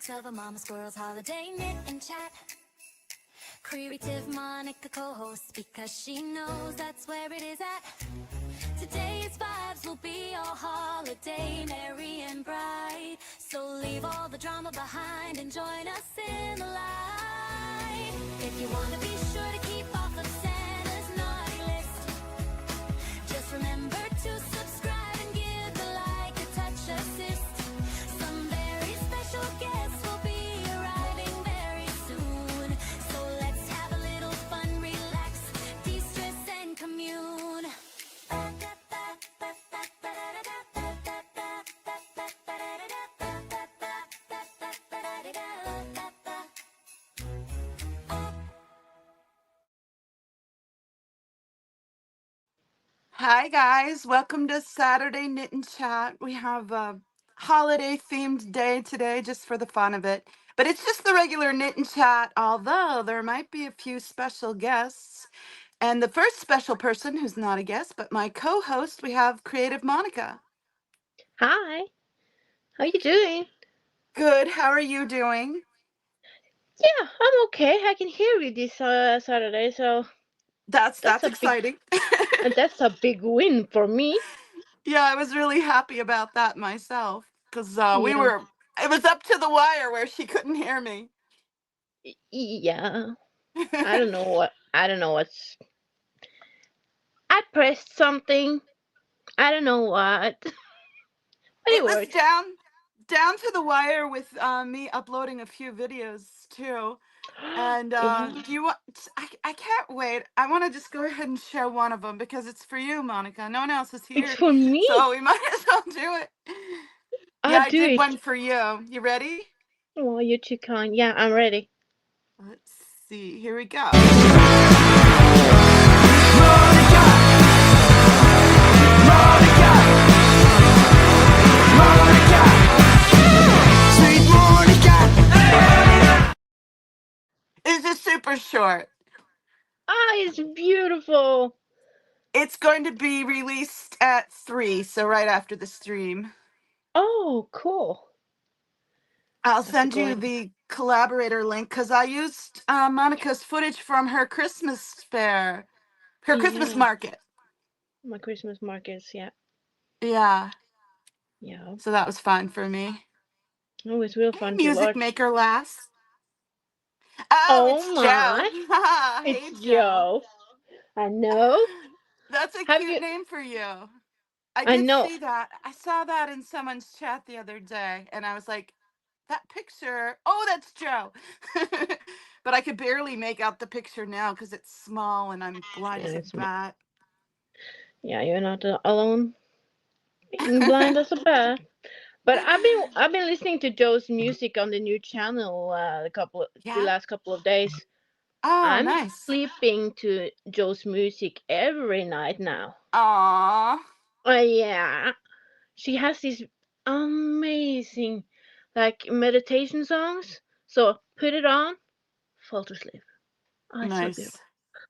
of a mama squirrel's holiday knit and chat. Creative Monica co-hosts because she knows that's where it is at. Today's vibes will be all holiday, merry and bright. So leave all the drama behind and join us in the light. If you want to be sure to keep off of Santa's naughty list, just remember to subscribe and give the like a touch assist. Some very special guests will be arriving very soon. So let's have a little fun, relax, de-stress and commune. Hi guys, welcome to Saturday Knit and Chat. We have a holiday themed day today just for the fun of it. But it's just the regular Knit and Chat, although there might be a few special guests. And the first special person who's not a guest, but my co-host, we have Creative Monica. Hi, how you doing? Good, how are you doing? Yeah, I'm okay. I can hear you this Saturday, so That's that's that's a big exciting. that's a big win for me. Yeah, I was really happy about that myself because Yeah, it was up to the wire where she couldn't hear me. yeah. I don't know what's. I pressed something. I don't know what, but It it was worked. down to the wire with me uploading a few videos too. And Yeah, do you want? I can't wait. I want to just go ahead and share one of them because it's for you, Monica. No one else is it's here, for me. so we might as well do it. Yeah, I'll I do did it. one for you. You ready? Oh, you're too kind. Yeah, I'm ready. Let's see. Here we go. Sweet Monica. It's just super short. Ah, it's beautiful. It's going to be released at 3, so right after the stream. Oh, cool. I'll Have to send go you in the collaborator link because I used Monica's footage from her Christmas fair, her Christmas yeah, market. my Christmas markets. Yeah, Yeah, yeah. so that was fun for me. Oh, it's real Hey, fun to Music watch. Maker Lass. Oh, it's Oh Joe. my, it's Hey, Joe. Joe. I know. That's a Have cute you? name for you. I I did know. see that. I saw that in someone's chat the other day, and I was like, that picture. Oh, that's Joe. But I could barely make out the picture now because it's small and I'm blind Yeah, as a it's me. bat. Yeah, you're not alone. Being blind as a bat. But I've been listening to Joe's music on the new channel the Yeah. last couple of days. Oh, I'm nice. sleeping to Joe's music every night now. Aw. Oh yeah, she has these amazing like meditation songs. So put it on, fall to sleep. Oh, it's so beautiful. Nice.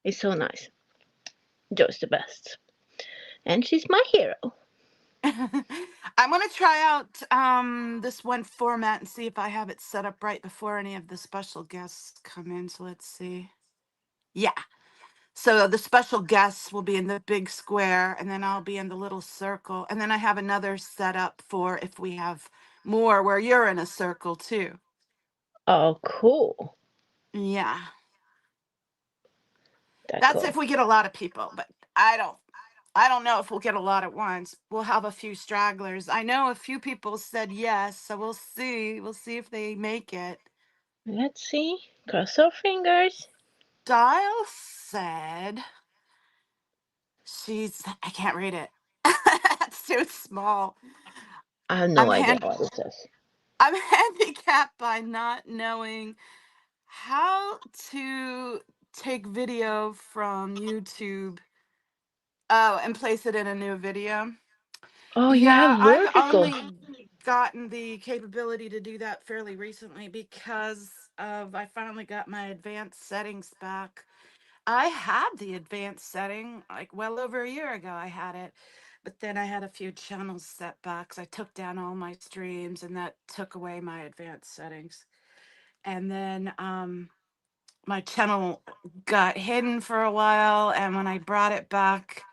It's so nice. Joe's the best, and she's my hero. I'm gonna try out this one format and see if I have it set up right before any of the special guests come in. So let's see. Yeah. So the special guests will be in the big square, and then I'll be in the little circle. And then I have another set up for if we have more where you're in a circle too. Oh, cool. Yeah. That That's if cool. we get a lot of people, but I don't know if we'll get a lot at once. We'll have a few stragglers. I know a few people said yes, so we'll see. We'll see if they make it. Let's see. Cross our fingers. Dial said I can't read it. It's too small. I have no I'm idea hand what it says. I'm handicapped by not knowing how to take video from YouTube. Oh, and place it in a new video. Oh, you have Yeah, I've vertical. only gotten the capability to do that fairly recently because of I finally got my advanced settings back. I had the advanced setting like well over a year ago. I had it, But then I had a few channel setbacks. I took down all my streams and that took away my advanced settings. And then my channel got hidden for a while. And when I brought it back,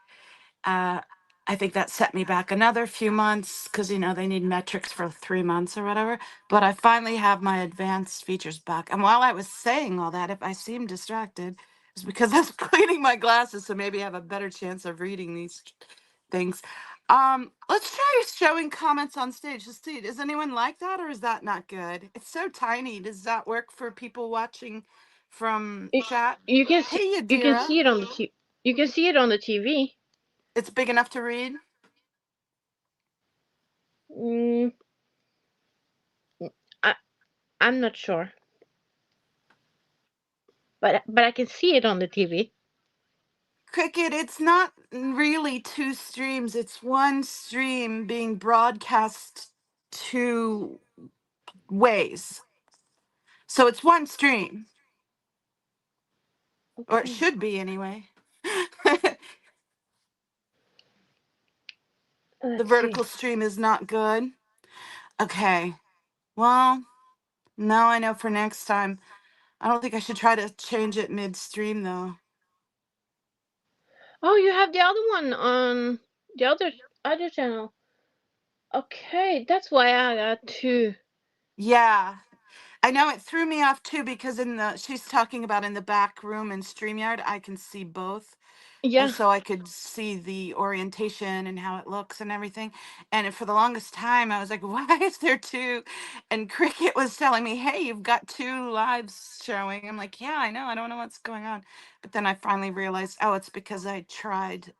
uh, I think that set me back another few months because, they need metrics for 3 months or whatever. But I finally have my advanced features back. And while I was saying all that, if I seemed distracted, it's because I was cleaning my glasses. So maybe I have a better chance of reading these things. Let's try showing comments on stage. Let's see. Does anyone like that or is that not good? It's so tiny. Does that work for people watching from You, chat? you can see Hey, you can Yadira. see it on the you can see it on the TV. It's big enough to read. Mm, I I'm not sure, but I can see it on the TV. Cricket, it's not really two streams. It's one stream being broadcast two ways. So it's one stream, or it Okay, should be anyway. The let's see. vertical stream is not good. Okay. Well, now I know for next time. I don't think I should try to change it midstream though. Oh, you have the other one on the other channel. Okay, that's why I got two. Yeah. I know it threw me off too because she's talking about in the back room in StreamYard, I can see both. Yeah, So I could see the orientation and how it looks and everything. And for the longest time, I was like, why is there two? And Cricket was telling me, hey, you've got two lives showing. I'm like, yeah, I know. I don't know what's going on. But then I finally realized, oh, it's because I tried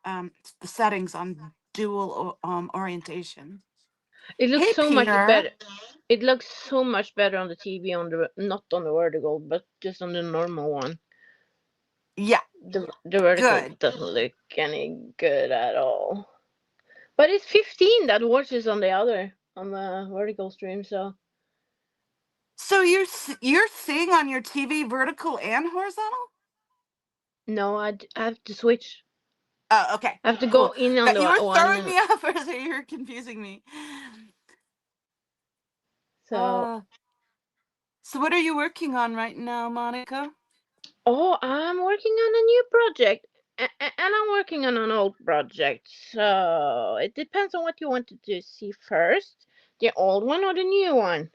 the settings on dual orientation. it looks Hey, so much Peter. better. It looks so much better on the TV on the not on the vertical, but just on the normal one. Yeah, The vertical good. doesn't look any good at all. But it's 15 that watches on the vertical stream. So So you're seeing on your TV vertical and horizontal? no, I have to switch. Oh, okay, I have to go cool. in on That the you were one. throwing me off, or so you were confusing me. So Uh, so what are you working on right now, Monica? oh, I'm working on a new project. And I'm working on an old project. So it depends on what you wanted to see first, the old one or the new one.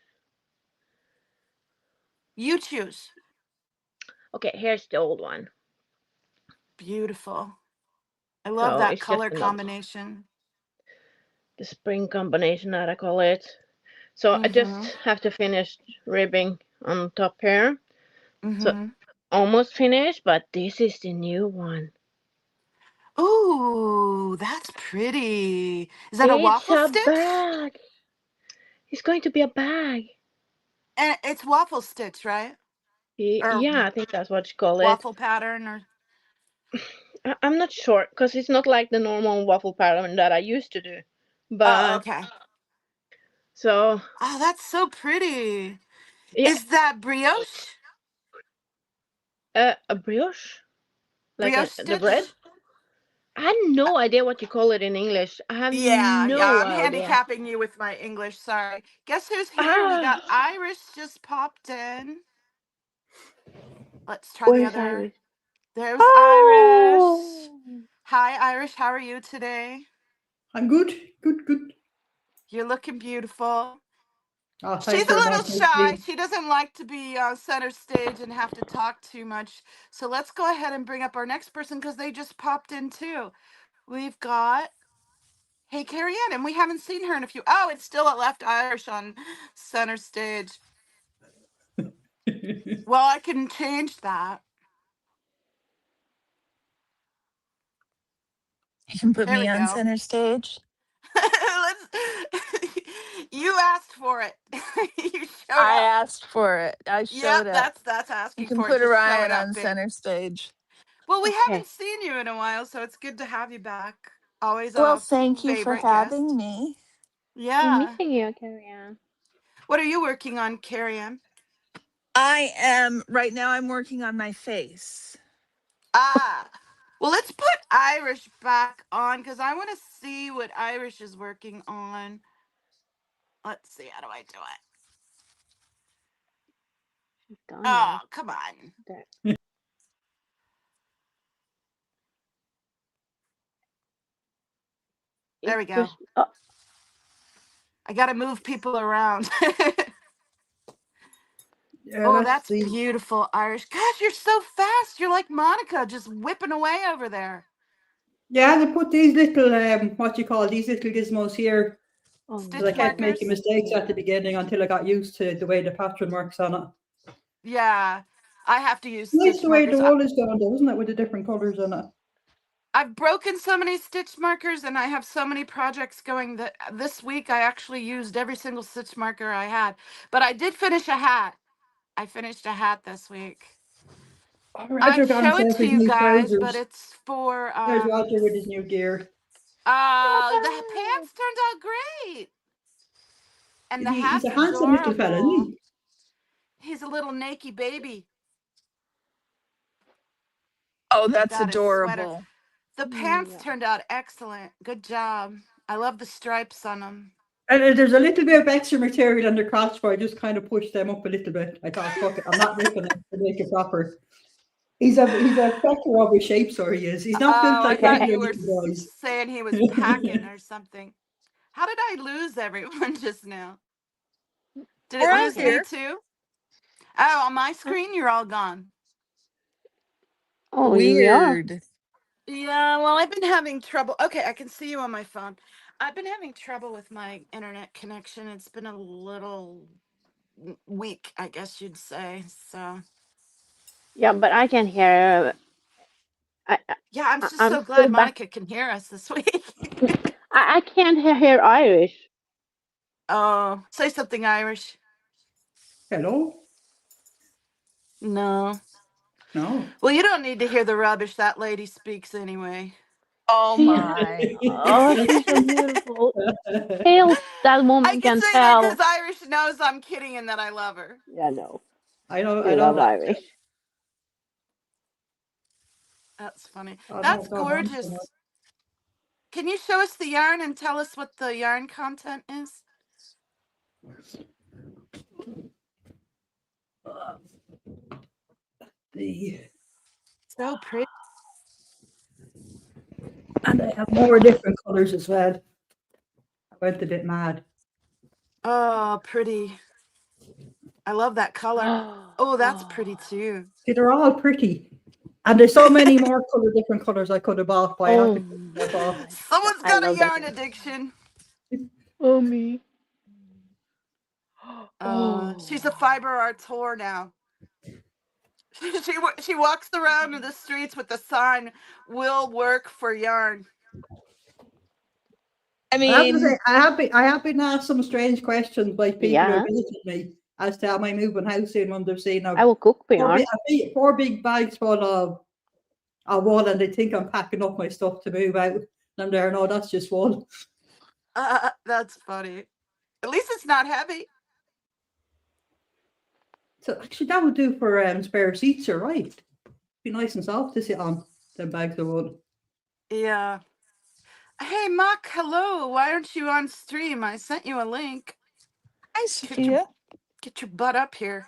You choose. Okay, here's the old one. Beautiful. I love So that it's just color another combination. the spring combination that I call it. So I just Mm-hmm. have to finish ribbing on top here. So Mm-hmm. almost finished, but this is the new one. Ooh, that's pretty. Is that a It's waffle a stitch? bag. It's going to be a bag. And it's waffle stitch, right? Or Yeah, I think that's what you call it. waffle pattern, or I'm not sure because it's not like the normal waffle pattern that I used to do. oh, But okay. so Oh, that's so pretty. yeah, Is that brioche? a brioche, like Brioche the bread. stitch? I have no idea what you call it in English. I have Yeah, no I'm idea. handicapping you with my English. Sorry. Guess who's here? We got Ah, Iris just popped in. Let's try the where's other. Iris? There's Iris. Oh, Hi, Iris. How are you today? I'm good, good, good. You're looking beautiful. Oh, She's thanks a very little much, shy. Leslie. She doesn't like to be on center stage and have to talk too much. So let's go ahead and bring up our next person because they just popped in too. We've got, hey, Carrie Ann, and we haven't seen her in a few. Oh, it's still a left Irish on center stage. Well, I can change that. You can put There me we on go. center stage. You asked for it. You showed I up. asked for it. I Yep, showed up. that's You asking can for it. put Just Orion showing up, on babe. center stage. Well, we okay. haven't seen you in a while, so it's good to have you back. Always Well, a thank you for favorite having guest. me. I'm Yeah. missing you, Carrie. What are you working on, Carrie Ann? I am right now I'm working on my face. Ah. Well, let's put Irish back on because I want to see what Irish is working on. Let's see. How do I do it? Done Oh, it. come on. There. There It we go. was. I got to move people around. Yeah, Oh, that's that's the. beautiful, Irish. Gosh, you're so fast. You're like Monica, just whipping away over there. Yeah, they put these little what you call these little gizmos here, Oh because I Stitch kept markers. making mistakes at the beginning until I got used to the way the pattern works on it. Yeah, I have to use Nice stitch the way the markers. wool is going, though, isn't it, with the different colors on it? I've broken so many stitch markers and I have so many projects going that this week I actually used every single stitch marker I had. But I did finish a hat. I finished a hat this week. Roger I'd got show it himself to his you new guys, but trousers. it's for There's Roger with his new gear. the pants turned out great. And the He's a hat's handsome little fella, isn't adorable. he? He's a little naked baby. Oh, He that's got his sweater. adorable. The pants Yeah. turned out excellent. Good job. I love the stripes on them. And there's a little bit of extra material on the crotch, but I just kind of pushed them up a little bit. I thought, fuck it, I'm not ripping it to make it proper. He's a fetter of his shape, so he is. He's not built Oh, I like thought any you of were the little boys. saying he was packing or something. How did I lose everyone just now? Did it We're all lose me Okay. here. too? Oh, on my screen, you're all gone. Oh, we are. Weird. Yeah, well, I've been having trouble. Okay, I can see you on my phone. I've been having trouble with my internet connection. It's been a little weak, I guess you'd say. So, Yeah, but I can hear. yeah, I'm just I'm so still glad back. Monica can hear us this week. I can't hear Irish. Oh, say something, Irish. Hello? No. No. Well, you don't need to hear the rubbish that lady speaks anyway. Oh my. Oh, she's so beautiful. Tell that I woman can can say that tell. because Irish knows I'm kidding and that I love her. Yeah, no, I know, we I love know. Irish. That's funny. I That's know, God, gorgeous. Can you show us the yarn and tell us what the yarn content is? the So pretty. and I have more different colors as well. I went a bit mad. Oh, pretty. I love that color. Oh, that's pretty Oh, too. See, they're all pretty. And there's so many more different colors I could have bought, but I had oh to cut myself off. my God, Someone's I got a love that yarn one. addiction. Oh me. She's a Oh. fiber artor now. She walks around in the streets with the sign "Will work for yarn." I I have to mean, say, I have been asked some strange questions by people who Yeah, visited me as to am I moving house in when they've seen I will cook for yarn. four big bags full of wool and they think I'm packing up my stuff to move out. And I'm there, no, that's just wool. That's funny. At least it's not heavy. So actually that would do for spare seats, you're right. Be nice and soft to sit on, them bags of wool. Yeah. Hey, Mock, hello. Why aren't you on stream? I sent you a link. hi, Get your Sophia. get your butt up here.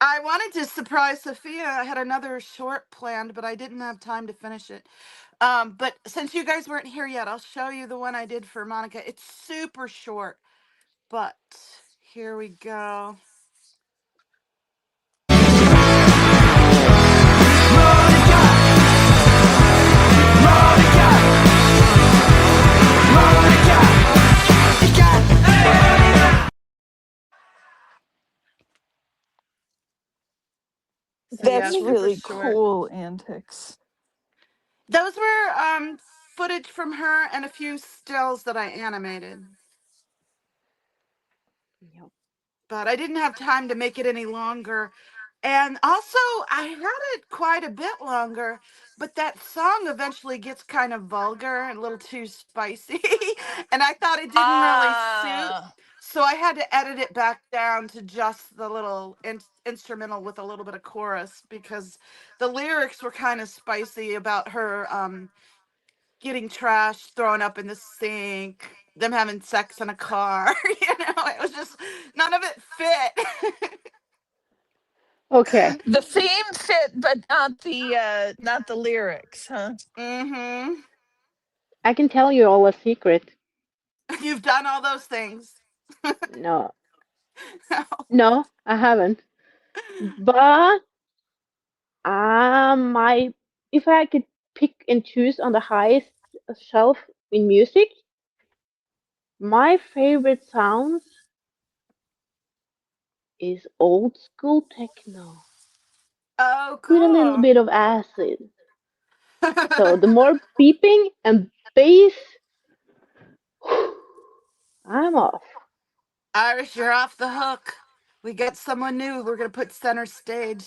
I wanted to surprise Sophia. I had another short planned, but I didn't have time to finish it. But since you guys weren't here yet, I'll show you the one I did for Monica. It's super short, but here we go. So yeah, That's super really short. cool antics. Those were footage from her and a few stills that I animated. Yep. But I didn't have time to make it any longer. And also, I had it quite a bit longer, but that song eventually gets kind of vulgar and a little too spicy. And I thought it didn't really suit. Ah, So I had to edit it back down to just the little instrumental with a little bit of chorus because the lyrics were kind of spicy about her getting trash thrown up in the sink, them having sex in a car. It was just none of it fit. Okay. The theme fit, but not the lyrics, huh? Mm-hmm. I can tell you all a secret. You've done all those things. No, no, I haven't. But my if I could pick and choose on the highest shelf in music, my favorite sounds is old school techno Oh, with a little cool. bit of acid. So the more beeping and bass, I'm off. Irish, you're off the hook. We got someone new. We're gonna put center stage.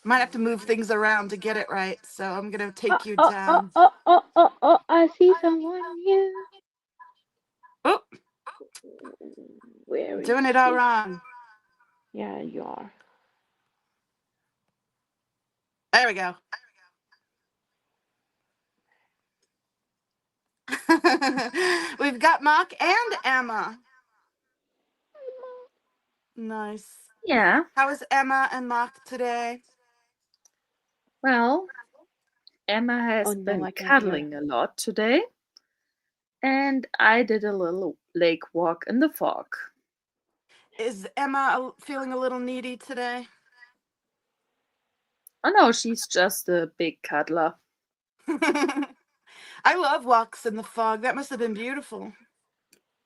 Might have to move things around to get it right, so I'm gonna Oh, take you oh, oh, down. oh, oh, oh, oh, I see someone new. Oh, Where is doing it all this? wrong. Yeah, you are. There we go. We've got Mock and Emma. Nice. Yeah, How is Emma and Mock today? well, Emma Oh has no, been I can't hear. cuddling a lot today, and I did a little lake walk in the fog. Is Emma feeling a little needy today? Oh no, she's just a big cuddler. I love walks in the fog. That must have been beautiful.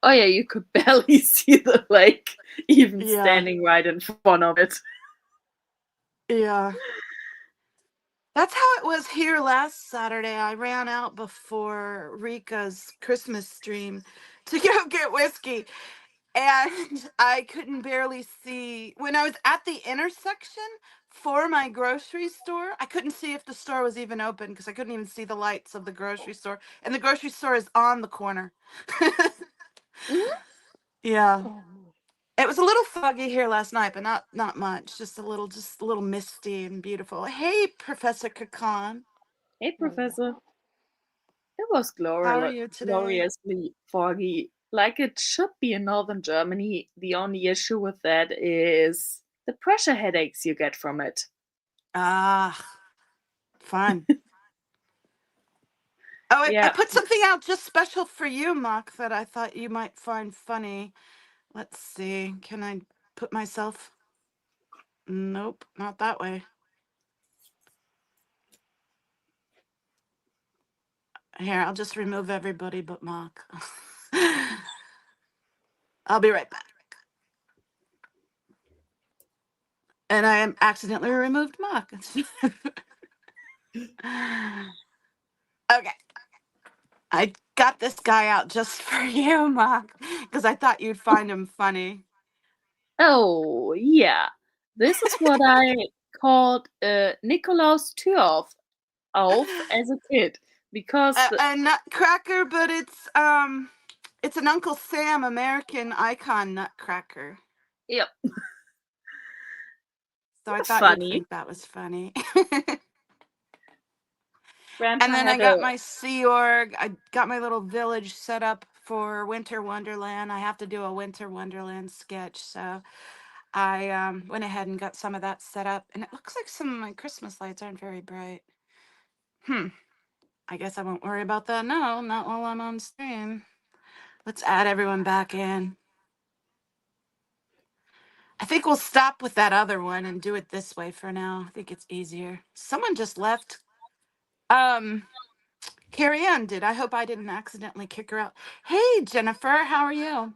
Oh yeah, you could barely see the lake, even Yeah, standing right in front of it. yeah. That's how it was here last Saturday. I ran out before Rika's Christmas stream to go get whiskey, and I couldn't barely see. When I was at the intersection for my grocery store, I couldn't see if the store was even open because I couldn't even see the lights of the grocery store. And the grocery store is on the corner. Mhm. Yeah. Oh no. It was a little foggy here last night, but not much. Just a little misty and beautiful. Hey, Professor Kakan. Hey, Hello. Professor. It was How are you today? gloriously foggy, like it should be in northern Germany. The only issue with that is the pressure headaches you get from it. Ah, fun. Oh, I Yeah. put something out just special for you, Mock, that I thought you might find funny. Let's see. Can I put myself? Nope, not that way. Here, I'll just remove everybody but Mock. I'll be right back. And I am accidentally removed Mock. Okay. I got this guy out just for you, Mock, because I thought you'd find him funny. Oh, yeah. This is what I called Nikolaus Türauf auf as a kid because A nutcracker, but it's an Uncle Sam American icon nutcracker. yep, So I thought you'd funny. think that was funny. And Grandpa then I had a got my Sea Org. I got my little village set up for Winter Wonderland. I have to do a Winter Wonderland sketch, so I went ahead and got some of that set up. And it looks like some of my Christmas lights aren't very bright. I guess I won't worry about that now, not while I'm on stream. Let's add everyone back in. I think we'll stop with that other one and do it this way for now. I think it's easier. Someone just left. Um, Carrie Ann did. I hope I didn't accidentally kick her out. Hey, Jennifer, how are you?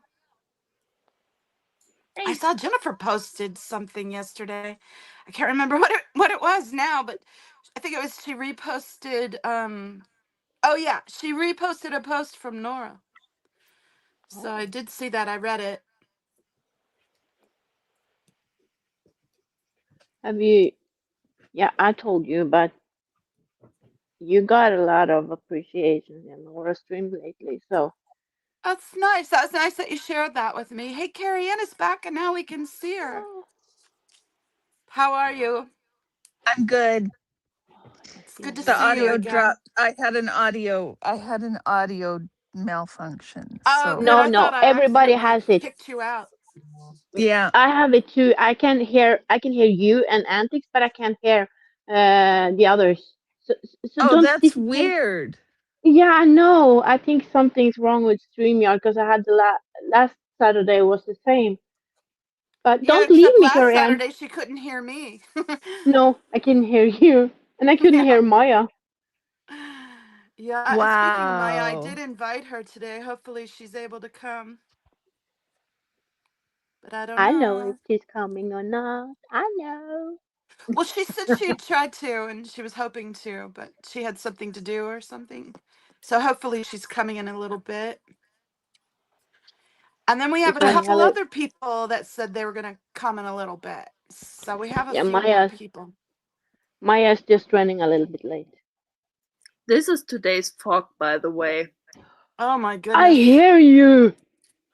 I hey, saw Jennifer posted something yesterday. I can't remember what it was now, but I think it was she reposted. Oh yeah, she reposted a post from Nora. So I Oh. did see that. I read it. Have you? Yeah, I told you, but you got a lot of appreciation in our stream lately. So That's nice. That was nice that you shared that with me. Hey, Carrie Ann is back, and now we can see her. Oh, How are you? I'm good. It's good to The see you audio again. dropped. I had an audio malfunction. Oh, So good. no, I no, thought I everybody accidentally has it. kicked you out. yeah. I have it too. I can hear you and Antics, but I can't hear the others. So Oh, don't that's disappoint. weird. Yeah, I know. I think something's wrong with StreamYard because I had the last Saturday was the same. But Yeah, don't leave except me, last Karian. Saturday she couldn't hear me. No, I couldn't hear you, and I couldn't Yeah. hear Maya. Yeah, and speaking of Maya, I did Wow. invite her today. Hopefully she's able to come, but I don't I know if know. she's coming or not. I know. Well, she said she'd try to, and she was hoping to, but she had something to do or something. So hopefully she's coming in a little bit. And then we have She's a running a couple little. other people that said they were going to come in a little bit. So we have a Yeah, few more people. Maya's just running a little bit late. This is today's fog, by the way. Oh my I goodness. hear you.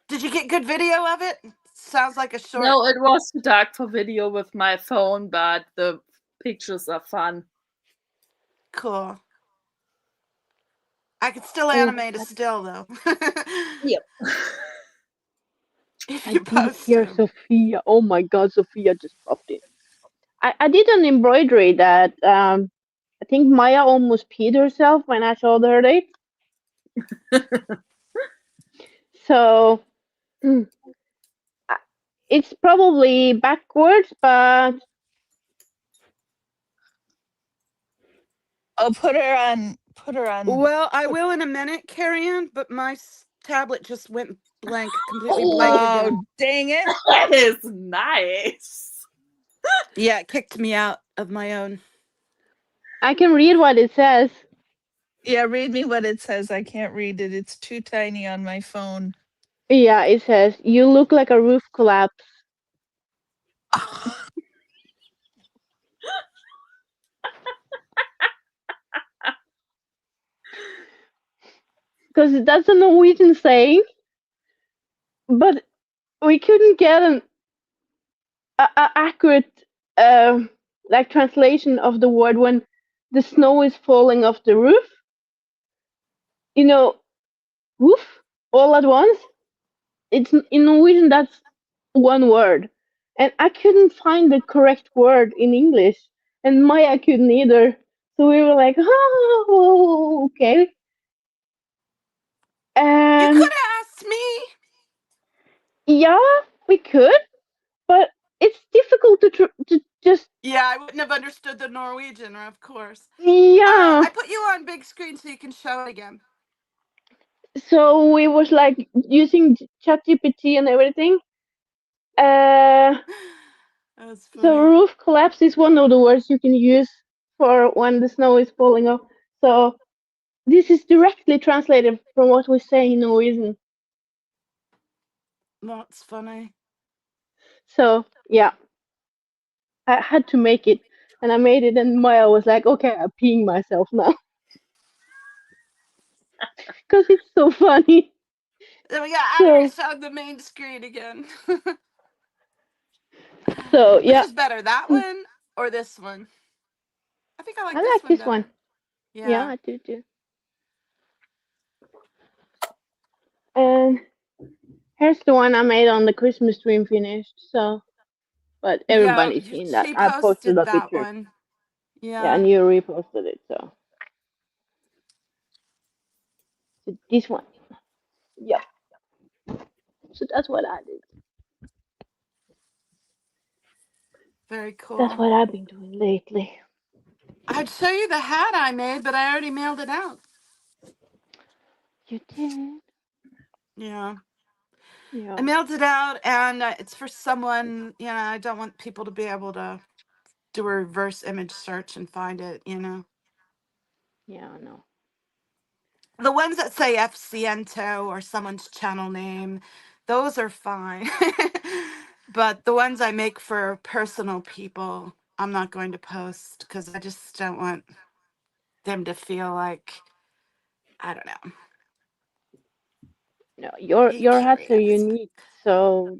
Did you get good video of it? Sounds like a short. No, it was too dark for video with my phone, but the pictures are fun. Cool. I could still Oh, animate a still though. Yep. If I you did post hear them. Sophia. Oh my God, Sophia just popped in. I did an embroidery that I think Maya almost peed herself when I showed her it. So mm, I- it's probably backwards, but Oh, put her on. Well, I will in a minute, Carrie Ann, but my tablet just went blank, completely blank Oh, again. Oh, dang it. that is nice. Yeah, it kicked me out of my own. I can read what it says. Yeah, read me what it says. I can't read it. It's too tiny on my phone. Yeah, it says, "You look like a roof collapse." Because that's a Norwegian saying, but we couldn't get a accurate like translation of the word when the snow is falling off the roof. You know, roof all at once. It's in Norwegian. That's one word, and I couldn't find the correct word in English, and Maya couldn't either. So we were like, "Oh, okay." You could And have asked me. yeah, we could, but it's difficult to just Yeah, I wouldn't have understood the Norwegian, of course. yeah. I put you on big screen so you can show it again. So we was like using ChatGPT and everything. Uh, That's so funny. roof collapse is one of the words you can use for when the snow is falling off. So this is directly translated from what we say in Norwegian. That's funny. So yeah, I had to make it, and I made it, and Maya was like, "Okay, I'm peeing myself now," because it's so funny. Then we got So Iris on the main screen again. so Which yeah, is better, that one or this one? I think I I like this like one this one. better. Yeah, Yeah. I do too. And here's the one I made on the Christmas stream finished. So, but Yeah, everybody's seen that. she I posted posted a that picture. one. Yeah, Yeah. and you reposted it. So this one. Yep. So that's what I did. Very That's cool. what I've been doing lately. I'd show you the hat I made, but I already mailed it out. You did. Yeah. I Yeah. mailed it out, and it's for someone, I don't want people to be able to do a reverse image search and find it. Yeah, I know. The ones that say FCNTO or someone's channel name, those are fine. But the ones I make for personal people, I'm not going to post because I just don't want them to feel like, I don't know. No, Be your hats are curious. unique, so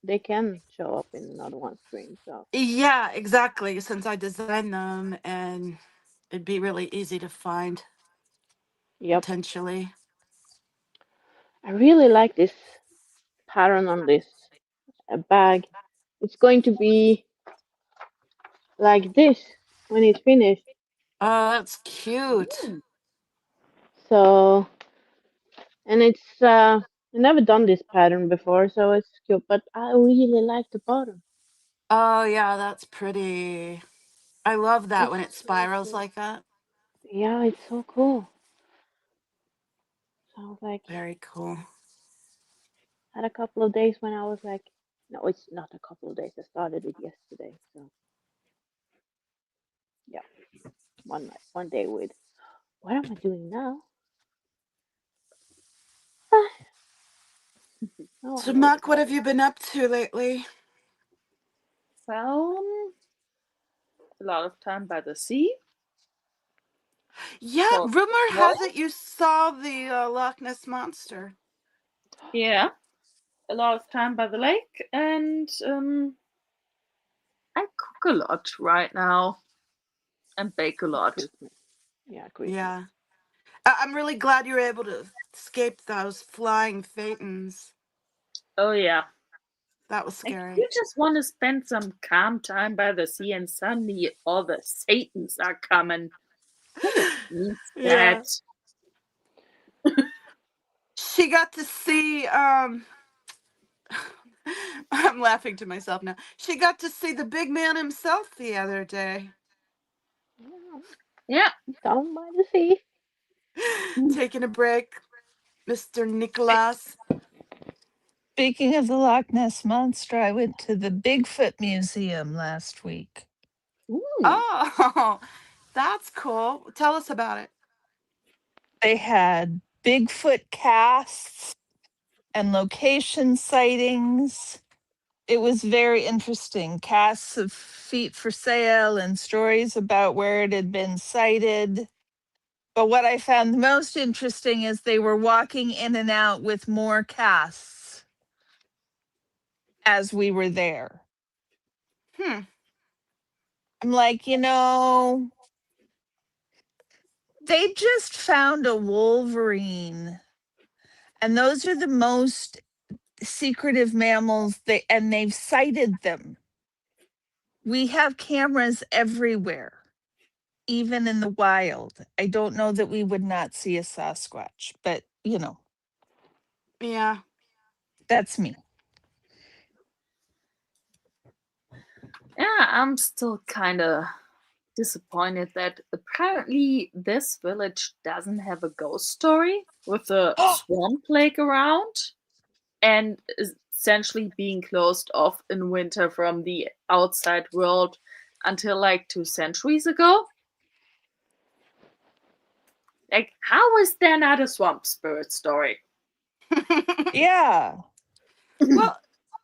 they can show up in another one screen. So Yeah, exactly. Since I designed them, and it'd be really easy to find yep, potentially. I really like this pattern on this bag. It's going to be like this when it's finished. Oh, that's cute. Ooh. So, and it's I never done this pattern before, so it's cute. But I really like the bottom. Oh, yeah, that's pretty. I love that It's when it so spirals cool. like that. Yeah, it's so cool. So I was like, Very cool. had a couple of days when I was like, no, it's not a couple of days. I started it yesterday. So yeah, one night, one day with. What am I doing now? Ah, oh, I So, know the Mark, what have color. you been up to lately? Well, a lot of time by the sea. Yeah, For rumor has swimming. it you saw the Loch Ness monster. Yeah, a lot of time by the lake, and I cook a lot right now and bake a lot. Christmas. Yeah, Christmas. Yeah. I'm really glad you were able to escape those flying phaetons. Oh yeah. That was Like scary. you just want to spend some calm time by the sea, and suddenly all the Satans are coming. Who needs Yeah. that? She got to see I'm laughing to myself now. She got to see the big man himself the other day. Yeah, Yeah. down by the sea. Taking a break, Mr. Nicholas. Speaking of the Loch Ness Monster, I went to the Bigfoot Museum last week. Ooh. Oh, that's cool. Tell us about it. They had Bigfoot casts and location sightings. It was very interesting. Casts of feet for sale and stories about where it had been sighted. But what I found most interesting is they were walking in and out with more casts as we were there. Hmm. I'm like, they just found a wolverine, and those are the most secretive mammals and they've sighted them. We have cameras everywhere, even in the wild. I don't know that we would not see a Sasquatch, but Yeah. that's me. Yeah, I'm still kind of disappointed that apparently this village doesn't have a ghost story with a swamp lake around and is essentially being closed off in winter from the outside world until like 2 centuries ago. Like, how is there not a swamp spirit story? Yeah. Well,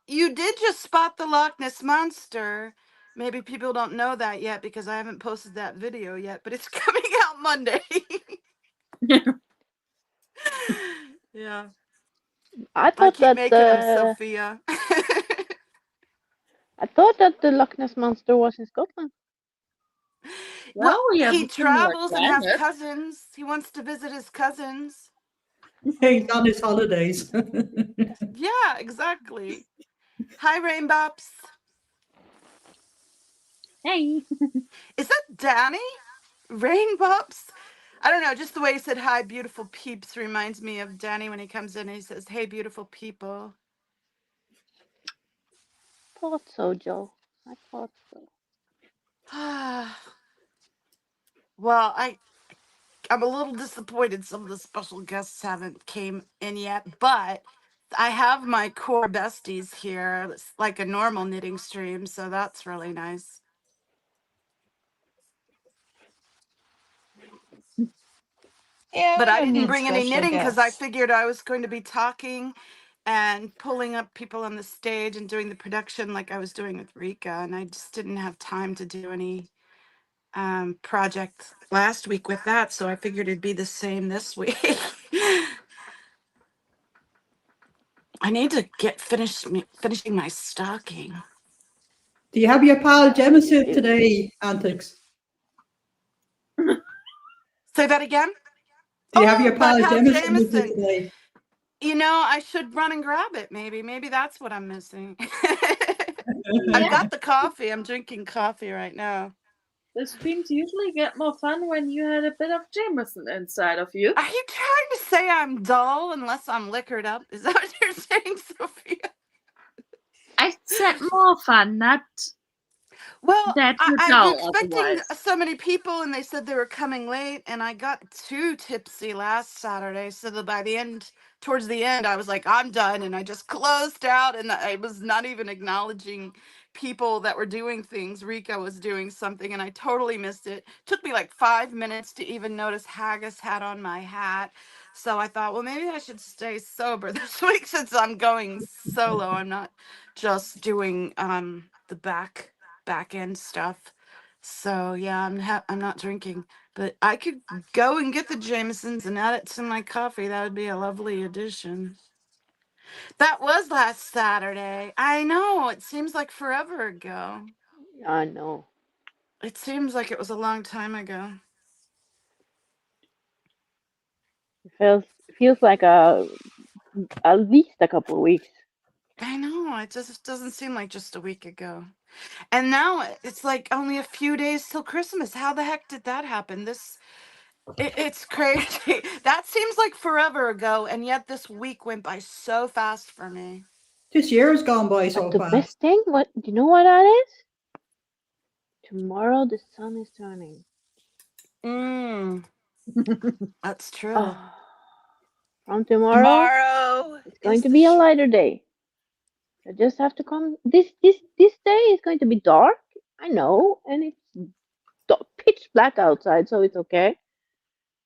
you did just spot the Loch Ness monster. Maybe people don't know that yet because I haven't posted that video yet, but it's coming out Monday. Yeah. I I thought keep that making them the Sophia. I thought that the Loch Ness monster was in Scotland. Well, Well, we have he a similar travels and has climate. cousins. He wants to visit his cousins. He's on his holidays. Yeah, exactly. Hi, Rainbops. Hey. Is that Danny? Rainbops? I don't know. Just the way he said hi, beautiful peeps, reminds me of Danny when he comes in and he says, hey, beautiful people. Thought so, Joe. I thought so. Well, I'm a little disappointed some of the special guests haven't came in yet, but I have my core besties here. It's like a normal knitting stream, so that's really nice. Yeah, But we I don't didn't need bring any special knitting because I guests. figured I was going to be talking and pulling up people on the stage and doing the production like I was doing with Rika, and I just didn't have time to do any project last week with that, so I figured it'd be the same this week. I need to get finishing my stocking. Do you have your pal Yeah, Jemison you do. today, Antics? Say that again. Do you have your My pal pal Jemison with you Jameson. today? You know, I should run and grab it. Maybe that's what I'm missing. I've Yeah, got the coffee. I'm drinking coffee right now. The streams usually get more fun when you had a bit of Jameson inside of you. Are you trying to say I'm dull unless I'm liquored up? Is that what you're saying, Sophia? I said more fun, not Well, that you're I was dull expecting otherwise. so many people, and they said they were coming late, and I got too tipsy last Saturday, so that by the end, towards the end, I was like, I'm done, and I just closed out, and I was not even acknowledging people that were doing things. Rika was doing something, and I totally missed it. Took me like 5 minutes to even notice Haggis had on my hat. So I thought, well, maybe I should stay sober this week since I'm going solo. I'm not just doing the back end stuff. So yeah, I'm not drinking, but I could go and get the Jamesons and add it to my coffee. That would be a lovely addition. That was last Saturday. I know, it seems like forever ago. I know. It seems like it was a long time ago. It feels like at least a couple of weeks. I know, it just doesn't seem like just a week ago. And now it's like only a few days till Christmas. How the heck did that happen? It's crazy. That seems like forever ago, and yet this week went by so fast for me. This year has gone by But so the fast. best thing, what do you know what that is? Tomorrow the sun is turning. Mm, that's true. Oh, from tomorrow Tomorrow it's going is to the be a lighter day. I just have to come. This day is going to be dark. I know, and it's pitch black outside, so it's okay.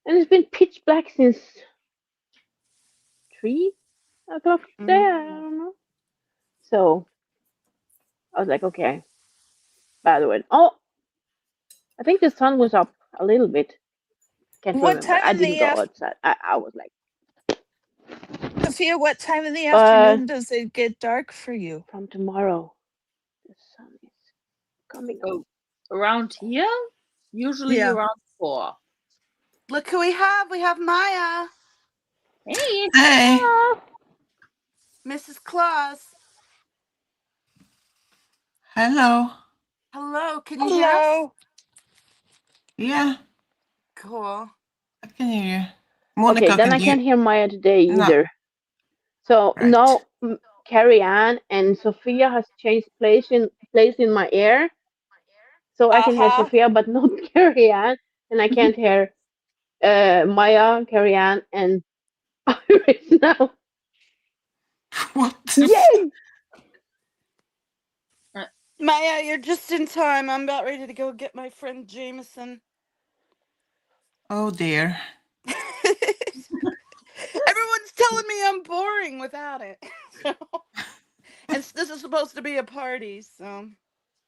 And it's been pitch black since 3 o'clock today. I Mm. don't know. So I was like, okay, by the way. Oh, I think the sun was up a little bit. Can't what remember. time I in didn't the go outside. I was like, Sophia, what time in the but afternoon does it get dark for you? from tomorrow, the sun is coming up. Oh, around here, usually Yeah. around 4. Look who we have. We have Maya, Hey, Hey. Ah, Mrs. Claus. Hello. Hello, can you hear us? Hello. Yeah, Cool. I can hear you. okay, Monica then can I hear. can't hear Maya today No, either. So right. now Carrie Ann and Sophia has changed place in my ear, so I can hear Uh-huh. Sophia but not Carrie Ann, and I can't hear Maya, Carrie Ann, and Iris now. What the Yay! Maya, you're just in time. I'm about ready to go get my friend Jameson. Oh dear. Everyone's telling me I'm boring without it. So, and this is supposed to be a party, so.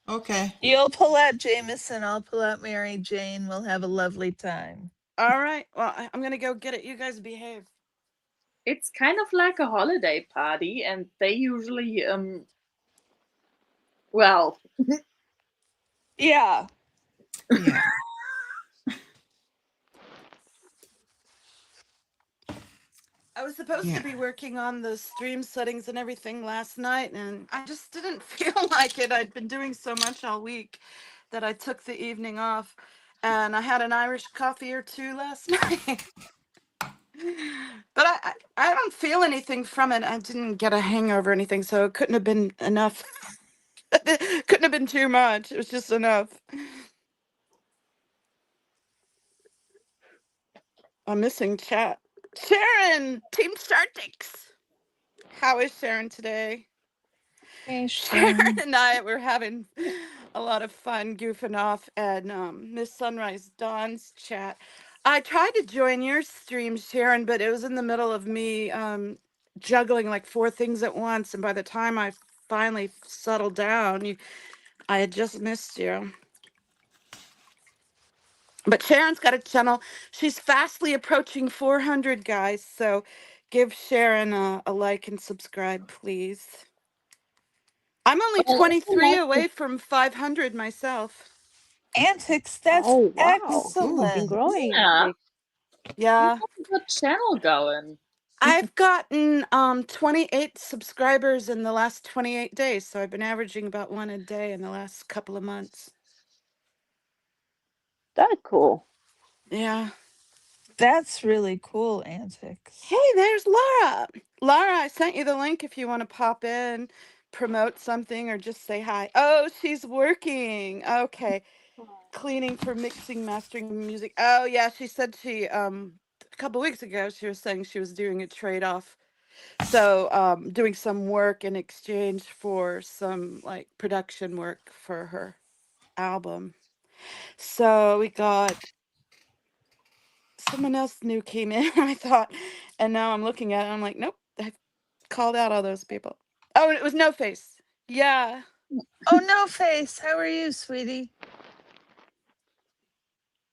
Okay. You'll pull out Jameson, I'll pull out Mary Jane. We'll have a lovely time. All right. Well, I'm going to go get it. You guys behave. it's kind of like a holiday party, and they usually, well, Yeah. Yeah. I was supposed to Yeah. be working on the stream settings and everything last night, and I just didn't feel like it. I'd been doing so much all week that I took the evening off, and I had an Irish coffee or two last night. But I don't feel anything from it. I didn't get a hangover or anything, so it couldn't have been enough. Couldn't have been too much. It was just enough. I'm missing chat. Sharon, Team Startix. How is Sharon today? Hey, Sharon Sharon. and I were having a lot of fun goofing off at Miss Sunrise Dawn's chat. I tried to join your stream, Sharon, but it was in the middle of me juggling like four things at once, and by the time I finally settled down, I had just missed you. But Sharon's got a channel. She's fastly approaching 400, guys. So Give Sharon a like and subscribe, please. I'm only Oh, also 23 like away from 500 myself. Antics, that's oh wow, you've been excellent. growing, Yeah, Antics. you Yeah. have a good channel going. I've gotten 28 subscribers in the last 28 days, so I've been averaging about one a day in the last couple of months. That's cool. Yeah. That's really cool, Antics. Hey, there's Laura. Laura, I sent you the link if you want to pop in, promote something, or just say hi. Oh, she's working. Okay. Cleaning for mixing, mastering music. Oh, yeah, she said she a couple weeks ago she was saying she was doing a trade-off. So, doing some work in exchange for some like production work for her album. So, we got someone else new came in, I thought, and now I'm looking at it, I'm like, nope, I called out all those people. Oh, and it was No Face. Yeah. Oh, No Face, how are you, sweetie?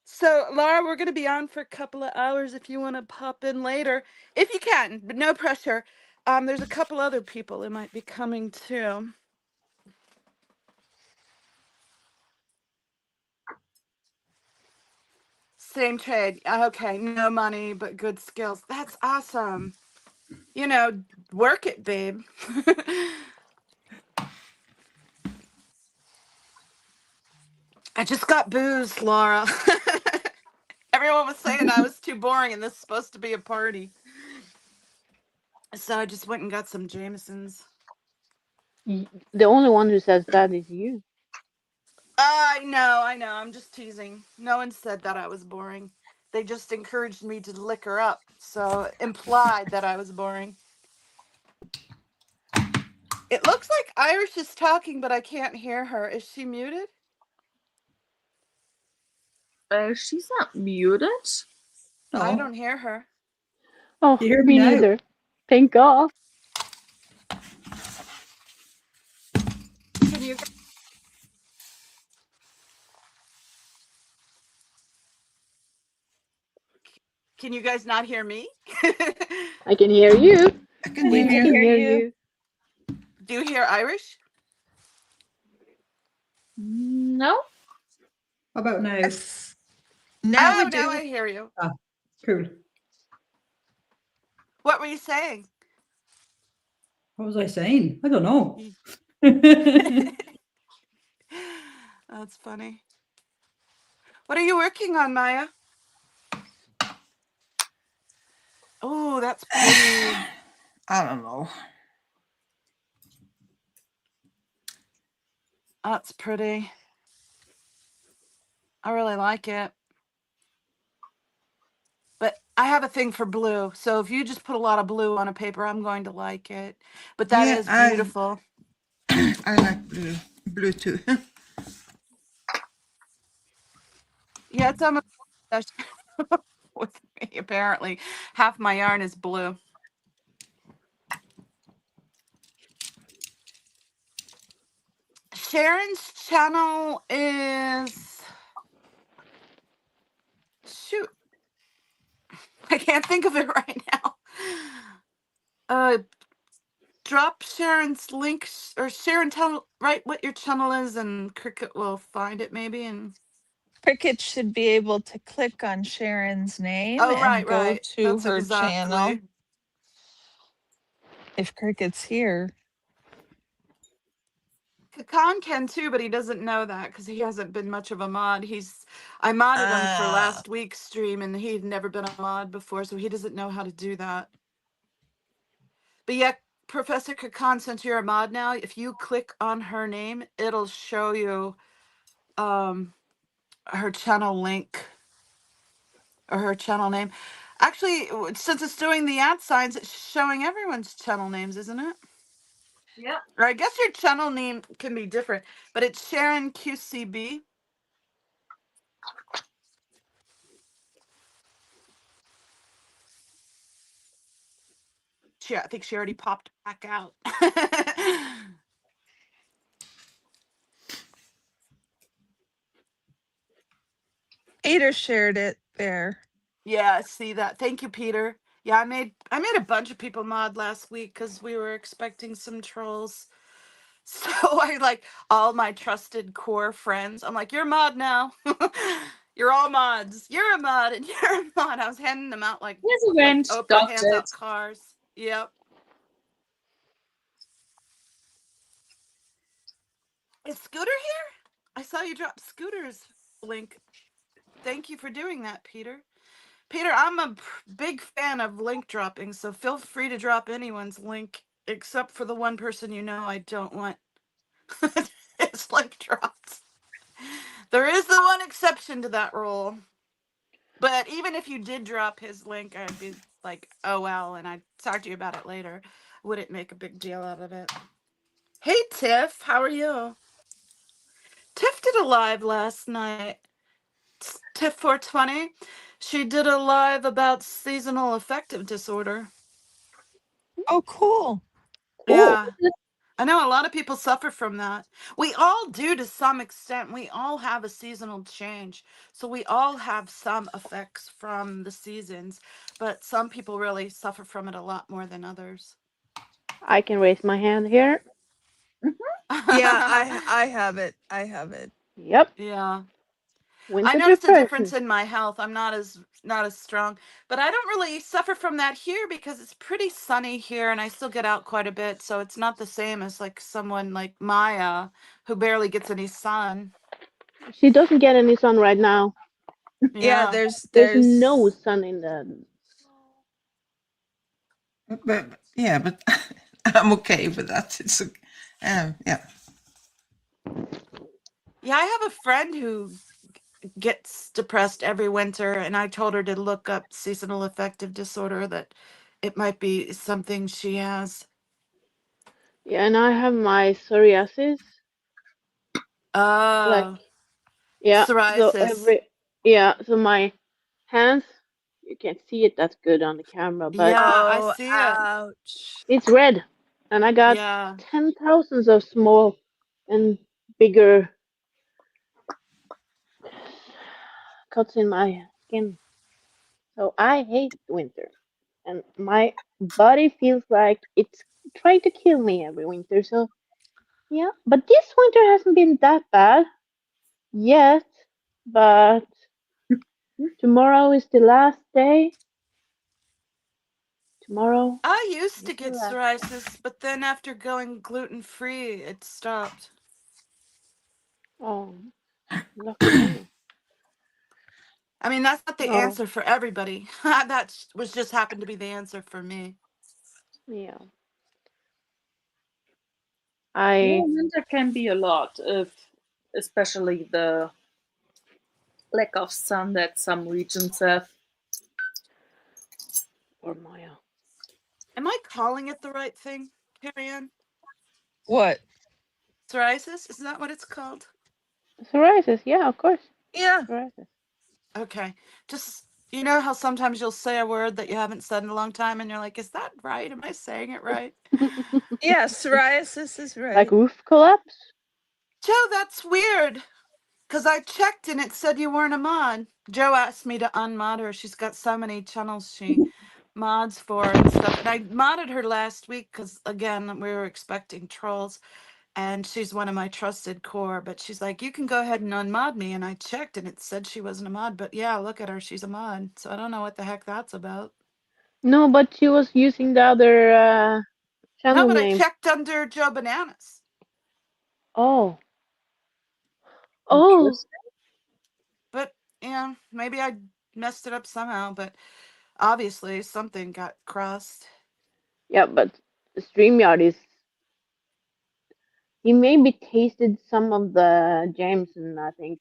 So, Laura, we're going to be on for a couple of hours if you want to pop in later. If you can, but no pressure. There's a couple other people that might be coming too. Same trade. Okay, no money, but good skills. That's awesome. You know, work it, babe. I just got booze, Laura. Everyone was saying I was too boring and this is supposed to be a party. So I just went and got some Jamesons. The only one who says that is you. I know, I know. I'm just teasing. No one said that I was boring. They just encouraged me to liquor up, so implied that I was boring. It looks like Irish is talking, but I can't hear her. Is she muted? She's not muted. I No. don't hear her. Oh, You hear me me now? neither. Thank God. Can you can you guys not hear me? I can hear you. I can We hear I can you. can hear hear you. you. Do you hear Irish? No. How about now? Yes. Now we Oh, now do. I hear you. Ah, cool. What were you saying? What was I saying? I don't know. That's funny. What are you working on, Maya? Oh, that's pretty. I don't know. That's pretty. I really like it. But I have a thing for blue. So if you just put a lot of blue on a paper, I'm going to like it. But that Yeah, is beautiful. I like blue too. Yeah, it's almost with me, apparently. Half my yarn is blue. Sharon's channel is shoot. I can't think of it right now. Drop Sharon's links or Sharon tell write what your channel is and Cricket will find it maybe and Cricket should be able to click on Sharon's name oh and right, go right. to That's her channel exactly. if Cricket's here. Kakan can too, but he doesn't know that because he hasn't been much of a mod. I modded him for Uh, last week's stream and he'd never been a mod before, so he doesn't know how to do that. But yeah, Professor Kakan, since you're a mod now, if you click on her name, it'll show you her channel link or her channel name. Actually, since it's doing the ad signs, it's showing everyone's channel names, isn't it? Yep. Or I guess your channel name can be different, but it's Sharon QCB. I think she already popped back out. Peter shared it there. Yeah, see that. Thank you, Peter. Yeah, I made a bunch of people mod last week because we were expecting some trolls. So I like all my trusted core friends. I'm like, you're a mod now. You're all mods. You're a mod and you're a mod. I was handing them out Here's a like wrench. Oprah Got hands it. out cars. Yep. Is Scooter here? I saw you drop Scooter's link. Thank you for doing that, Peter. Peter, I'm a big fan of link dropping, so feel free to drop anyone's link, except for the one person you know I don't want his link dropped. There is the one exception to that rule. But even if you did drop his link, I'd be like, oh well, and I'd talk to you about it later. Wouldn't make a big deal out of it. Hey Tiff, how are you? Tiff did a live last night. Tiff 420. She did a live about seasonal affective disorder. Oh, cool. Cool. Yeah. I know a lot of people suffer from that. We all do to some extent. We all have a seasonal change. So we all have some effects from the seasons, but some people really suffer from it a lot more than others. I can raise my hand here. Yeah, I have it. I have it. Yep. Yeah. I Winter noticed a difference depression. in my health. I'm not as strong, but I don't really suffer from that here because it's pretty sunny here and I still get out quite a bit, so it's not the same as like someone like Maya who barely gets any sun. She doesn't get any sun right now. Yeah, Yeah. There's no there's sun in the. But yeah, but I'm okay with that. It's okay. Yeah. Yeah, I have a friend who gets depressed every winter, and I told her to look up seasonal affective disorder, that it might be something she has. Yeah, and I have my psoriasis. Like, Oh, yeah. So psoriasis. so my hands, you can't see it that good on the camera, but Yeah, I oh, see it. ouch. it's red, and I got Yeah. 10,000s of small and bigger cuts in my skin. So I hate winter, and my body feels like it's trying to kill me every winter. So yeah, but this winter hasn't been that bad yet. But tomorrow is the last day. Tomorrow I used is to the get last day. psoriasis, but then after going gluten free, it stopped. Oh, lucky me. I mean, that's not the Oh, answer for everybody. That was just happened to be the answer for me. yeah. Yeah, I winter can be a lot if, especially the lack of sun that some regions have. or Maya. Am I calling it the right thing, Carrie Ann? What? Psoriasis? Isn't that what it's called? Psoriasis, yeah, of course. Yeah. Psoriasis. Okay. Just, you know how sometimes you'll say a word that you haven't said in a long time and you're like, is that right? Am I saying it right? Yeah, psoriasis is Like right. roof collapse? Joe, that's weird. Because I checked and it said you weren't a mod. Joe asked me to unmod her. She's got so many channels she mods for and stuff. And I modded her last week because, again, we were expecting trolls. And she's one of my trusted core. But she's like, you can go ahead and unmod me. And I checked and it said she wasn't a mod. But yeah, look at her. She's a mod. So I don't know what the heck that's about. No, but she was using the other No, channel but I name. checked under Joe Bananas. Oh. Oh. Interesting. But yeah, maybe I messed it up somehow. But obviously something got crossed. Yeah, but StreamYard is. He maybe tasted some of the Jameson, I think.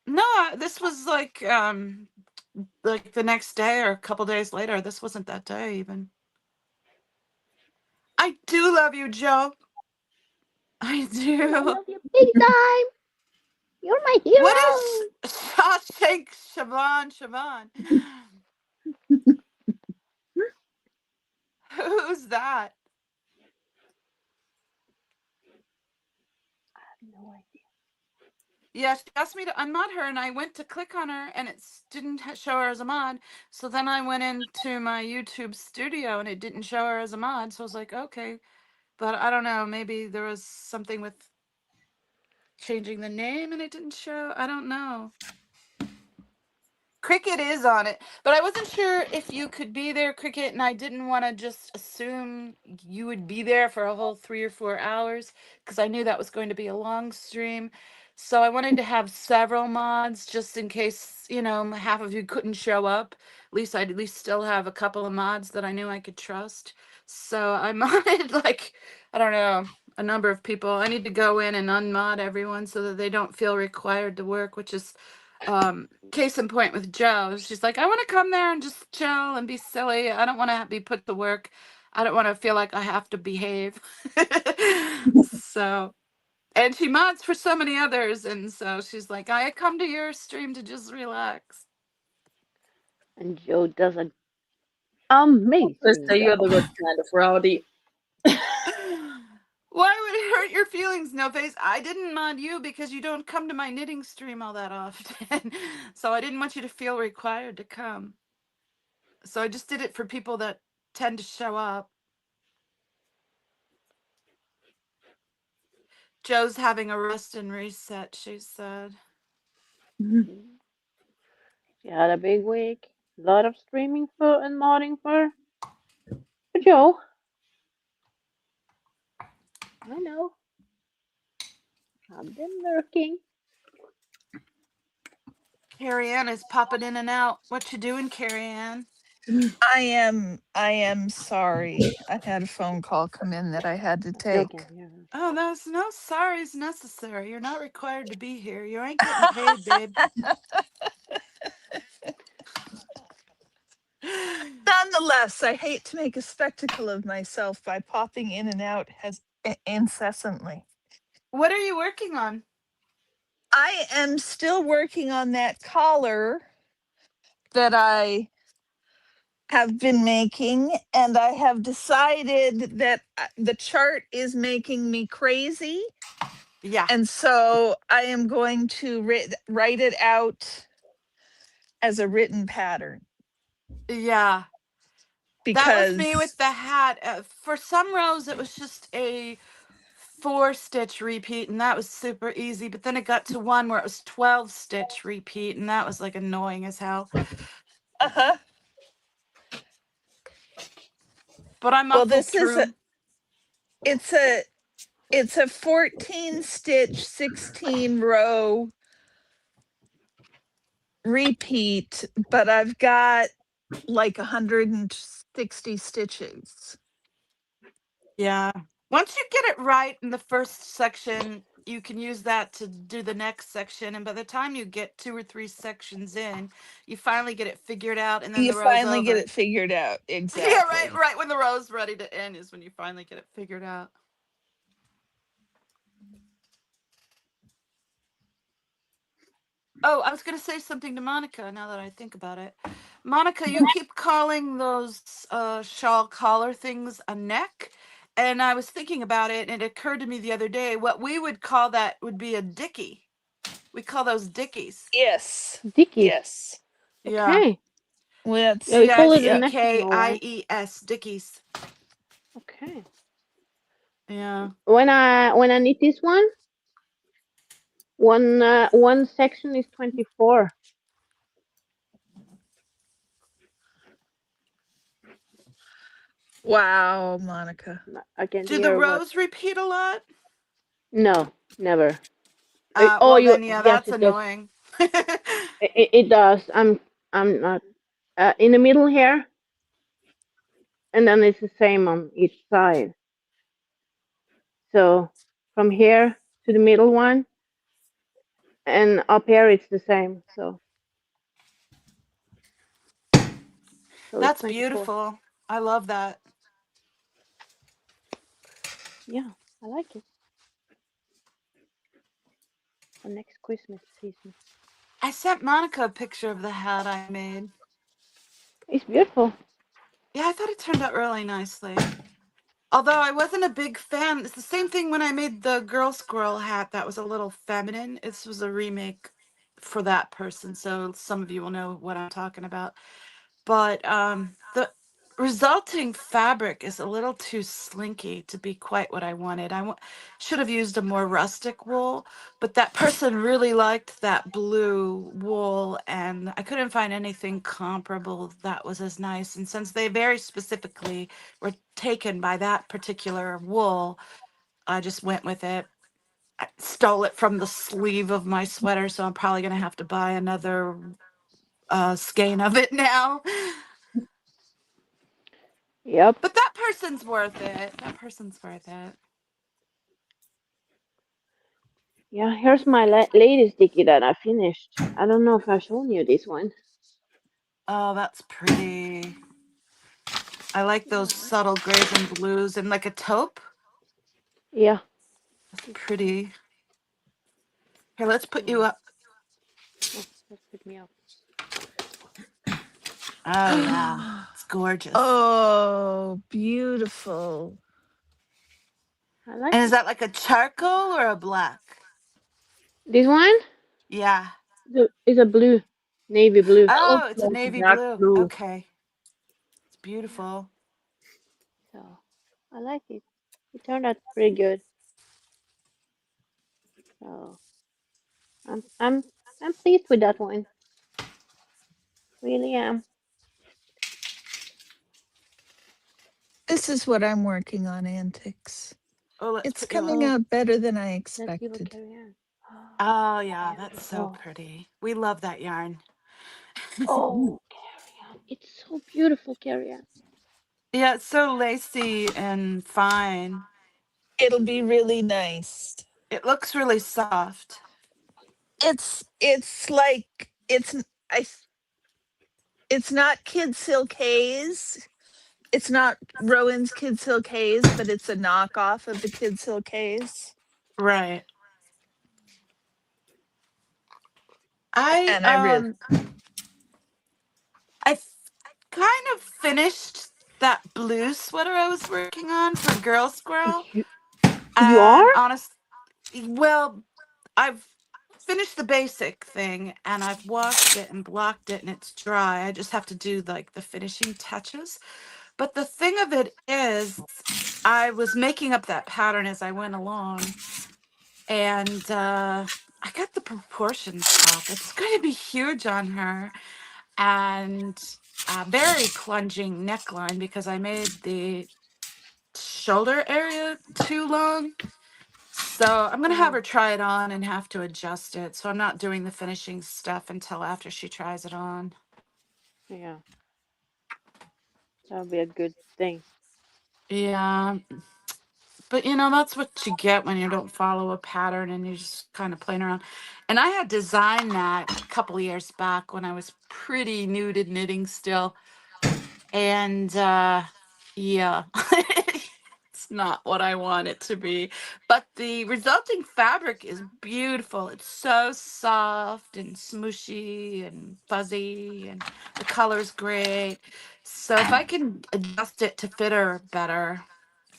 No, this was like the next day or a couple days later. This wasn't that day even. I do love you, Joe. I I do. love you big time. You're my What is hero. Shawshank Siobhan? Who's that? No idea. Yeah, she asked me to unmod her, and I went to click on her, and it didn't show her as a mod. So then I went into my YouTube studio, and it didn't show her as a mod. So I was like, okay, but I don't know. Maybe there was something with changing the name, and it didn't show. I don't know. Cricket is on it, but I wasn't sure if you could be there, Cricket, and I didn't want to just assume you would be there for a whole 3 or 4 hours because I knew that was going to be a long stream. So I wanted to have several mods just in case, half of you couldn't show up. At least I'd at least still have a couple of mods that I knew I could trust. So I modded I don't know, a number of people. I need to go in and unmod everyone so that they don't feel required to work, which is case in point with Joe. She's like, I want to come there and just chill and be silly. I don't want to be put to work. I don't want to feel like I have to behave. So, and she mods for so many others, and so she's like, I come to your stream to just relax. And Joe does an Sister, amazing you're the job. good kind of rowdy. Why would it hurt your feelings, No Face? I didn't mod you because you don't come to my knitting stream all that often. So I didn't want you to feel required to come. So I just did it for people that tend to show up. Joe's having a rest and reset, she said. She had a big week. A lot of streaming for and modding for. But Joe, I know. I've been lurking. Carrie Ann is popping in and out. What you doing, Carrie Ann? I am sorry. I had a phone call come in that I had to I still take. can't hear her. Oh, there's no sorries necessary. You're not required to be here. You ain't getting paid, babe. Nonetheless, I hate to make a spectacle of myself by popping in and out incessantly. What are you working on? I am still working on that collar that I have been making, and I have decided that the chart is making me crazy. Yeah. And so I am going to write it out as a written pattern Yeah. That was me with because the hat. For some rows, it was just a 4-stitch repeat, and that was super easy. But then it got to one where it was 12-stitch repeat, and that was like annoying as hell. uh-huh. But I Well, muscled through. it's a 14 stitch 16 row repeat, but I've got like 160 stitches. Yeah. Once you get it right in the first section, you can use that to do the next section. And by the time you get 2 or 3 sections in, you finally get it figured out, and then You the row's finally get over. it figured out. Yeah, right. Exactly. Right when the row's ready to end is when you finally get it figured out. Oh, I was going to say something to Monica now that I think about it. Monica, you keep calling those shawl collar things a neck. And I was thinking about it, and it occurred to me the other day what we would call that would be a dickie. We call those dickies. Yes. Dickies. Yes. Yeah. Okay. Well, Yeah, we call it a yeah. neck in Norway. Dickies. Dickies. Okay. Yeah. When I knit this one section is 24. Wow, Monica. I can Do the hear what. rows repeat a lot? No, never. Well, You then, yeah, yes, that's it does. annoying. It does. I'm not in the middle here, and then it's the same on each side. So from here to the middle one, and up here it's the same. So it's That's 24. beautiful. I love that. Yeah, I like it. For next Christmas season, I sent Monica a picture of the hat I made. it's beautiful. Yeah, I thought it turned out really nicely. Although I wasn't a big fan. It's the same thing when I made the girl squirrel hat that was a little feminine. This was a remake for that person, so some of you will know what I'm talking about. But the resulting fabric is a little too slinky to be quite what I wanted. Should have used a more rustic wool, but that person really liked that blue wool, and I couldn't find anything comparable that was as nice. And since they very specifically were taken by that particular wool, I just went with it. I stole it from the sleeve of my sweater, so I'm probably gonna have to buy another skein of it now. Yep. But that person's worth it. That person's worth it. Yeah, here's my latest sticky that I finished. I don't know if I've shown you this one. Oh, that's pretty. I like those Yeah. subtle grays and blues and like a taupe. Yeah. That's It's, pretty. Here, let's put you oh, up. oh, let's put me up. Oh, yeah. It's gorgeous. Oh, beautiful. I like And is it. that like a charcoal or a black? This one Yeah. is a blue, navy blue. Oh, Almost it's a like navy dark blue. blue. Okay. It's Yeah. beautiful. So I like it. It turned out pretty good. So I'm I'm I'm pleased with that one. Really am. This is what I'm working on, Antics. Oh, let's It's put you coming up. Oh, out better than I let's give a expected. carry on. Oh, yeah. That's so Beautiful. pretty. We love that yarn. Oh, carry on. It's so beautiful, carry on. Yeah, it's so lacy and fine. It'll be really nice. It looks really soft. It's like I it's not Kid Silk Haze. It's not Rowan's Kid Silk Haze, but it's a knockoff of the Kid Silk Haze. Right. I And I really um I kind of finished that blue sweater I was working on for Girl Squirrel. You, you And are? well, I've finished the basic thing and I've washed it and blocked it and it's dry. I just have to do like the finishing touches. But the thing of it is, I was making up that pattern as I went along, and I got the proportions off. It's going to be huge on her, and a very plunging neckline because I made the shoulder area too long. So I'm going to have Oh, her try it on and have to adjust it. So I'm not doing the finishing stuff until after she tries it on. yeah. That would be a good thing. Yeah, but that's what you get when you don't follow a pattern and you're just kind of playing around. And I had designed that a couple of years back when I was pretty new to knitting still. And yeah, it's not what I want it to be. But the resulting fabric is beautiful. It's so soft and smooshy and fuzzy, and the color's great. So if I can adjust it to fit her better,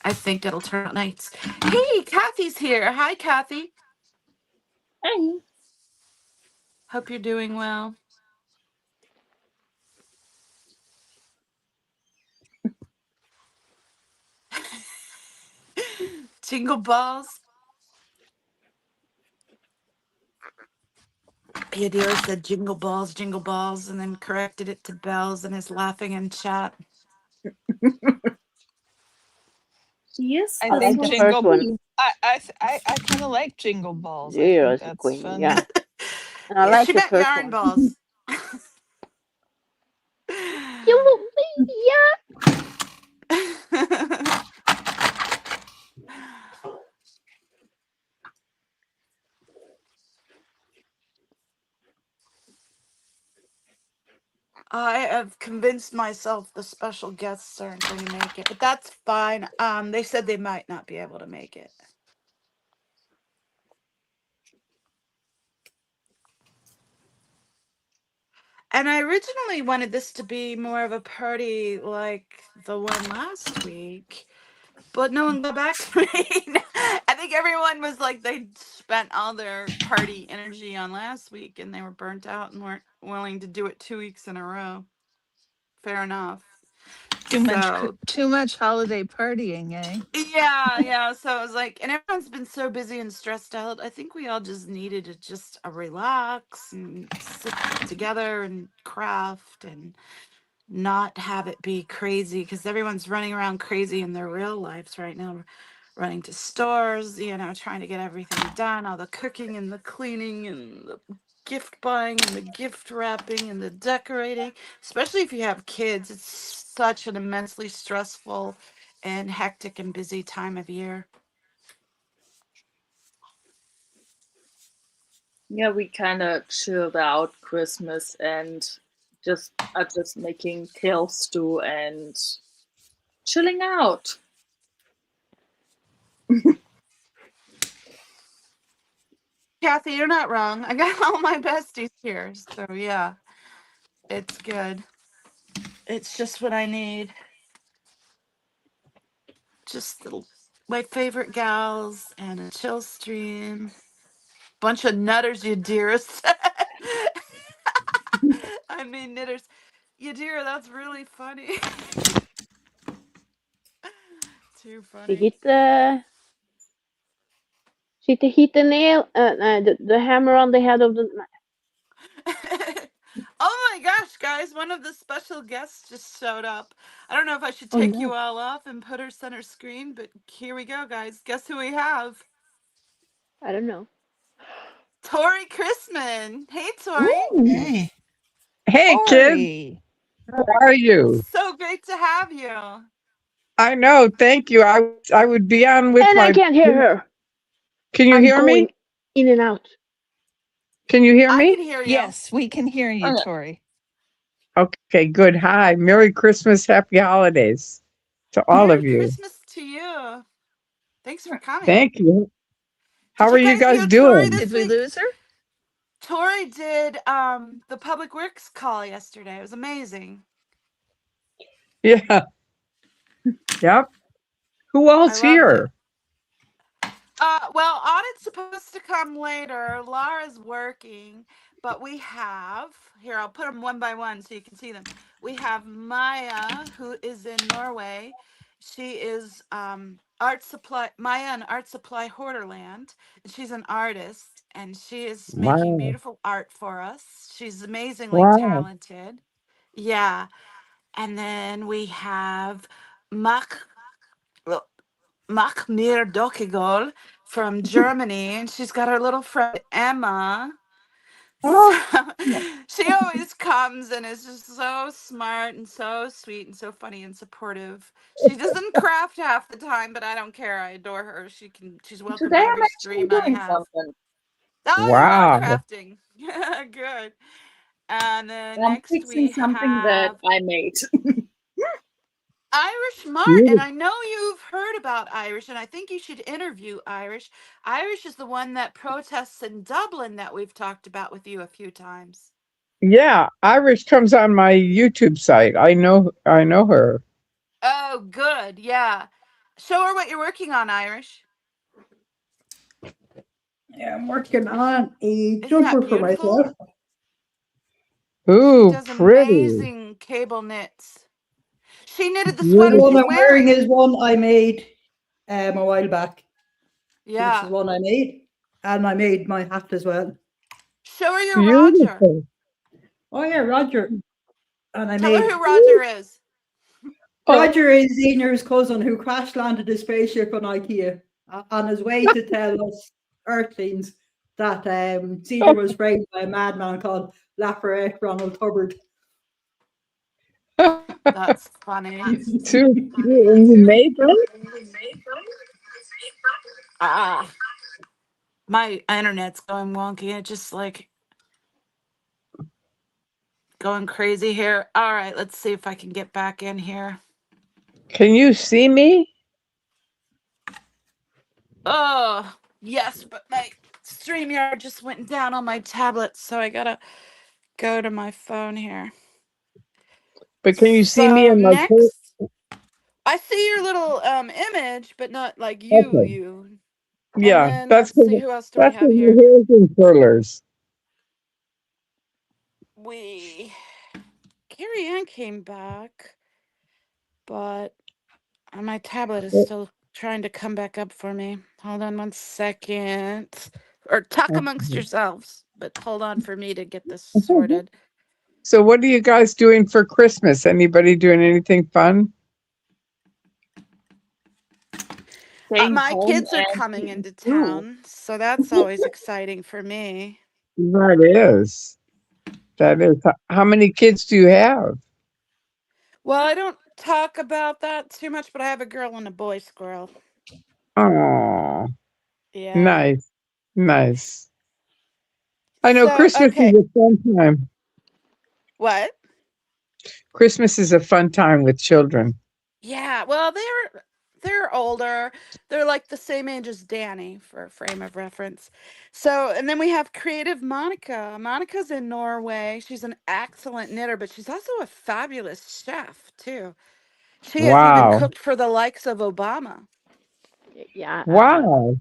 I think it'll turn out nice. Hey, Kathy's here. Hi, Kathy. Hey. Hope you're doing well. Jingle balls. Yadira said jingle balls, and then corrected it to bells and is laughing in chat. She is. I I That's like think so the first jingle one. sweet. I kind of like jingle balls. I Zero think is a that's queen. fun. Yeah. And I Yeah, like she the meant first yarn one. balls. You, yeah. I have convinced myself the special guests aren't going to make it, but that's fine. They said they might not be able to make it. And I originally wanted this to be more of a party like the one last week. but no one got back to me. I think everyone was like they spent all their party energy on last week and they were burnt out and weren't willing to do it 2 weeks in a row. Fair enough. So Too much holiday partying, eh? yeah. So it was like, and everyone's been so busy and stressed out. I think we all just needed to just relax and sit together and craft and not have it be crazy because everyone's running around crazy in their real lives right now, running to stores, trying to get everything done, all the cooking and the cleaning and the gift buying and the gift wrapping and the decorating, especially if you have kids. It's such an immensely stressful and hectic and busy time of year. Yeah, we kind of chilled out Christmas and just are just making kale stew and chilling out. Kathy, you're not wrong. I got all my besties here, so yeah, it's good. It's just what I need. Just my favorite gals and a chill stream. Bunch of nutters, you dearest. I mean, knitters. You dear, that's really funny. Too She funny. hit the nail, the hammer on the head of the. Oh my gosh, guys, one of the special guests just showed up. I don't know if I should Oh take you no, all off and put her center screen, but here we go, guys. Guess who we have? I don't know. Tori Chrisman. Hey, Tori. Ooh, Hey. Hey, kids, Ori. how are you? So great to have you. I know, thank you. I would be on with and I my. can't hear her. Can you I'm hear going me? in and out. Can you hear I can me? hear you. Yes, we can hear you, Okay. Tori. Okay, good. Hi, Merry Christmas, Happy Holidays to all Merry of you. Christmas to you. Thanks for coming. Thank you. Did How you are you guys guys hear Tori doing? Did this we week? lose her? Tori did the Public Works call yesterday. It was amazing. Yeah, yep. Who I else loved it. here? Well, audit's supposed to come later. Laura's working, but we have here. I'll put them one by one so you can see them. We have Maya, who is in Norway. She is art supply Maya and Art Supply Hoarderland. She's an artist, and she is making Wow, beautiful art for us. She's amazingly wow. talented. Yeah, and then we have Mak. Machmir Dokigol from Germany, and she's got her little friend Emma. So Oh, she always comes and is just so smart and so sweet and so funny and supportive. She doesn't craft half the time, but I don't care. I adore her. She's welcome Today to I'm every actually stream I doing have. something. Oh, you are wow. crafting. Good. And then I'm next fixing we something that have I made. Irish Mart, and Beautiful. I know you've heard about Irish, and I think you should interview Irish. Irish is the one that protests in Dublin that we've talked about with you a few times. Yeah, Irish comes on my YouTube site. I know her. Oh, good. Yeah. Show her what you're working on, Irish. Yeah, I'm working on a Isn't that jumper for beautiful? myself. She Ooh, does pretty. amazing cable knits. She knitted the The sweater one Beautiful. she's I'm wearing wearing. is one I made a while back. So this is Yeah. one I made, and I made my hat as well. Show her your Roger. Beautiful. Oh yeah, Roger. And I Tell her made who Roger is. Oh, Roger is Xenia's cousin who crash landed his spaceship on IKEA on his way to tell us Earthlings that Xenia was framed by a madman called Lafayette Ronald Hubbard. That's funny. too cute. And you made them? Ah. My internet's going wonky. It just like going crazy here. All right, let's see if I can get back in here. Can you see me? Oh, yes, but my StreamYard just went down on my tablet, so I gotta go to my phone here. But can you see me So in my next, I see your little image, but not like you, Okay. you. And Yeah, then let's see, who else do we that's have because your here? hair is in curlers. We Carrie Ann came back, but my tablet is still trying to come back up for me. Hold on one second. Or talk amongst yourselves, but hold on for me to get this sorted. So what are you guys doing for Christmas? Anybody doing anything fun? Staying My home kids are and coming eating into stew. town, so that's always exciting for me. That is. That is. How many kids do you have? Well, I don't talk about that too much, but I have a girl and a boy squirrel. Oh, Yeah. nice. Nice. I know So, Christmas is okay. a fun time. What? Christmas is a fun time with children. Yeah, well, they're older. They're like the same age as Danny for a frame of reference. So, and then we have creative Monica. Monica's in Norway. She's an excellent knitter, but she's also a fabulous chef too. She has even Wow. cooked for the likes of Obama. Yeah, I have. Wow.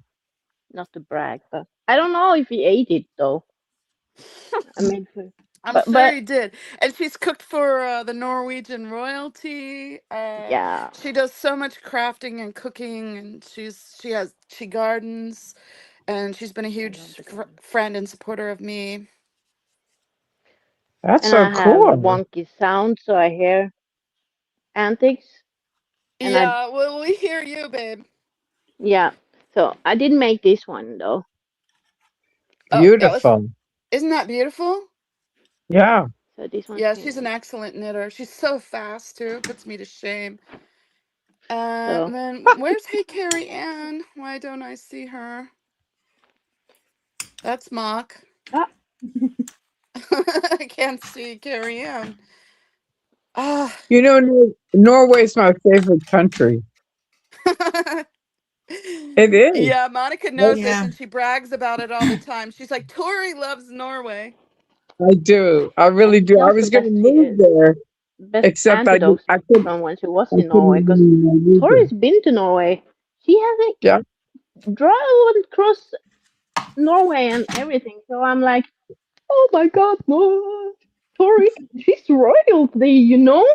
Not to brag, but I don't know if he ate it though. I mean, I'm sure but he did. And she's cooked for the Norwegian royalty. yeah, She does so much crafting and cooking, and she gardens, and she's been a I huge love the garden. friend and supporter of me. That's And so I have cool. wonky sound, so I hear antics. And I Yeah, well, we hear you, babe. yeah, so I did make this one though. Oh, that was, Beautiful. isn't that beautiful? Yeah. So this one Yeah, she's an came. excellent knitter. She's so fast too. Puts me to shame. So And then where's Hey Carrie Ann? Why don't I see her? That's Mock. ah, I can't see Carrie Ann. Ah. You know, Norway's my favorite country. It is. Yeah, Monica I, knows this Yeah. and she brags about it all the time. She's like, Tori loves Norway. I do. I and really she do. I knows the was going to best move there, best except antidotes I couldn't. from when she was I in Norway. couldn't Because move either. Tori's been to Norway. She has Yeah. a drive across Norway and everything. So I'm like, oh my god, no, Tori, she's royalty, you know?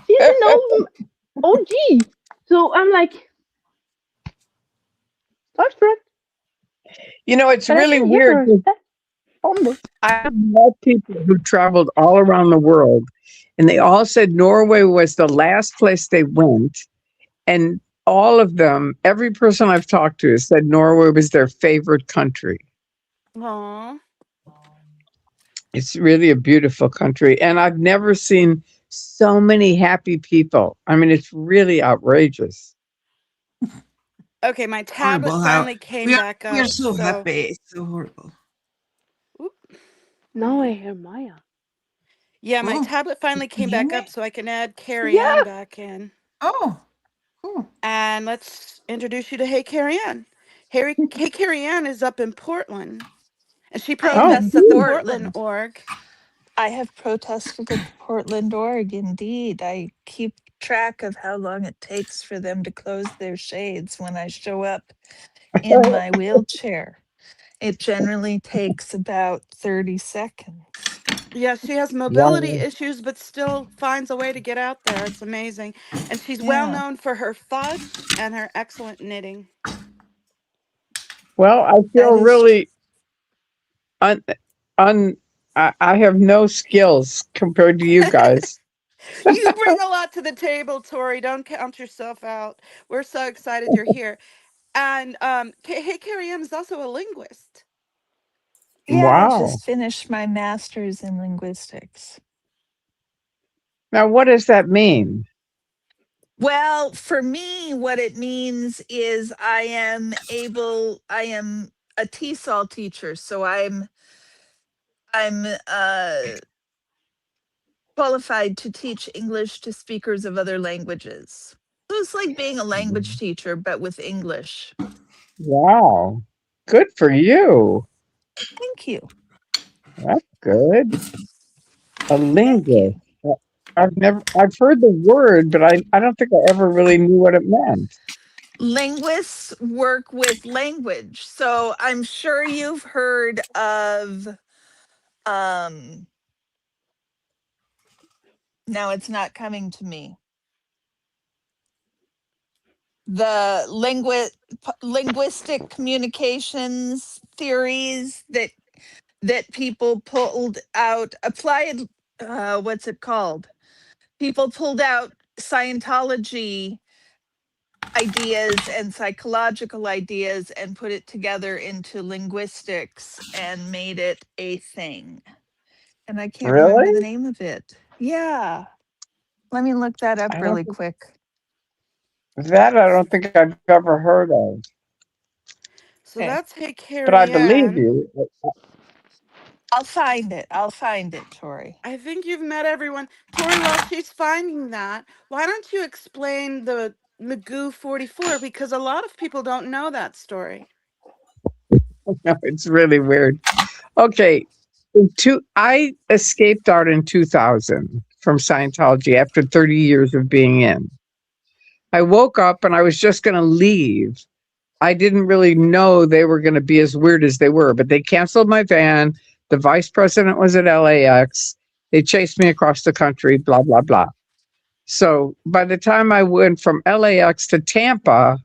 She's an OG. So I'm like, starstruck, You know, it's but I really can hear weird. her 'Cause step on this. I've met people who traveled all around the world, and they all said Norway was the last place they went. And all of them, every person I've talked to, has said Norway was their favorite country. Aw. It's really a beautiful country. And I've never seen so many happy people. I mean, it's really outrageous. Okay, my tablet Horrible how finally came back we are up. so So, happy. It's so horrible. oop, Now I hear Maya. yeah, my Oh, tablet you finally can came hear back me? up so I can add Carrie Ann Yeah, back in. Oh, cool. And let's introduce you to Hey Carrie Ann. Hey Carrie Ann is up in Portland, and she I'm Oh, in protests at the cool. Portland Portland. org. I have protested at the Portland org, indeed. I keep track of how long it takes for them to close their shades when I show up in my wheelchair. It generally takes about 30 seconds. Yeah, she has mobility Wow. issues, but still finds a way to get out there. It's amazing. And she's well Yeah. known for her fudge and her excellent knitting. Well, I feel That is true. really un, I have no skills compared to you guys. You bring a lot to the table, Tori. Don't count yourself out. We're so excited you're here. And Hey Carrie Ann is also a linguist. Yeah, I Wow. just finished my master's in linguistics. Now, what does that mean? Well, for me, what it means is I am a TESOL teacher, so I'm qualified to teach English to speakers of other languages. So it's like being a language teacher, but with English. Wow. Good for you. Thank you. That's good. A Thank you. linguist. I've heard the word, but I don't think I ever really knew what it meant. Linguists work with language. So I'm sure you've heard of um now it's not coming to me. The linguistic communications theories that people pulled out applied what's it called? People pulled out Scientology ideas and psychological ideas and put it together into linguistics and made it a thing. And I can't remember the Really? name of it. Yeah. Let me look that up I don't really think quick. that I don't think I've ever heard of. So Okay. that's Hey But I Carrie believe Ann. you. I'll find it. I'll find it, Tori. I think you've met everyone. Tori, while she's finding that, why don't you explain the Magoo 44? Because a lot of people don't know that story. No, it's really weird. Okay. I escaped out in 2000 from Scientology after 30 years of being in. I woke up and I was just going to leave. I didn't really know they were going to be as weird as they were, but they canceled my van. The vice president was at LAX. They chased me across the country, blah, blah, blah. So by the time I went from LAX to Tampa,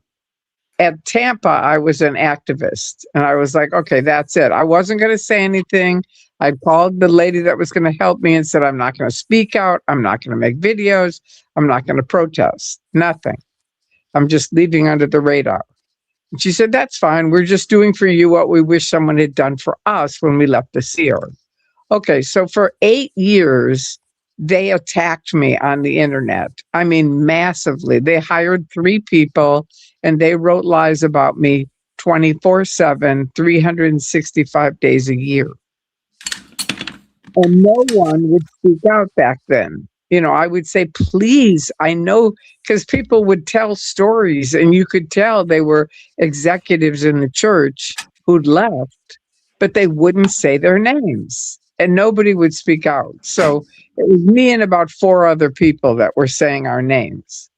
at Tampa, I was an activist. And I was like, okay, that's it. I wasn't going to say anything. I called the lady that was going to help me and said, I'm not going to speak out. I'm not going to make videos. I'm not going to protest. Nothing. I'm just leaving under the radar. And she said, that's fine. We're just doing for you what we wish someone had done for us when we left the Sea Org. Okay, so for 8 years, they attacked me on the internet. I mean, massively. They hired 3 people and they wrote lies about me 24/7, 365 days a year. And no one would speak out back then. I would say, please, I know, because people would tell stories and you could tell they were executives in the church who'd left, but they wouldn't say their names and nobody would speak out. So it was me and about 4 other people that were saying our names.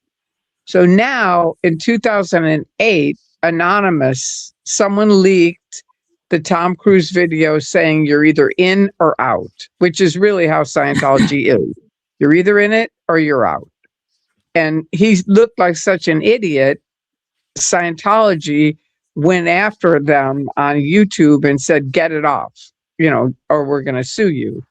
So now in 2008, anonymous, someone leaked the Tom Cruise video saying you're either in or out, which is really how Scientology is. You're either in it or you're out. And he looked like such an idiot. Scientology went after them on YouTube and said, get it off, or we're going to sue you.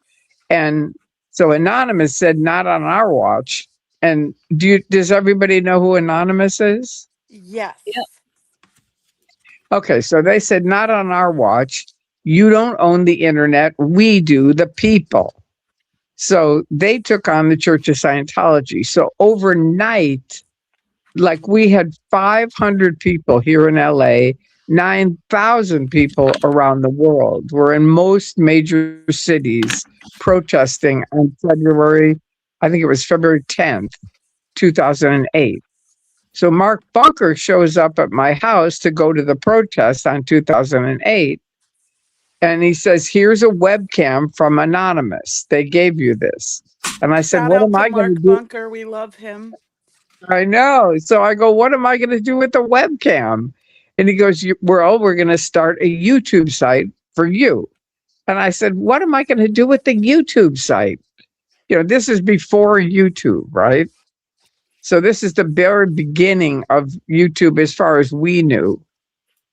And so Anonymous said, not on our watch. And does everybody know who Anonymous is? Yes. Yep. Okay, so they said, not on our watch. You don't own the internet. We do, the people. So they took on the Church of Scientology. So overnight, like we had 500 people here in LA, 9,000 people around the world. We're in most major cities protesting on I think it was February 10th, 2008. So Mark Bunker shows up at my house to go to the protest on 2008. And he says, here's a webcam from Anonymous. They gave you this. And I said, Shout what out am to I going to Mark do? Bunker. We love him. I know. So I go, what am I going to do with the webcam? And he goes, we're going to start a YouTube site for you. And I said, what am I going to do with the YouTube site? This is before YouTube, right? So this is the very beginning of YouTube as far as we knew.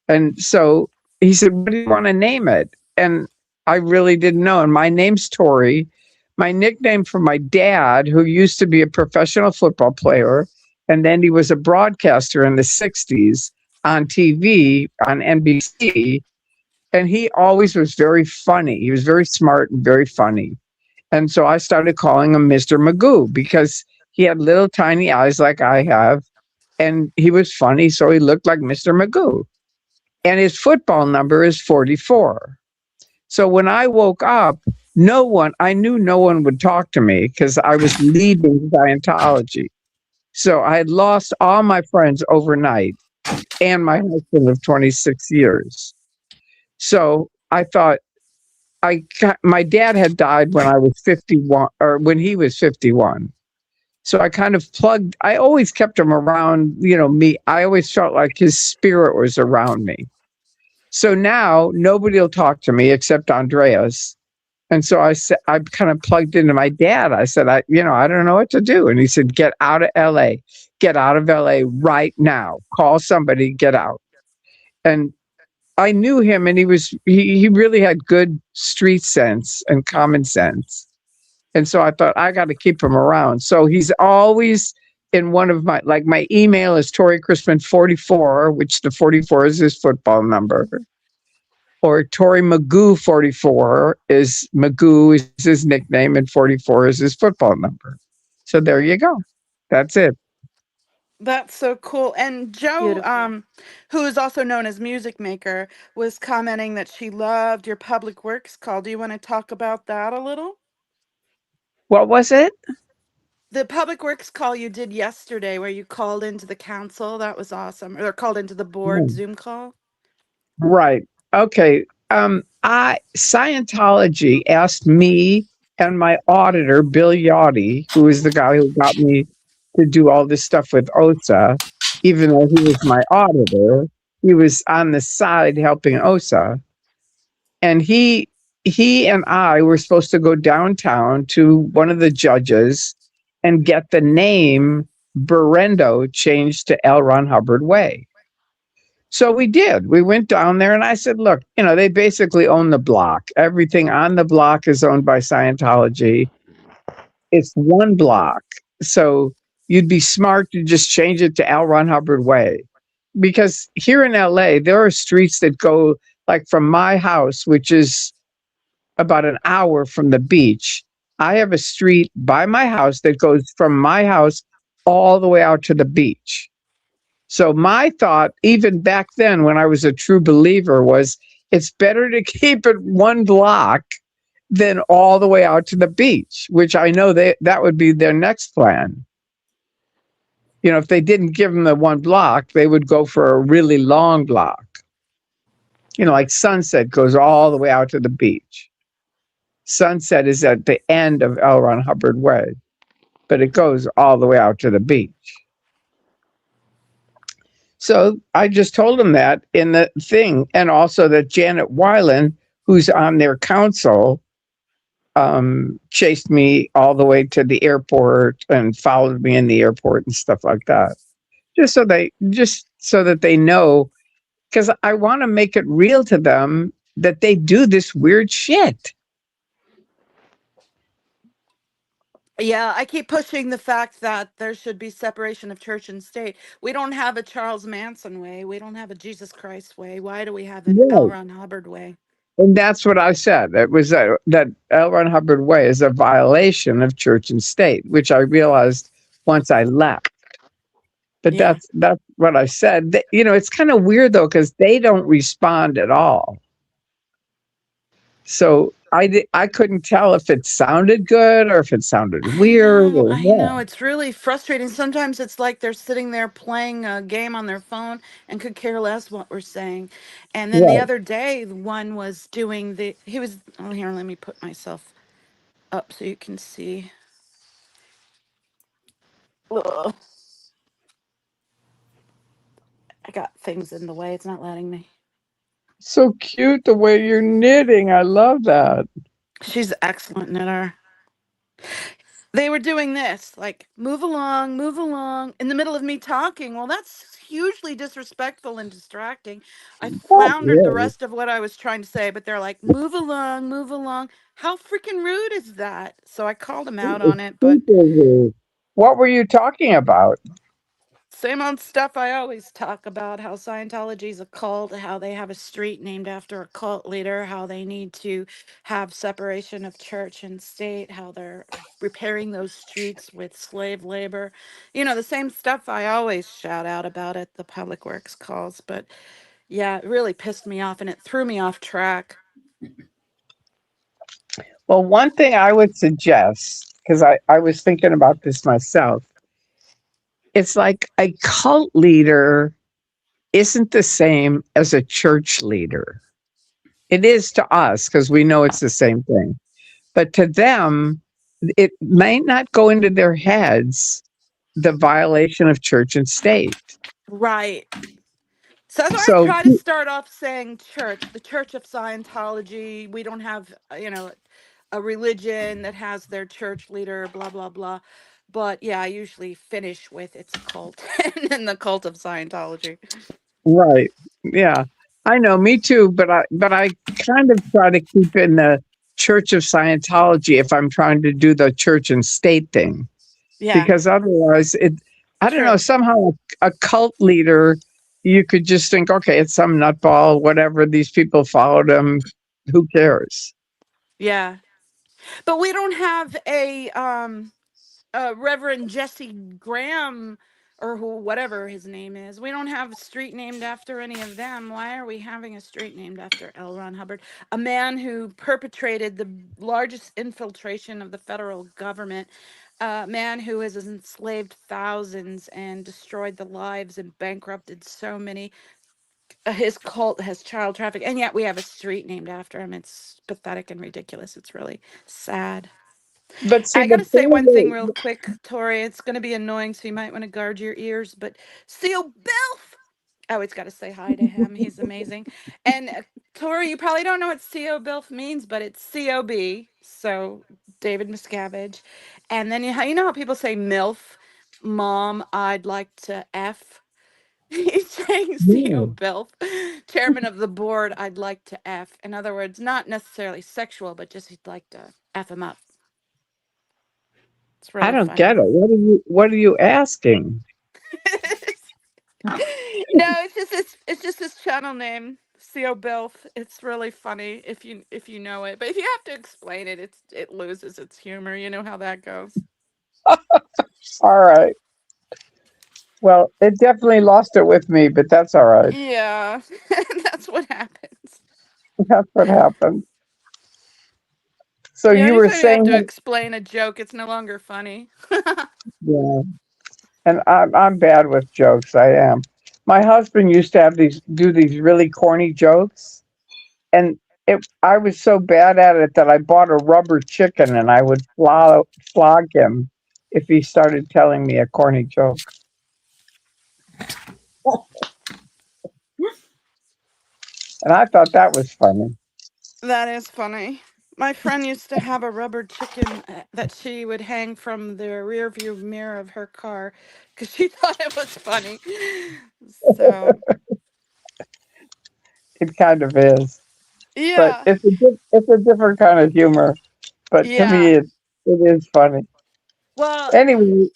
And so he said, what do you want to name it? And I really didn't know. And my name's Tori. My nickname from my dad, who used to be a professional football player, and then he was a broadcaster in the 60s on TV, on NBC. And he always was very funny. He was very smart and very funny. And so I started calling him Mr. Magoo because he had little tiny eyes like I have. And he was funny, so he looked like Mr. Magoo. And his football number is 44. So when I woke up, I knew no one would talk to me because I was leaving Scientology. So I had lost all my friends overnight and my husband of 26 years. So I thought, my dad had died when I was 51, or when he was 51. So I always kept him around, me. I always felt like his spirit was around me. So now nobody will talk to me except Andreas. And so I said, I kind of plugged into my dad. I said, I don't know what to do. And he said, get out of LA, get out of LA right now. Call somebody, get out. And I knew him, and he really had good street sense and common sense. And so I thought, I got to keep him around. So he's always in one of my email is Tori Crispin 44, which the 44 is his football number. Or Tori Magoo 44 Magoo is his nickname, and 44 is his football number. So there you go. That's it. That's so cool. And Joe, Beautiful. who is also known as Music Maker, was commenting that she loved your public works call. Do you want to talk about that a little? What was it? The public works call you did yesterday where you called into the council, that was awesome. Or called into the board Zoom call. Right. Okay. I Scientology asked me and my auditor, Bill Yachty, who is the guy who got me to do all this stuff with OSA, even though he was my auditor, he was on the side helping OSA. And he and I were supposed to go downtown to one of the judges and get the name Berendo changed to L. Ron Hubbard Way. So we did. We went down there and I said, look, they basically own the block. Everything on the block is owned by Scientology. It's one block. So you'd be smart to just change it to L. Ron Hubbard Way. Because here in LA, there are streets that go like from my house, which is about an hour from the beach. I have a street by my house that goes from my house all the way out to the beach. So my thought, even back then when I was a true believer, was it's better to keep it one block than all the way out to the beach, which I know that would be their next plan. If they didn't give them the one block, they would go for a really long block. Like Sunset goes all the way out to the beach. Sunset is at the end of L. Ron Hubbard Way, but it goes all the way out to the beach. So I just told him that in the thing, and also that Janet Weiland, who's on their council, chased me all the way to the airport and followed me in the airport and stuff like that. Just so that they know, because I want to make it real to them that they do this weird shit. Yeah, I keep pushing the fact that there should be separation of church and state. We don't have a Charles Manson way. We don't have a Jesus Christ way. Why do we have an L. Right. Ron Hubbard way? And that's what I said. It was that L. Ron Hubbard Way is a violation of church and state, which I realized once I left. But Yeah. that's what I said. It's kind of weird though, because they don't respond at all. So I couldn't tell if it sounded good or if it sounded weird or I know. what. It's really frustrating. Sometimes it's like they're sitting there playing a game on their phone and could care less what we're saying. And then the Right. other day, one was doing oh, here, let me put myself up so you can see. Ugh. I got things in the way. It's not letting me. So cute the way you're knitting. I love that. She's an excellent knitter. They were doing this, like, move along, in the middle of me talking. Well, that's hugely disrespectful and distracting. I Not floundered the really. rest of what I was trying to say, but they're like, move along, move along. How freaking rude is that? So I called him out It's on it, but super weird. What were you talking about? same old stuff I always talk about, how Scientology is a cult, how they have a street named after a cult leader, how they need to have separation of church and state, how they're repairing those streets with slave labor. The same stuff I always shout out about at the public works calls. But yeah, it really pissed me off and it threw me off track. Well, one thing I would suggest, because I was thinking about this myself, it's like a cult leader isn't the same as a church leader. It is to us because we know it's the same thing. But to them, it may not go into their heads the violation of church and state. Right. So that's why I So try to start off saying church, the Church of Scientology. We don't have, a religion that has their church leader, blah, blah, blah. But yeah, I usually finish with it's a cult and then the cult of Scientology. right, yeah, I know, me too. But I kind of try to keep in the Church of Scientology if I'm trying to do the church and state thing, Yeah, because otherwise, I don't know, true. somehow a cult leader, you could just think, okay, it's some nutball, whatever. These people followed him. Who cares? Yeah. But we don't have a Reverend Jesse Graham or who whatever his name is. We don't have a street named after any of them. Why are we having a street named after L. Ron Hubbard, a man who perpetrated the largest infiltration of the federal government, a man who has enslaved thousands and destroyed the lives and bankrupted so many. His cult has child traffic, and yet we have a street named after him. It's pathetic and ridiculous. It's really sad. But see, I the gotta say one thing thing real quick, Tori. It's gonna be annoying, so you might want to guard your ears. But Seal Bilf, I always gotta say hi to him. He's amazing. And Tori, you probably don't know what CO Bilf means, but it's COB. So David Miscavige. And then you know how people say MILF, Mom, I'd like to F. He's saying CO is, Bilf, chairman of the board, I'd like to F. In other words, not necessarily sexual, but just he'd like to F him up. It's I really don't get funny. it. What are you asking? No, it's just his channel name, Co Bilf. It's really funny if you know it, but if you have to explain it, it loses its humor. You know how that goes. All right. Well, it definitely lost it with me, but that's all right. Yeah, that's what happens. That's what happened. So Yeah, you were anytime you have to saying, explain a joke, it's no longer funny. yeah, and I'm bad with jokes. I am. My husband used to have these really corny jokes, and I was so bad at it that I bought a rubber chicken, and I would flog him if he started telling me a corny joke. And I thought that was funny. That is funny. My friend used to have a rubber chicken that she would hang from the rear view mirror of her car because she thought it was funny. So, It kind of is, but yeah, it's a different kind of humor. But to me, yeah. it is funny. Well, Anyway,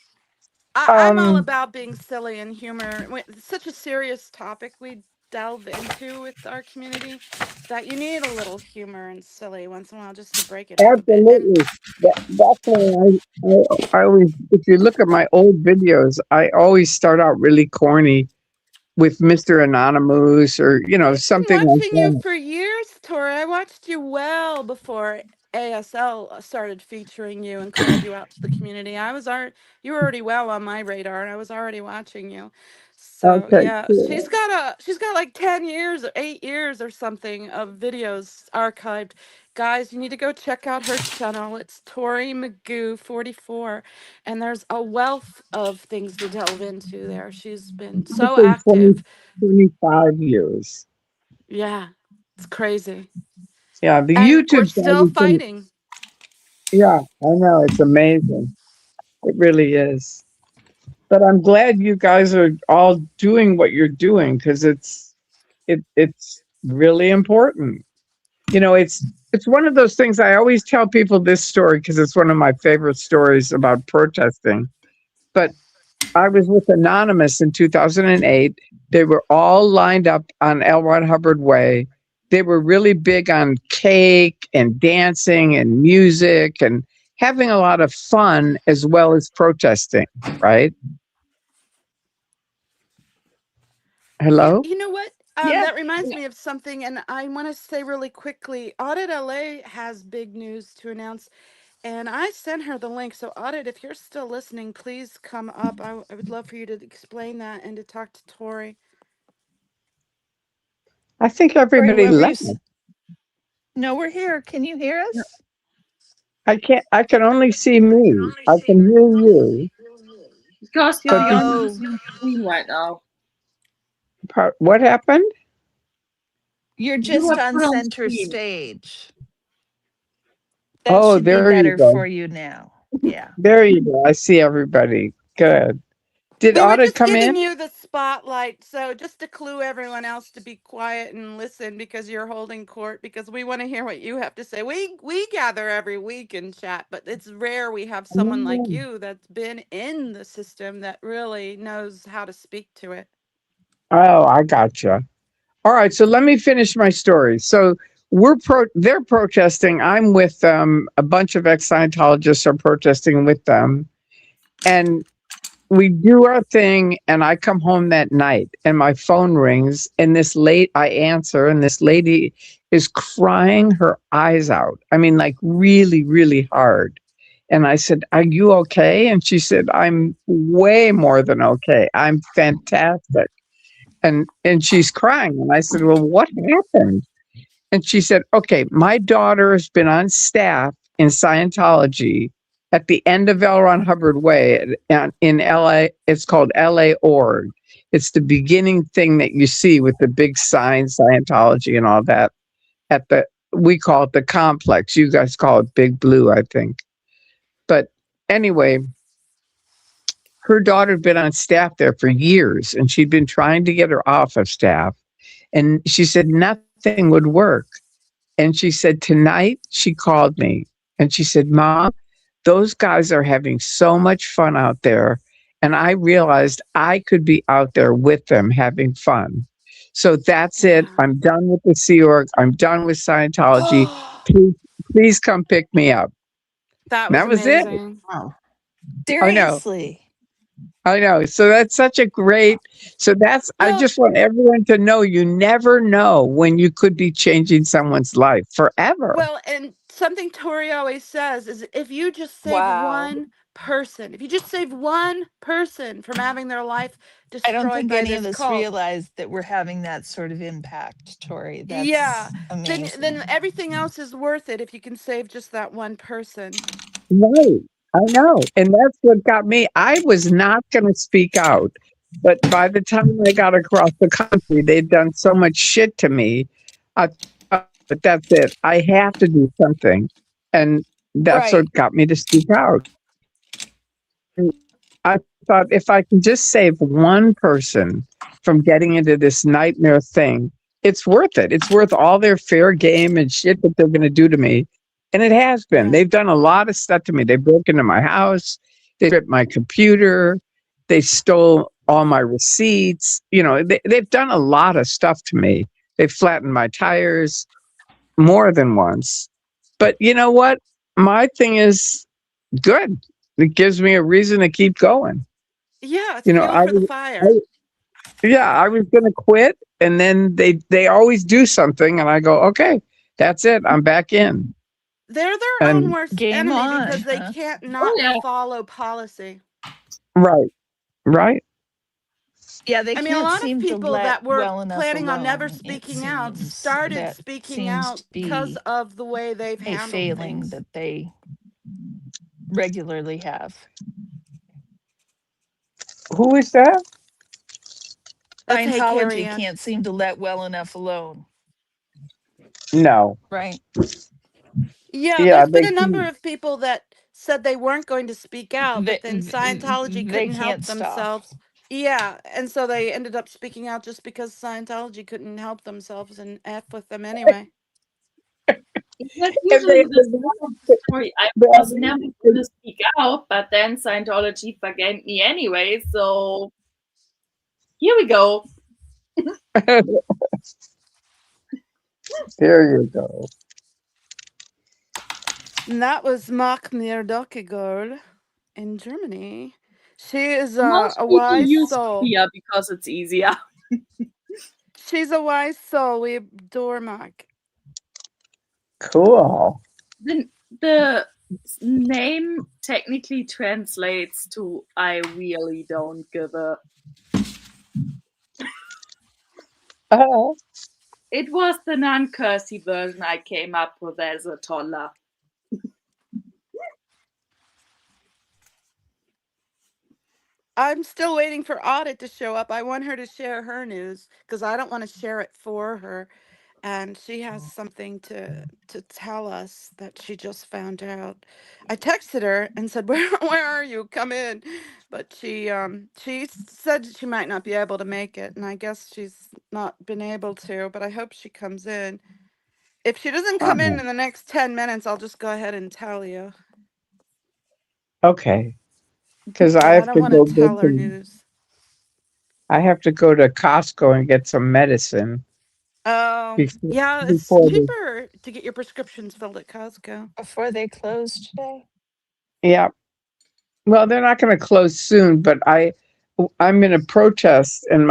I'm all um, about being silly and humor. It's such a serious topic we delve into with our community that you need a little humor and silly once in a while just to break it up a bit. And absolutely. That's why I always, if you look at my old videos, I always start out really corny with Mr. Anonymous or, I've been something like watching you that. for years, Tori. I watched you well before ASL started featuring you and called you out to the community. You were already well on my radar, and I was already watching you. So Okay, yeah, cool. she's got like 10 years or 8 years or something of videos archived. Guys, you need to go check out her channel. It's Tori Magoo 44, and there's a wealth of things to delve into there. She's been I so think active. 25 years. Yeah, it's crazy. Yeah, the And we're YouTube side still has been, fighting. yeah, I know, it's amazing. It really is. But I'm glad you guys are all doing what you're doing because it's really important. It's one of those things. I always tell people this story because it's one of my favorite stories about protesting. But I was with Anonymous in 2008. They were all lined up on L. Ron Hubbard Way. They were really big on cake and dancing and music and having a lot of fun as well as protesting, right? You, Hello? you know what? Yeah. That reminds me of something, and I want to say really quickly Audit LA has big news to announce, and I sent her the link. So, Audit, if you're still listening, please come up. I would love for you to explain that and to talk to Tori. I think Sorry, everybody what were you? left. No, we're here. Can you hear us? I can only see me. I can hear you. Because you're But the only Oh, person on screen right now. what happened? you're You just were on put on center screen. stage. That Oh, should be there you better go. for you now. Yeah. There you go. I see everybody. Good. Did We were Audit just come in? giving you the spotlight, so just to clue everyone else to be quiet and listen because you're holding court because we want to hear what you have to say. We gather every week and chat, but it's rare we have someone like Oh, you that's been in the system that really knows how to speak to it. I gotcha. All right, so let me finish my story. So they're protesting. I'm with them. A bunch of ex-Scientologists are protesting with them. And we do our thing, and I come home that night and my phone rings, and I answer, and this lady is crying her eyes out. I mean, like really, really hard. And I said, "Are you okay?" And she said, "I'm way more than okay. I'm fantastic." And she's crying. And I said, "Well, what happened?" And she said, "Okay, my daughter has been on staff in Scientology at the end of L. Ron Hubbard Way in LA. It's called LA Org. It's the beginning thing that you see with the big sign, Scientology and all that. We call it the complex. You guys call it Big Blue, I think. But anyway, her daughter had been on staff there for years, and she'd been trying to get her off of staff. And she said nothing would work. And she said, tonight she called me and she said, "Mom, those guys are having so much fun out there. And I realized I could be out there with them having fun. So that's it. Wow. I'm done with the Sea Org. I'm done with Scientology. Oh, Please, please come pick me up." that And was that was it. amazing. Wow. I know. Seriously. I know. So that's such a great, I Well, just want everyone to know you never know when you could be changing someone's life forever. Well, and something Tori always says is if you just save Wow. one person, if you just save one person from having their life I don't destroyed think by any of this us cult, realize that we're having that sort of impact, Tori. yeah, That's then amazing. everything else is worth it if you can save just that one person. Right. I know. And that's what got me. I was not going to speak out. But by the time I got across the country, they'd done so much shit to me. I thought, but that's it. I have to do something. And that's Right. what got me to speak out. And I thought if I can just save one person from getting into this nightmare thing, it's worth it. It's worth all their fair game and shit that they're going to do to me. And it has been. Yeah. They've done a lot of stuff to me. They broke into my house, they stripped my computer, they stole all my receipts. They've done a lot of stuff to me. They flattened my tires more than once. But you know what? My thing is good. It gives me a reason to keep going. Yeah, it's You know, fuel I for the was, fire. I, yeah, I was going to quit, and then they always do something, and I go, okay, that's it. I'm back in. They're their own And worst Game enemy on, because they huh? can't Oh not yeah. follow policy. right, right. Yeah, they I mean, a can't lot of seem to people let that were well enough planning on never alone, it speaking out seems. started That speaking seems out to because be of the way they've a handled failing things. that they regularly have. Who is that? That's Hey Carrie Scientology Ann. can't seem to let well enough alone, No. right? Yeah, Yeah, there's been they a number keep. of people that said they weren't going to speak out, but then Scientology They couldn't can't help stop. themselves. Yeah, and so they ended up speaking out just because Scientology couldn't help themselves and F with them anyway. That's And usually the start of the story. I was never they, gonna speak out, but then Scientology forgave me anyway, so here we go. there you go. And that was Mark Mirdokegor in Germany. She is Most a people wise use soul. Sophia because it's easier. She's a wise soul. We adore Mark. Cool. The name technically translates to "I really don't give a." Oh, It was the non-cursey version I came up with as a toddler. I'm still waiting for Audit to show up. I want her to share her news because I don't want to share it for her. And she has something to tell us that she just found out. I texted her and said, "Where are you? Come in." But she said she might not be able to make it, and I guess she's not been able to, but I hope she comes in. If she doesn't come in the next 10 minutes, I'll just go ahead and tell you. Okay, because I Yeah, I have don't to want to go get tell her some. news. I have to go to Costco and get some medicine Oh, before yeah, it's before the. cheaper to get your prescriptions filled at Costco. Before they close today. Yeah. Well, they're not going to close soon, but I'm in a protest, and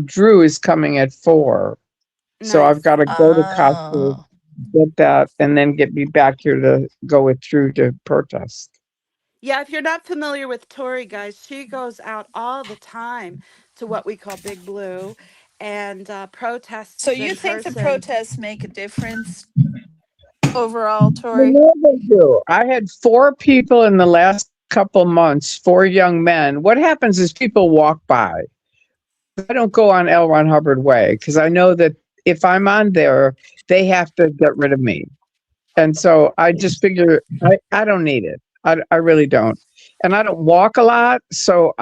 Drew is coming at 4, so I've Nice. got to go to Costco, Oh. get that, and then get me back here to go with Drew to protest. Yeah, if you're not familiar with Tori, guys, she goes out all the time to what we call Big Blue and So protests you in think the person. protests make a difference overall, You Tori? know they do. I had 4 people in the last couple months, 4 young men. What happens is people walk by. I don't go on L. Ron Hubbard Way because I know that if I'm on there, they have to get rid of me. And so I just figure I don't need it. I really don't. And I don't walk a lot. So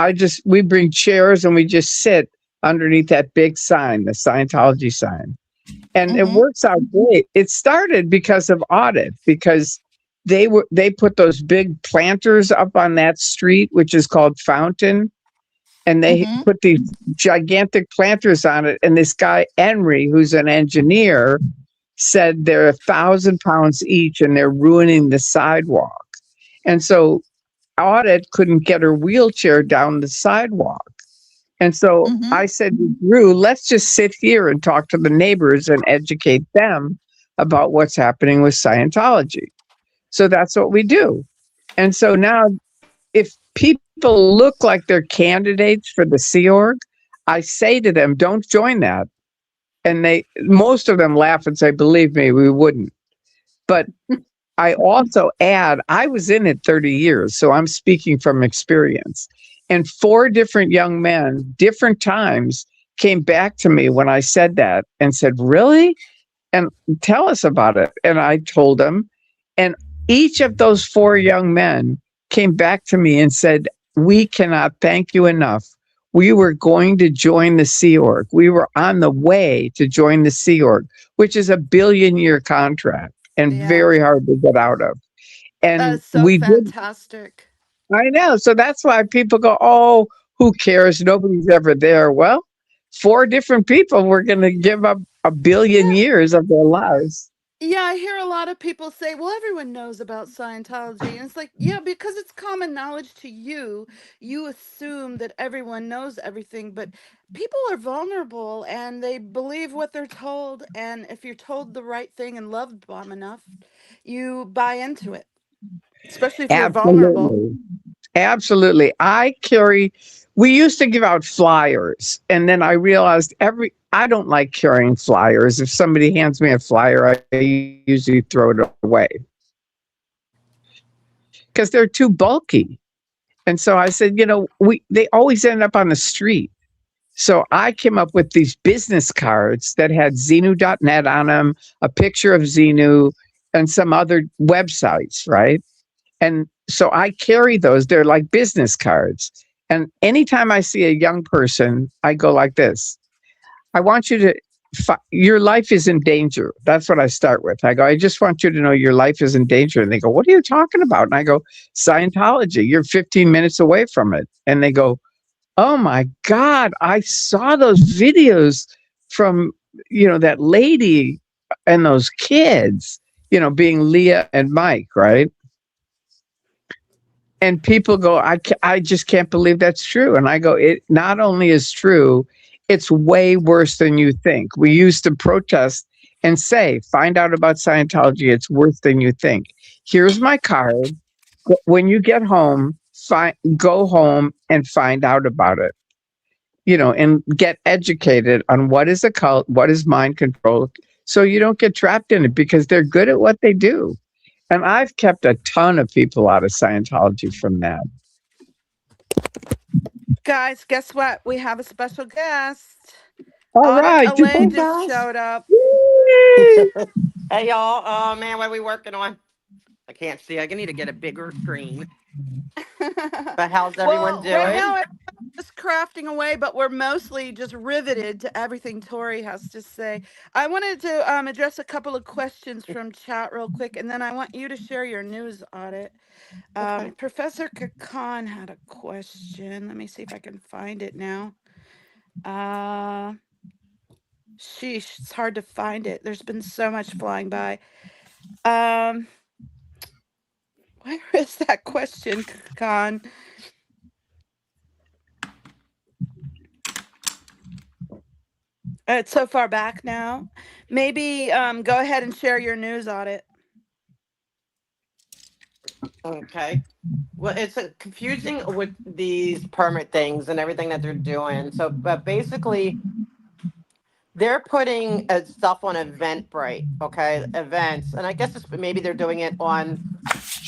we bring chairs and we just sit underneath that big sign, the Scientology sign. And it Mm-hmm. works out great. It started because of Audit, because they put those big planters up on that street, which is called Fountain, and they Mm-hmm. put these gigantic planters on it. And this guy Henry, who's an engineer, said they're 1,000 pounds each and they're ruining the sidewalk. And so Audit couldn't get her wheelchair down the sidewalk. And so Mm-hmm. I said to Drew, let's just sit here and talk to the neighbors and educate them about what's happening with Scientology. So that's what we do. And so now, if people look like they're candidates for the Sea Org, I say to them, don't join that. And most of them laugh and say, believe me, we wouldn't. But I also add, I was in it 30 years, so I'm speaking from experience. And 4 different young men, different times, came back to me when I said that and said, really? And tell us about it. And I told them. And each of those 4 young men came back to me and said, we cannot thank you enough. We were going to join the Sea Org. We were on the way to join the Sea Org, which is a billion-year contract and Yeah, very hard to get out of. that And is so we did. fantastic. I know. So that's why people go, oh, who cares? Nobody's ever there. Well, 4 different people were going to give up a billion Yeah, years of their lives. yeah, I hear a lot of people say, well, everyone knows about Scientology. And it's like, yeah, because it's common knowledge to you, you assume that everyone knows everything. But people are vulnerable and they believe what they're told. And if you're told the right thing and loved bomb enough, you buy into it, especially if you're vulnerable. Absolutely. Absolutely. We used to give out flyers, and then I realized I don't like carrying flyers. If somebody hands me a flyer, I usually throw it away because they're too bulky. And so I said, they always end up on the street. So I came up with these business cards that had Xenu.net on them, a picture of Xenu, and some other websites, right? And so I carry those. They're like business cards. And anytime I see a young person, I go like this. I want you to, your life is in danger. That's what I start with. I go, I just want you to know your life is in danger. And they go, what are you talking about? And I go, Scientology. You're 15 minutes away from it. And they go, oh my God, I saw those videos from, that lady and those kids, being Leah and Mike, right? And people go, I just can't believe that's true. And I go, it not only is true, it's way worse than you think. We used to protest and say, find out about Scientology. It's worse than you think. Here's my card. When you get home, go home and find out about it, and get educated on what is a cult, what is mind control, so you don't get trapped in it because they're good at what they do. And I've kept a ton of people out of Scientology from that. Guys, guess what? We have a special guest. All Autumn right. Allay Oh just gosh. showed up. Yay! Hey y'all, oh man, what are we working on? I can't see. I need to get a bigger screen. But how's everyone Well, right doing? now I'm just crafting away, but we're mostly just riveted to everything Tori has to say. I wanted to address a couple of questions from chat real quick, and then I want you to share your news audit. Okay. Professor Kakan had a question. Let me see if I can find it now. Uh, Sheesh, it's hard to find it. There's been so much flying by. Um, where is that question, Kakan? It's so far back now. Maybe go ahead and share your news audit. Okay. Well, it's confusing with these permit things and everything that they're doing. So, but basically, they're putting stuff on Eventbrite, okay, events, and I guess it's, maybe they're doing it on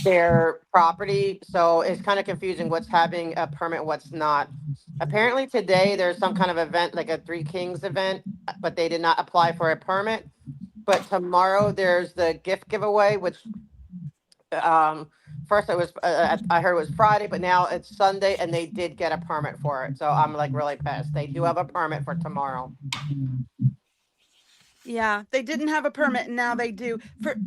their property. So it's kind of confusing what's having a permit, what's not. Apparently today there's some kind of event, like a Three Kings event, but they did not apply for a permit. But tomorrow there's the gift giveaway, which first it was I heard it was Friday, but now it's Sunday, and they did get a permit for it. So I'm like really pissed. They do have a permit for tomorrow. Yeah, they didn't have a permit and now they do.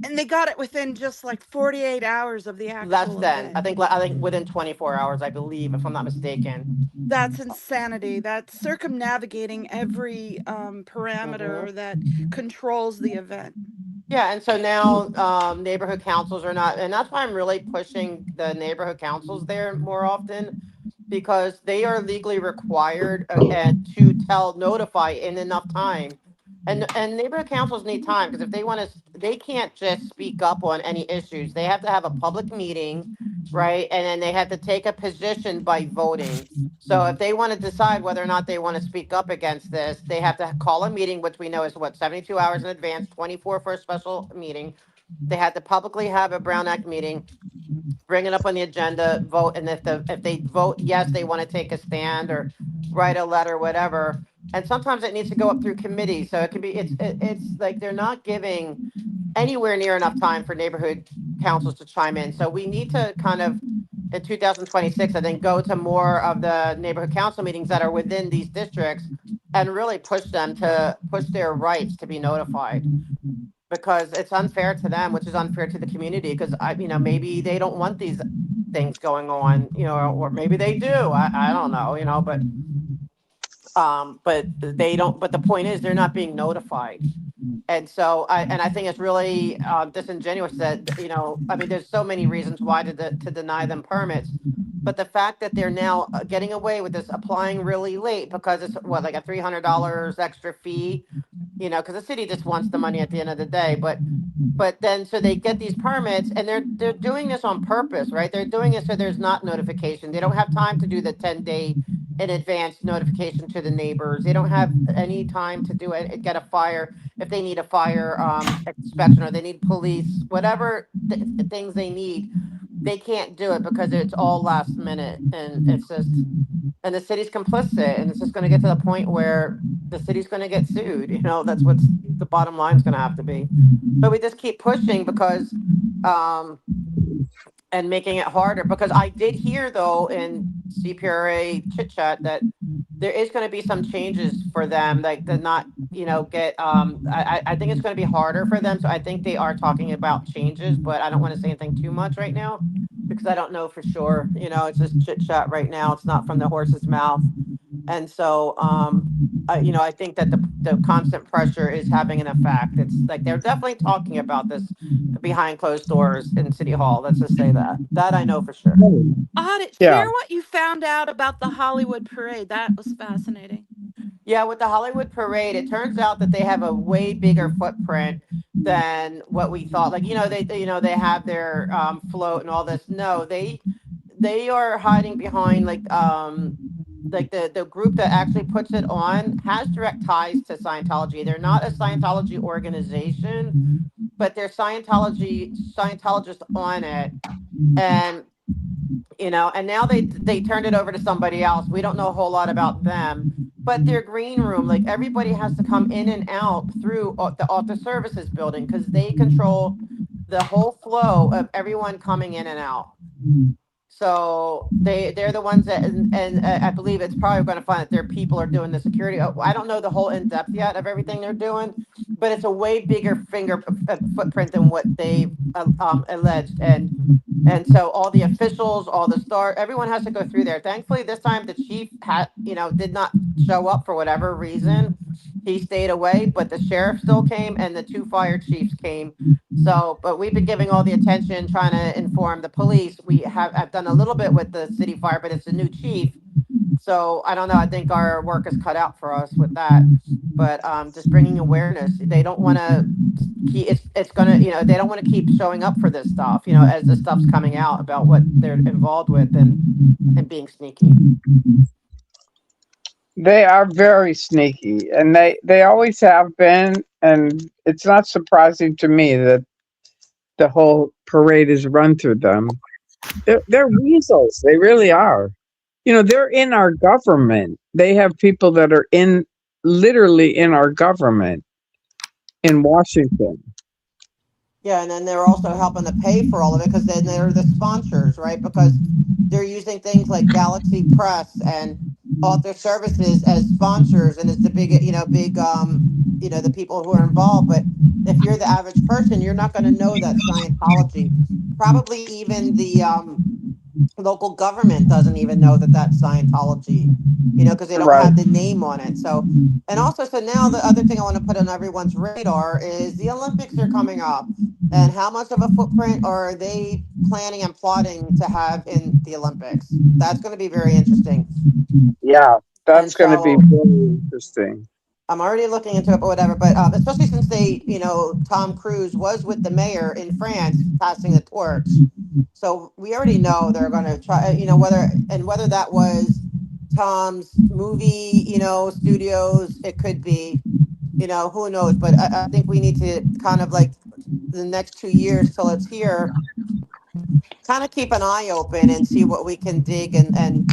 And they got it within just like 48 hours of the Less actual than event. I think within 24 hours, I believe, if I'm not mistaken. That's insanity. That's circumnavigating every Hmm. parameter that controls the event. Yeah, and so now neighborhood councils are not, and that's why I'm really pushing the neighborhood councils there more often, because they are legally required to notify in enough time. And neighborhood councils need time, because if they want to, they can't just speak up on any issues. They have to have a public meeting, right? And then they have to take a position by voting. So if they want to decide whether or not they want to speak up against this, they have to call a meeting, which we know is what, 72 hours in advance, 24 for a special meeting. They had to publicly have a Brown Act meeting, bring it up on the agenda, vote, and if they vote yes, they want to take a stand or write a letter, whatever. And sometimes it needs to go up through committee, so it can be it's like they're not giving anywhere near enough time for neighborhood councils to chime in. So we need to kind of in 2026, I think, go to more of the neighborhood council meetings that are within these districts and really push them to push their rights to be notified, because it's unfair to them, which is unfair to the community. Because maybe they don't want these things going on, or maybe they do. I don't know, but they don't. But the point is, they're not being notified. And so I think it's really disingenuous that, I mean, there's so many reasons why to deny them permits. But the fact that they're now getting away with this, applying really late, because it's what, like a $300 extra fee, because the city just wants the money at the end of the day. But then so they get these permits, and they're doing this on purpose, right? They're doing it so there's not notification. They don't have time to do the 10-day in advance notification to the neighbors. They don't have any time to do it, get a fire, if they need a fire inspection, or they need police, whatever things they need. They can't do it because it's all last minute, and it's just, and the city's complicit, and it's just going to get to the point where the city's going to get sued. That's what's the bottom line is going to have to be. But we just keep pushing, because and making it harder, because I did hear though in CPRA chit chat that there is going to be some changes for them, like to not, get I think it's going to be harder for them. So I think they are talking about changes, but I don't want to say anything too much right now, because I don't know for sure. It's just chit chat right now. It's not from the horse's mouth. And so I think that the constant pressure is having an effect. It's like they're definitely talking about this behind closed doors in City Hall. Let's just say that I know for sure. Audit, Yeah. share what you found out about the Hollywood parade. That was fascinating. Yeah, with the Hollywood Parade, it turns out that they have a way bigger footprint than what we thought. Like, they have their float and all this. No, they are hiding behind like the group that actually puts it on has direct ties to Scientology. They're not a Scientology organization, but they're Scientologists on it. And And now they turned it over to somebody else. We don't know a whole lot about them, but their green room, like everybody has to come in and out through the services building because they control the whole flow of everyone coming in and out. So they're the ones that, and I believe it's probably going to find that their people are doing the security. I don't know the whole in depth yet of everything they're doing, but it's a way bigger footprint than what they alleged. And so all the officials, all the everyone has to go through there. Thankfully, this time the chief did not show up for whatever reason. He stayed away, but the sheriff still came and the two fire chiefs came. So, but we've been giving all the attention, trying to inform the police. I've done a little bit with the city fire, but it's a new chief. So I don't know. I think our work is cut out for us with that. But just bringing awareness. They don't want to keep. It's gonna. They don't want to keep showing up for this stuff. As the stuff's coming out about what they're involved with and being sneaky. They are very sneaky, and they always have been. And it's not surprising to me that the whole parade is run through them. They're weasels. They really are. They're in our government. They have people that are literally in our government in Washington. Yeah, and then they're also helping to pay for all of it because then they're the sponsors, right? Because they're using things like Galaxy Press and Author Services as sponsors, and it's the the people who are involved. But if you're the average person, you're not going to know that Scientology. Probably even the local government doesn't even know that that's Scientology, because they don't Right. have the name on it. So, and also, so now the other thing I want to put on everyone's radar is the Olympics are coming up, and how much of a footprint are they planning and plotting to have in the Olympics? That's going to be very interesting. Yeah, And that's going to be so very interesting. I'm already looking into it, but whatever. But especially since Tom Cruise was with the mayor in France passing the torch. So we already know they're going to try, whether that was Tom's movie, studios, it could be, who knows. But I think we need to kind of like the next 2 years till it's here, kind of keep an eye open and see what we can dig and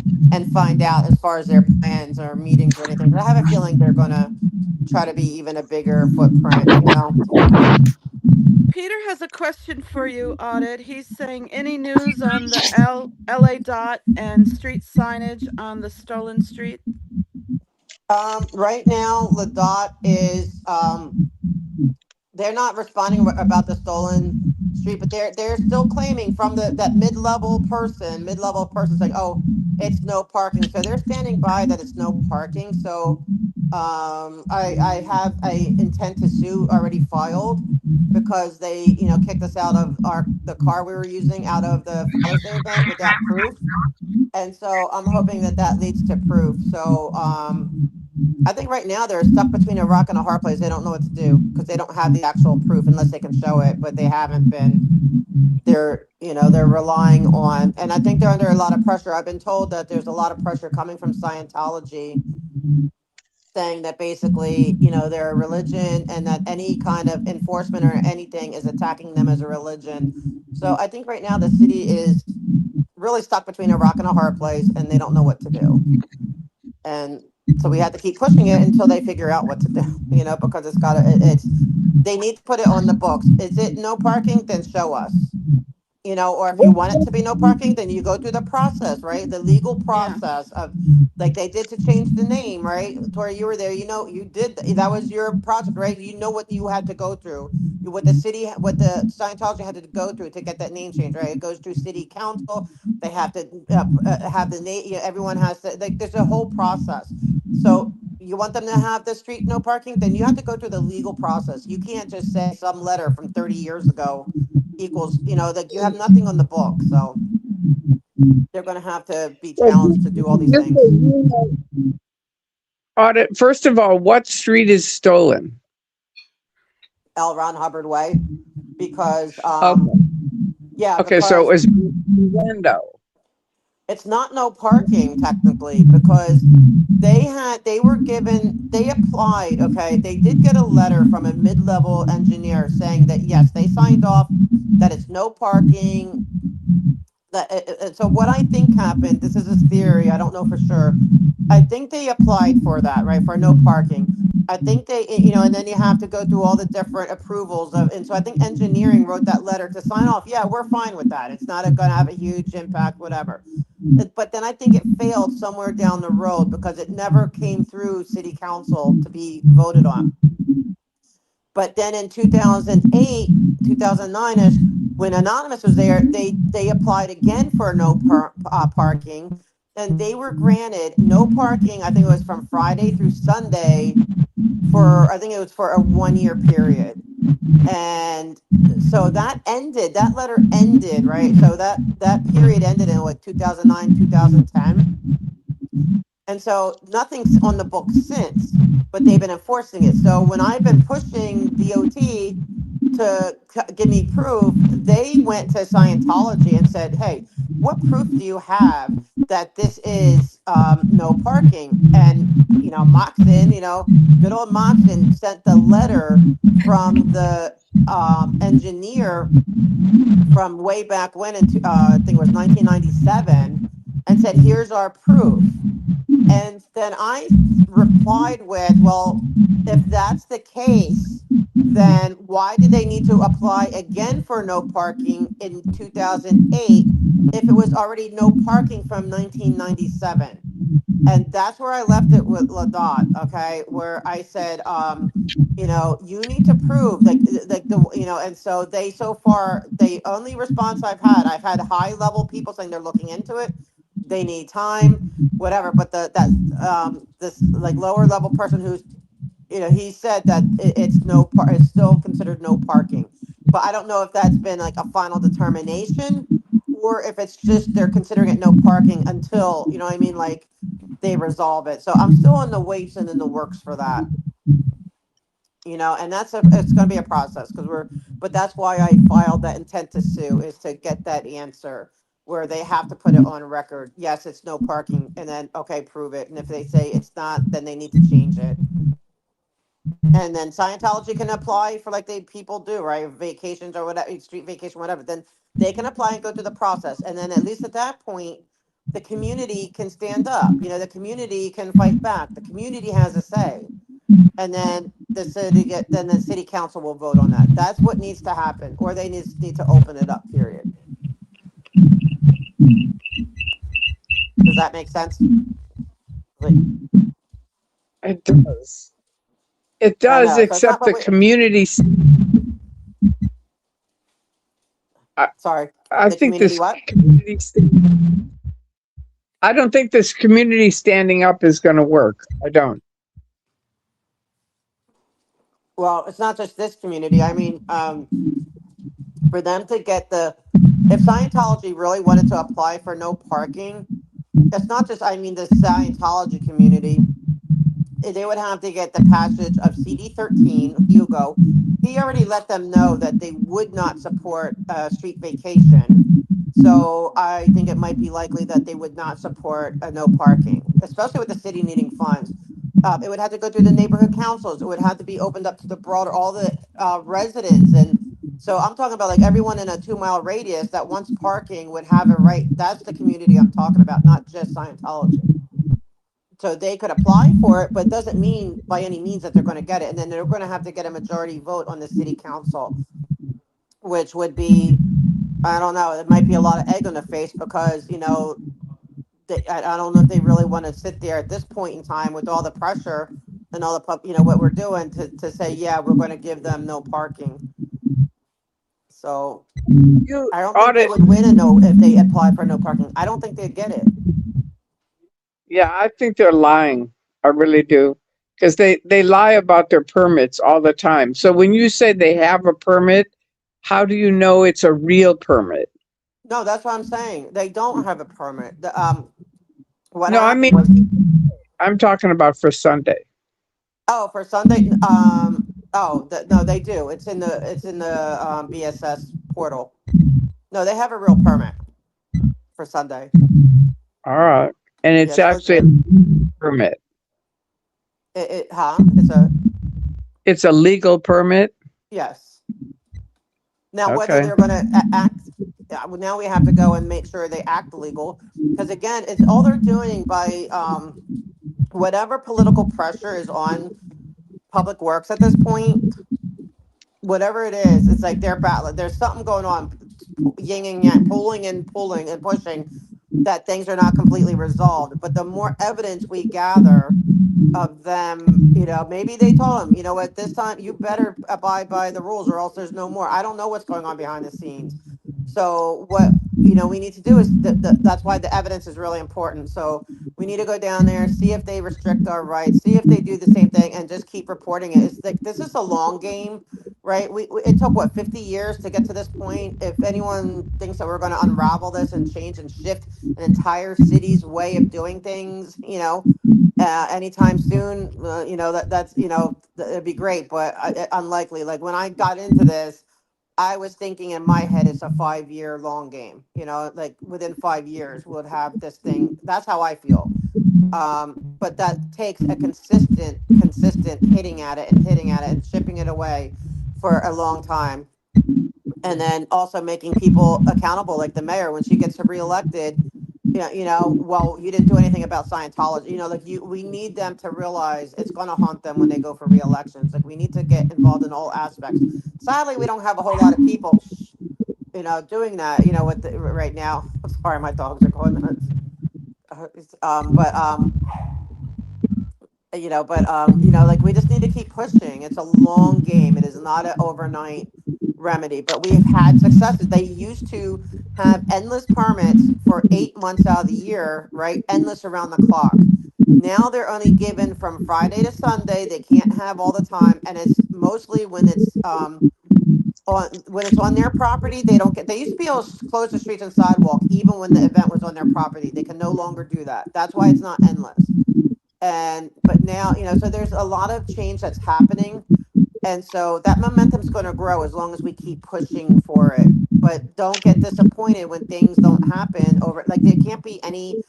find out as far as their plans or meetings or anything. But I have a feeling they're going to try to be even a bigger footprint. Peter has a question for you, Audit. He's saying any news on the LA dot and street signage on the stolen street? Right now, the dot is they're not responding about the stolen street, but they're still claiming from that mid-level person saying, "Oh, it's no parking." So they're standing by that it's no parking. So I intend to sue already filed because they kicked us out of the car we were using out of the Father's Day event without proof, and so I'm hoping that leads to proof. So I think right now they're stuck between a rock and a hard place. They don't know what to do because they don't have the actual proof unless they can show it, but they haven't been. They're relying on, and I think they're under a lot of pressure. I've been told that there's a lot of pressure coming from Scientology saying that basically, they're a religion and that any kind of enforcement or anything is attacking them as a religion. So I think right now the city is really stuck between a rock and a hard place and they don't know what to do. And so we have to keep pushing it until they figure out what to do, because they need to put it on the books. Is it no parking? Then show us. Or if you want it to be no parking, then you go through the process, right? The legal process of, like they did to change the name, right? Tori, you were there, you did, that was your project, right? You know what you had to go through, what the Scientology had to go through to get that name change, right? It goes through city council. They have to have the name, everyone has to, like, there's a whole process. So you want them to have the street no parking, then you have to go through the legal process. You can't just say some letter from 30 years ago equals, that you have nothing on the book. So they're going to have to be challenged to do all these things. Audit, first of all, what street is stolen? L. Ron Hubbard Way, because Okay. because So it was window. it's not no parking technically, because they applied, okay, they did get a letter from a mid-level engineer saying that yes, they signed off that it's no parking So what I think happened, this is a theory, I don't know for sure. I think they applied for that, right, for no parking. I think they, and then you have to go through all the different approvals of, and so I think engineering wrote that letter to sign off. Yeah, we're fine with that. It's not going to have a huge impact, whatever. But then I think it failed somewhere down the road because it never came through city council to be voted on. But then in 2008, 2009ish, when Anonymous was there, they applied again for parking, and they were granted no parking. I think it was from Friday through Sunday for, I think it was for a 1 year period. And so that ended, that letter ended, right? So that period ended in like 2009, 2010. And so nothing's on the books since, but they've been enforcing it. So when I've been pushing DOT to give me proof, they went to Scientology and said, hey, what proof do you have that this is no parking? And, Moxon, good old Moxon sent the letter from the engineer from way back when, I think it was 1997, and said, here's our proof. And then I replied with, well, if that's the case, then why did they need to apply again for no parking in 2008 if it was already no parking from 1997? And that's where I left it with Ladot, okay, where I said, you need to prove like the, and so so far, the only response I've had high level people saying they're looking into it. They need time, whatever. But this like lower level person who's, he said that it's still considered no parking. But I don't know if that's been like a final determination or if it's just they're considering it no parking until, you know what I mean, like they resolve it. So I'm still in the weights and in the works for that. And it's going to be a process but that's why I filed that intent to sue, is to get that answer where they have to put it on record. Yes, it's no parking, and then, okay, prove it. And if they say it's not, then they need to change it. And then Scientology can apply for like people do, right? Vacations or whatever, street vacation, whatever. Then they can apply and go through the process. And then at least at that point, the community can stand up. The community can fight back. The community has a say. And then the city council will vote on that. That's what needs to happen, or they need to open it up, period. Does that make sense? It does. It I does, know. So it's not except the what community. sorry. I The think community this what? community. I don't think this community standing up is going to work. I don't. Well, it's not just this community. I mean, for them to get if Scientology really wanted to apply for no parking, it's not just, I mean, the Scientology community, they would have to get the passage of CD13, Hugo. He already let them know that they would not support street vacation. So I think it might be likely that they would not support no parking, especially with the city needing funds. It would have to go through the neighborhood councils. It would have to be opened up to all the residents. And so I'm talking about like everyone in a 2-mile radius that wants parking would have a right. That's the community I'm talking about, not just Scientology. So they could apply for it, but it doesn't mean by any means that they're going to get it. And then they're going to have to get a majority vote on the city council, which would be, I don't know, it might be a lot of egg on the face because, I don't know if they really want to sit there at this point in time with all the pressure and all the, what we're doing to say, yeah, we're going to give them no parking. So I don't think they would win if they apply for no parking. I don't think they'd get it. Yeah, I think they're lying. I really do. Because they lie about their permits all the time. So when you say they have a permit, how do you know it's a real permit? No, that's what I'm saying. They don't have a permit. What No, I happened mean, was, I'm talking about for Sunday. oh, for Sunday, no, they do. It's in the BSS portal. No, they have a real permit for Sunday. All right. And it's Yes, actually legit. a permit. It's a legal permit? Yes. Now, whether Okay. they're going to act, now we have to go and make sure they act legal, because again, it's all they're doing by whatever political pressure is on public works at this point, whatever it is, it's like they're battling. There's something going on, yin and yang, pulling and pushing, that things are not completely resolved. But the more evidence we gather of them, maybe they told him, what, this time you better abide by the rules or else there's no more. I don't know what's going on behind the scenes. So what we need to do is that's why the evidence is really important. So we need to go down there, see if they restrict our rights, see if they do the same thing, and just keep reporting it. It's like this is a long game, right? It took what, 50 years to get to this point. If anyone thinks that we're going to unravel this and change and shift an entire city's way of doing things, anytime soon, that's it'd be great, but unlikely. Like when I got into this, I was thinking in my head it's a 5-year long game. Like within 5 years we'll have this thing. That's how I feel. But that takes a consistent hitting at it and chipping it away for a long time. And then also making people accountable, like the mayor, when she gets reelected, well, you didn't do anything about Scientology. We need them to realize it's going to haunt them when they go for reelections. Like we need to get involved in all aspects. Sadly, we don't have a whole lot of people, doing that, right now. I'm sorry, my dogs are going nuts. Like we just need to keep pushing. It's a long game. It is not an overnight remedy, but we've had successes. They used to have endless permits for 8 months out of the year, right? Endless around the clock. Now they're only given from Friday to Sunday. They can't have all the time, and it's mostly when it's on their property. They don't get. They used to be able to close the streets and sidewalk even when the event was on their property. They can no longer do that. That's why it's not endless. But now, so there's a lot of change that's happening. And so that momentum's going to grow as long as we keep pushing for it. But don't get disappointed when things don't happen over, like there can't be any,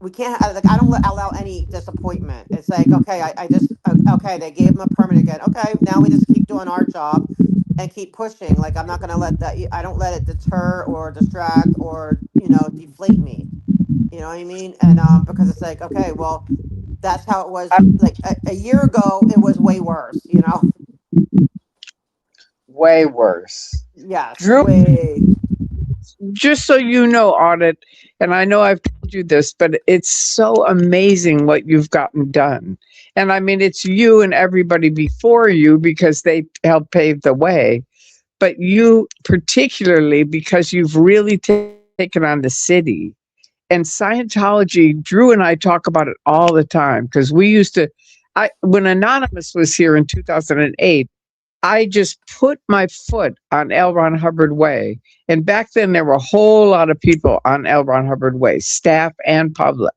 we can't, like, I don't allow any disappointment. It's like, okay, I just, okay, they gave them a permit again. Okay, now we just keep doing our job and keep pushing. Like, I'm not going to let that, I don't let it deter or distract or, deflate me. You know what I mean? And because it's like, okay, well, that's how it was. Like a year ago, it was way worse. Way worse. Yes, Drew, way. just so you know, Audit, and I know I've told you this, but it's so amazing what you've gotten done. And I mean, it's you and everybody before you because they helped pave the way. But you particularly because you've really taken on the city. And Scientology, Drew and I talk about it all the time because we used to, when Anonymous was here in 2008, I just put my foot on L. Ron Hubbard Way. And back then there were a whole lot of people on L. Ron Hubbard Way, staff and public.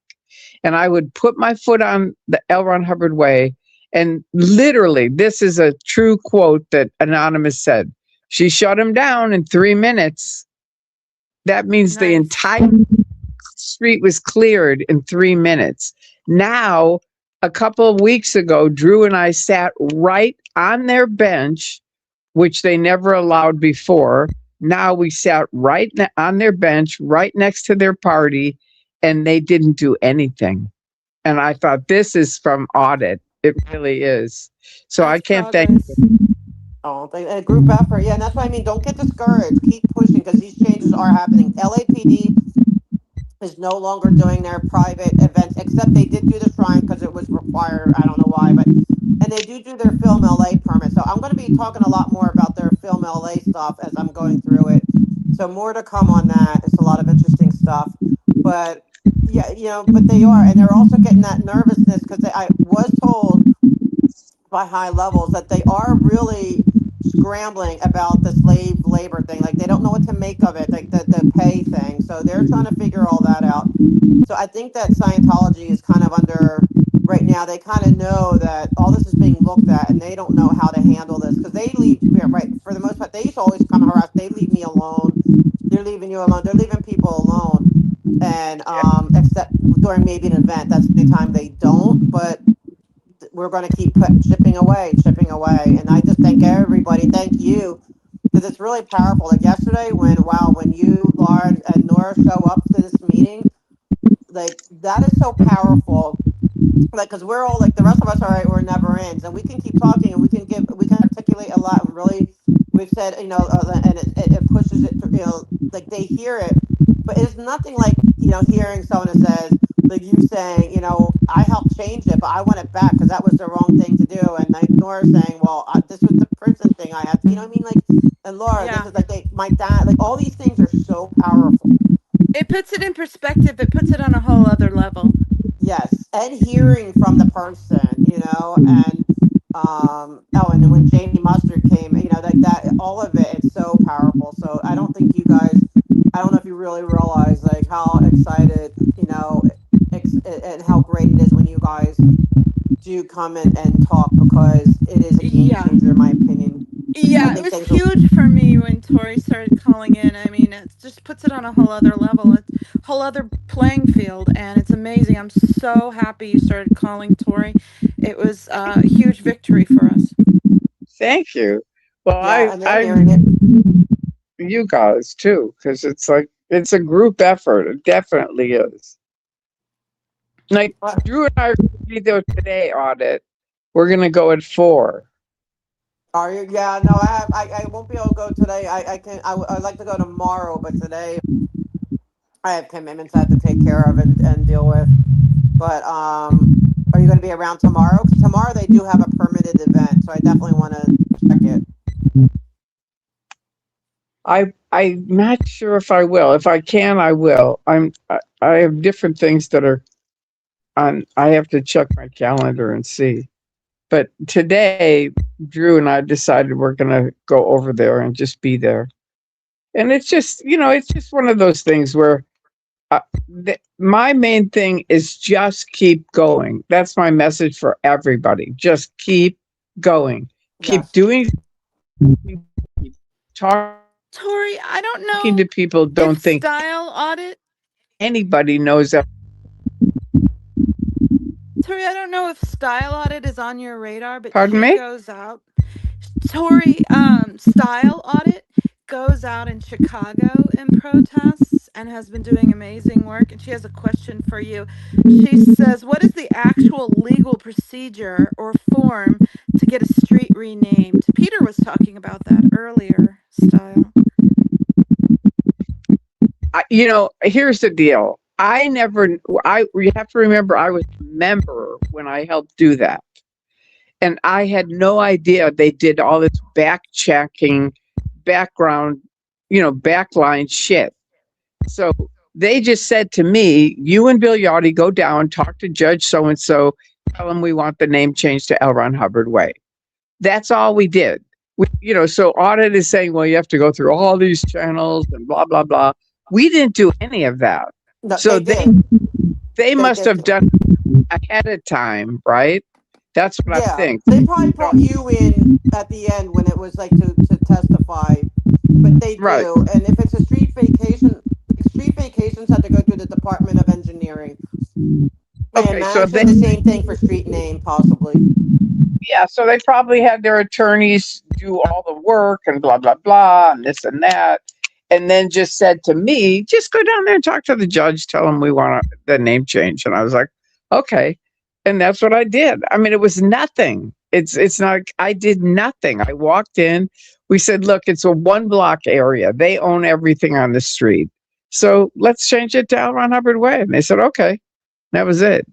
And I would put my foot on the L. Ron Hubbard Way. And literally, this is a true quote that Anonymous said. She shut him down in 3 minutes. That means the entire street was cleared in 3 minutes. Now, a couple of weeks ago, Drew and I sat right on their bench, which they never allowed before. Now we sat right on their bench, right next to their party, and they didn't do anything. And I thought, this is from Audit. It really is. So That's I can't progress. thank you. Oh, a group effort. Yeah, and that's what I mean. Don't get discouraged. Keep pushing because these changes are happening. LAPD is no longer doing their private events, except they did do the shrine because it was required. I don't know why, and they do their Film LA permit. So I'm going to be talking a lot more about their Film LA stuff as I'm going through it. So more to come on that. It's a lot of interesting stuff. But yeah, but they are, and they're also getting that nervousness because I was told by high levels that they are really scrambling about the slave labor thing. Like they don't know what to make of it, like the pay thing. So they're trying to figure all that out. So I think that Scientology is kind of under right now. They kind of know that all this is being looked at, and they don't know how to handle this because they leave. Yeah, right. For the most part, they used to always come harass. They leave me alone. They're leaving you alone. They're leaving people alone. And except during maybe an event, that's the time they don't. But we're going to keep chipping away. And I just thank everybody. Thank you, because because it's really powerful. Like yesterday, when you, Lauren, and Nora show up to this meeting, like that is so powerful. Like, because we're all like the rest of us are, we're never ends, and we can keep talking, and we can articulate a lot, and really, we've said, and it pushes it, like they hear it, but it's nothing like hearing someone that says, like you saying, I helped change it, but I want it back because that was the wrong thing to do, and like Nora saying, well, this was the prison thing I had to, what I mean, like, and Laura, this Yeah. is like my dad, like all these things are so powerful. It puts it in perspective. It puts it on a whole other level. Yes, and hearing from the person, and oh, and then when Jamie Mustard came, like that, all of it, it's so powerful. So I don't think you guys, I don't know if you really realize like how excited, and how great it is when you guys do come and talk, because it is a game Yeah. changer in my opinion. I Yeah, it think was things will. huge for me when Tori started calling in. I mean, it just puts it on a whole other level. It's a whole other playing field, and it's amazing. I'm so happy you started calling, Tori. It was a huge victory for us. Thank you. Well, Yeah, and they're hearing it. you guys too, because it's like it's a group effort. It definitely is. Like But Drew and I are going to be there today. Audit. We're going to go at 4. are you? Yeah, no, I won't be able to go today. I can. I'd like to go tomorrow, but today I have commitments I have to take care of and deal with. But are you going to be around tomorrow? Because tomorrow they do have a permitted event, so I definitely want to check it. I'm not sure if I will. If I can, I will. I have different things that are on. I have to check my calendar and see. But today, Drew and I decided we're going to go over there and just be there. And it's just one of those things where my main thing is just keep going. That's my message for everybody. Just keep going. Keep Yes. doing, keep talking Tori, I don't to know people. if Don't think style audit, anybody knows that. Tori, I don't know if style audit is on your radar, but Pardon she me? goes out. Tori, style audit goes out in Chicago and protests and has been doing amazing work. And she has a question for you. She says, what is the actual legal procedure or form to get a street renamed? Peter was talking about that earlier, style. Here's the deal. You have to remember, I was a member when I helped do that. And I had no idea they did all this back checking, background, backline shit. So they just said to me, you and Bill Yachty go down, talk to Judge so and so, tell him we want the name changed to L. Ron Hubbard Way. That's all we did. So audit is saying, well, you have to go through all these channels and blah, blah, blah. We didn't do any of that. No, So they did. they They must did. have done ahead of time, right? That's what I Yeah, think. they probably brought you in at the end when it was like to testify, but they Right. do. And if it's a street vacation, street vacations have to go through the Department of Engineering. I Okay, so imagine the same thing for street name, possibly. yeah, so they probably had their attorneys do all the work and blah, blah, blah, and this and that. And then just said to me, just go down there and talk to the judge, tell him we want the name change. And I was like, okay. And that's what I did. I mean, it was nothing. It's not, I did nothing. I walked in, we said, look, it's a 1 block area. They own everything on the street. So let's change it to L. Ron Hubbard Way. And they said, okay. That was it.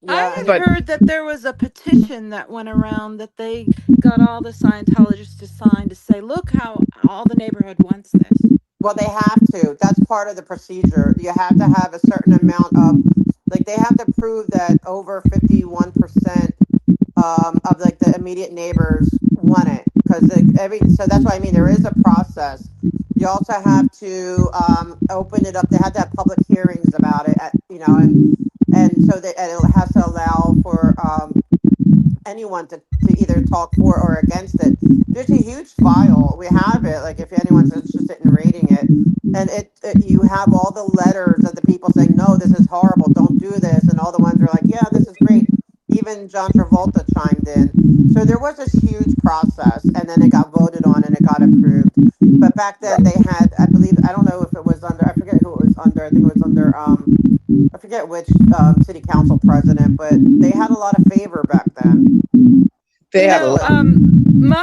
I Yeah, had But heard that there was a petition that went around that they got all the Scientologists to sign to say, look how all the neighborhood wants this. well, they have to. That's part of the procedure. You have to have a certain amount of, like, they have to prove that over 51% of like the immediate neighbors want it, because so that's what I mean. There is a process. You also have to open it up. They have to have public hearings about it, and so and it has to allow for anyone to either talk for or against it. There's a huge file. We have it. Like if anyone's interested in reading it, and you have all the letters of the people saying, no, this is horrible, don't do this, and all the ones are like, yeah, this is great. Even John Travolta chimed in. So there was this huge process, and then it got voted on and it got approved. back then they had, I believe, I don't know if it was under, I forget who it was under. I think it was under, I forget which city council president, but they had a lot of favor back then. They You had a know, lot. So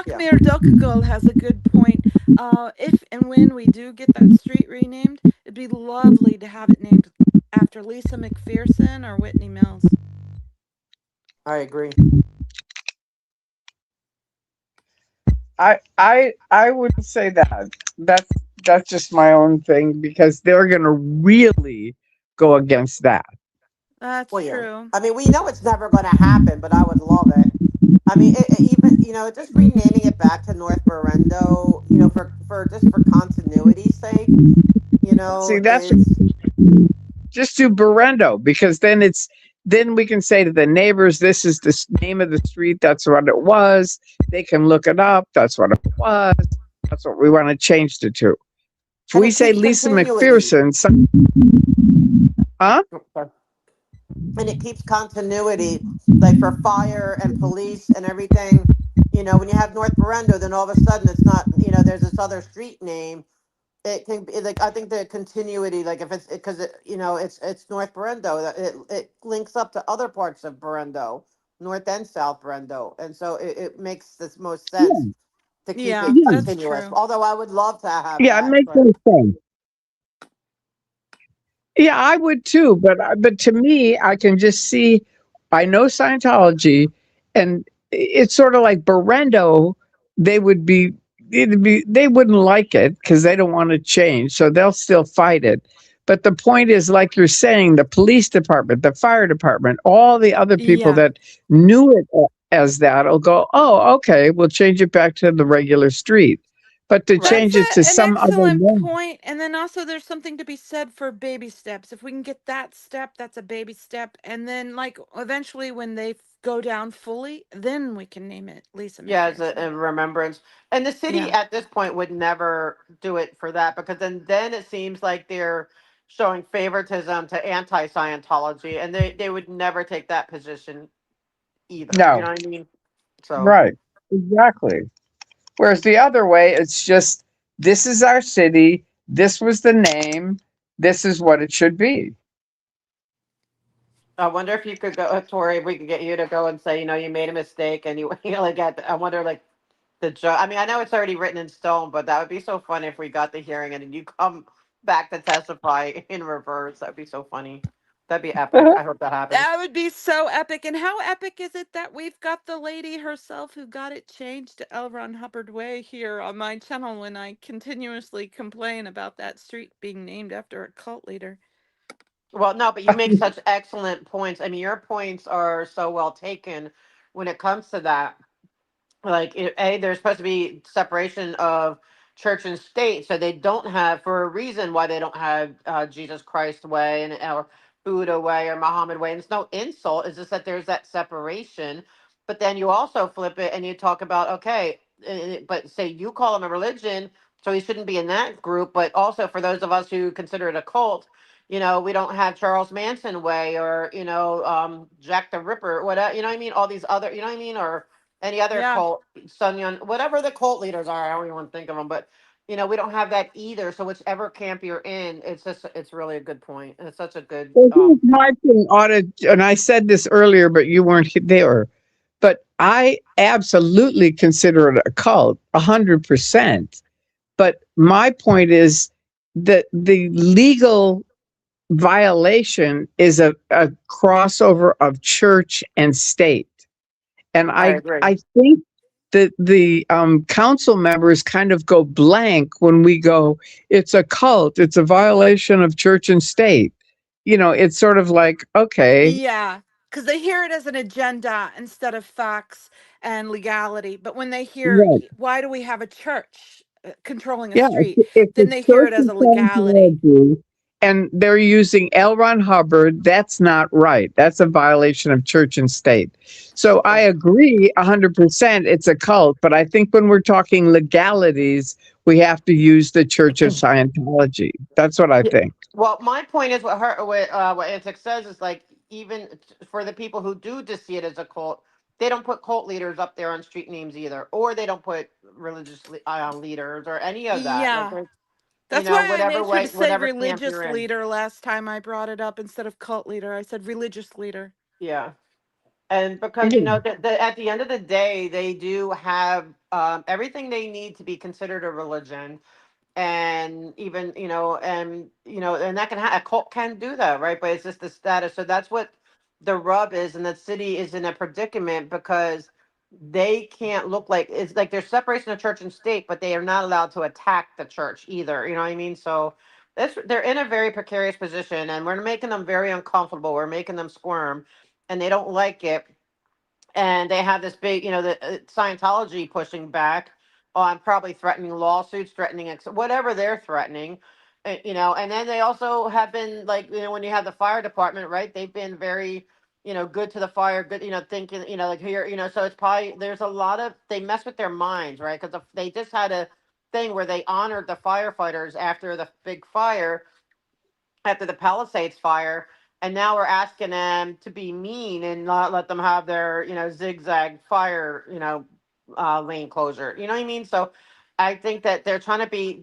yeah, Makmir Dokagul has a good point. If and when we do get that street renamed, it'd be lovely to have it named after Lisa McPherson or Whitney Mills. I agree. I wouldn't say that. That's that's just my own thing because they're going to really go against that. That's Well, yeah. true. I mean, we know it's never going to happen, but I would love it. I mean, even just renaming it back to North Berendo, for just for continuity's sake, See, that's it's just do Berendo because then we can say to the neighbors, this is the name of the street. That's what it was. They can look it up. That's what it was. That's what we want to change it to. If and we it say keeps Lisa continuity. McPherson, huh? And it keeps continuity, like for fire and police and everything. When you have North Berendo, then all of a sudden it's not. There's this other street name. It can be like, I think the continuity, like if it's because it's North Berendo, that it links up to other parts of Berendo, North and South Berendo, and so it makes this most sense Yeah, to keep Yeah, it that's continuous. true. Although I would love to have yeah, it that, makes but no sense. Yeah, I would too, but to me, I can just see. I know Scientology, and it's sort of like Berendo. They would be, they wouldn't like it because they don't want to change, so they'll still fight it. But the point is, like you're saying, the police department, the fire department, all the other people Yeah. that knew it as that will go, oh, okay, we'll change it back to the regular street. But to right. change That's it to an some other excellent name, point. And then also there's something to be said for baby steps. If we can get that step, that's a baby step. And then like eventually when they go down fully, then we can name it Lisa Yeah, as a, McPherson. a remembrance. And the city Yeah. at this point would never do it for that, because then it seems like they're showing favoritism to anti-Scientology, and they would never take that position either. You no, know what I mean? So, right, exactly. Whereas the other way, it's just this is our city, this was the name, this is what it should be. I wonder if you could go, Tori, if we could get you to go and say, you made a mistake, and like, I wonder, like, the judge. I mean, I know it's already written in stone, but that would be so funny if we got the hearing and then you come back to testify in reverse. That'd be so funny. That'd be epic. I hope that happens. That would be so epic. And how epic is it that we've got the lady herself who got it changed to L. Ron Hubbard Way here on my channel when I continuously complain about that street being named after a cult leader? Well, no, but you make such excellent points. I mean, your points are so well taken when it comes to that. Like, there's supposed to be separation of church and state, so they don't have, for a reason why they don't have Jesus Christ way, and or Buddha way or Muhammad way. And it's no insult, it's just that there's that separation. But then you also flip it and you talk about, okay, but say you call him a religion, so he shouldn't be in that group. But also for those of us who consider it a cult, we don't have Charles Manson way, or Jack the Ripper, whatever, you know what I mean, all these other, you know what I mean, or any other Yeah. cult, Sun Yun, whatever the cult leaders are. I don't even want to think of them, but we don't have that either. So whichever camp you're in, it's really a good point, and it's such a good. Well, here's my thing on it, and I said this earlier, but you weren't there. But I absolutely consider it a cult, 100%. But my point is that the legal violation is a crossover of church and state. And I I agree. I think that the council members kind of go blank when we go, it's a cult, it's a violation of church and state. It's sort of like, okay, Yeah, because they hear it as an agenda instead of facts and legality. But when they hear, right. why do we have a church controlling a Yeah, street? if Then the they hear church it as is a legality. Scientology and they're using L. Ron Hubbard, that's not right. That's a violation of church and state. So I agree 100% it's a cult, but I think when we're talking legalities, we have to use the Church of Scientology. That's what I Yeah. think. Well, my point is what Antic says is like, even for the people who do just see it as a cult, they don't put cult leaders up there on street names either, or they don't put religious leaders or any of that. Like, Yeah. there's, That's why I whatever made sure way, to say whatever camp you're religious in. leader last time I brought it up instead of cult leader. I said religious leader. Yeah. And because, Mhm. at the end of the day, they do have everything they need to be considered a religion. And even, and that a cult can do that, right? But it's just the status. So that's what the rub is, and the city is in a predicament because they can't look like, it's like there's separation of church and state, but they are not allowed to attack the church either, you know what I mean? So they're in a very precarious position, and we're making them very uncomfortable, we're making them squirm, and they don't like it. And they have this big, the Scientology pushing back on probably threatening lawsuits, threatening whatever they're threatening, and then they also have been, like, when you have the fire department, right? They've been very, good to the fire, good, thinking, like here, so it's probably there's a lot of they mess with their minds, right? Because they just had a thing where they honored the firefighters after the big fire, after the Palisades fire, and now we're asking them to be mean and not let them have their, zigzag fire, lane closure. You know what I mean? So I think that they're trying to be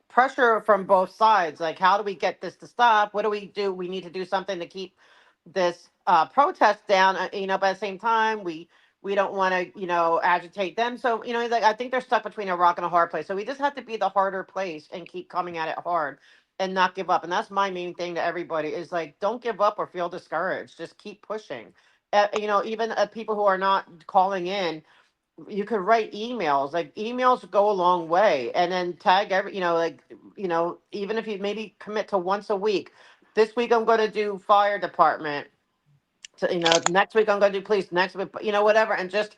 pressure from both sides. Like, how do we get this to stop? What do we do? We need to do something to keep this protest down. But at the same time, we don't want to, agitate them. So, like, I think they're stuck between a rock and a hard place. So we just have to be the harder place and keep coming at it hard and not give up. And that's my main thing to everybody is, like, don't give up or feel discouraged. Just keep pushing. Even people who are not calling in, you could write emails. Like, emails go a long way, and then tag every, like, even if you maybe commit to once a week. This week I'm going to do fire department. So, next week I'm going to do police. Next week, whatever, and just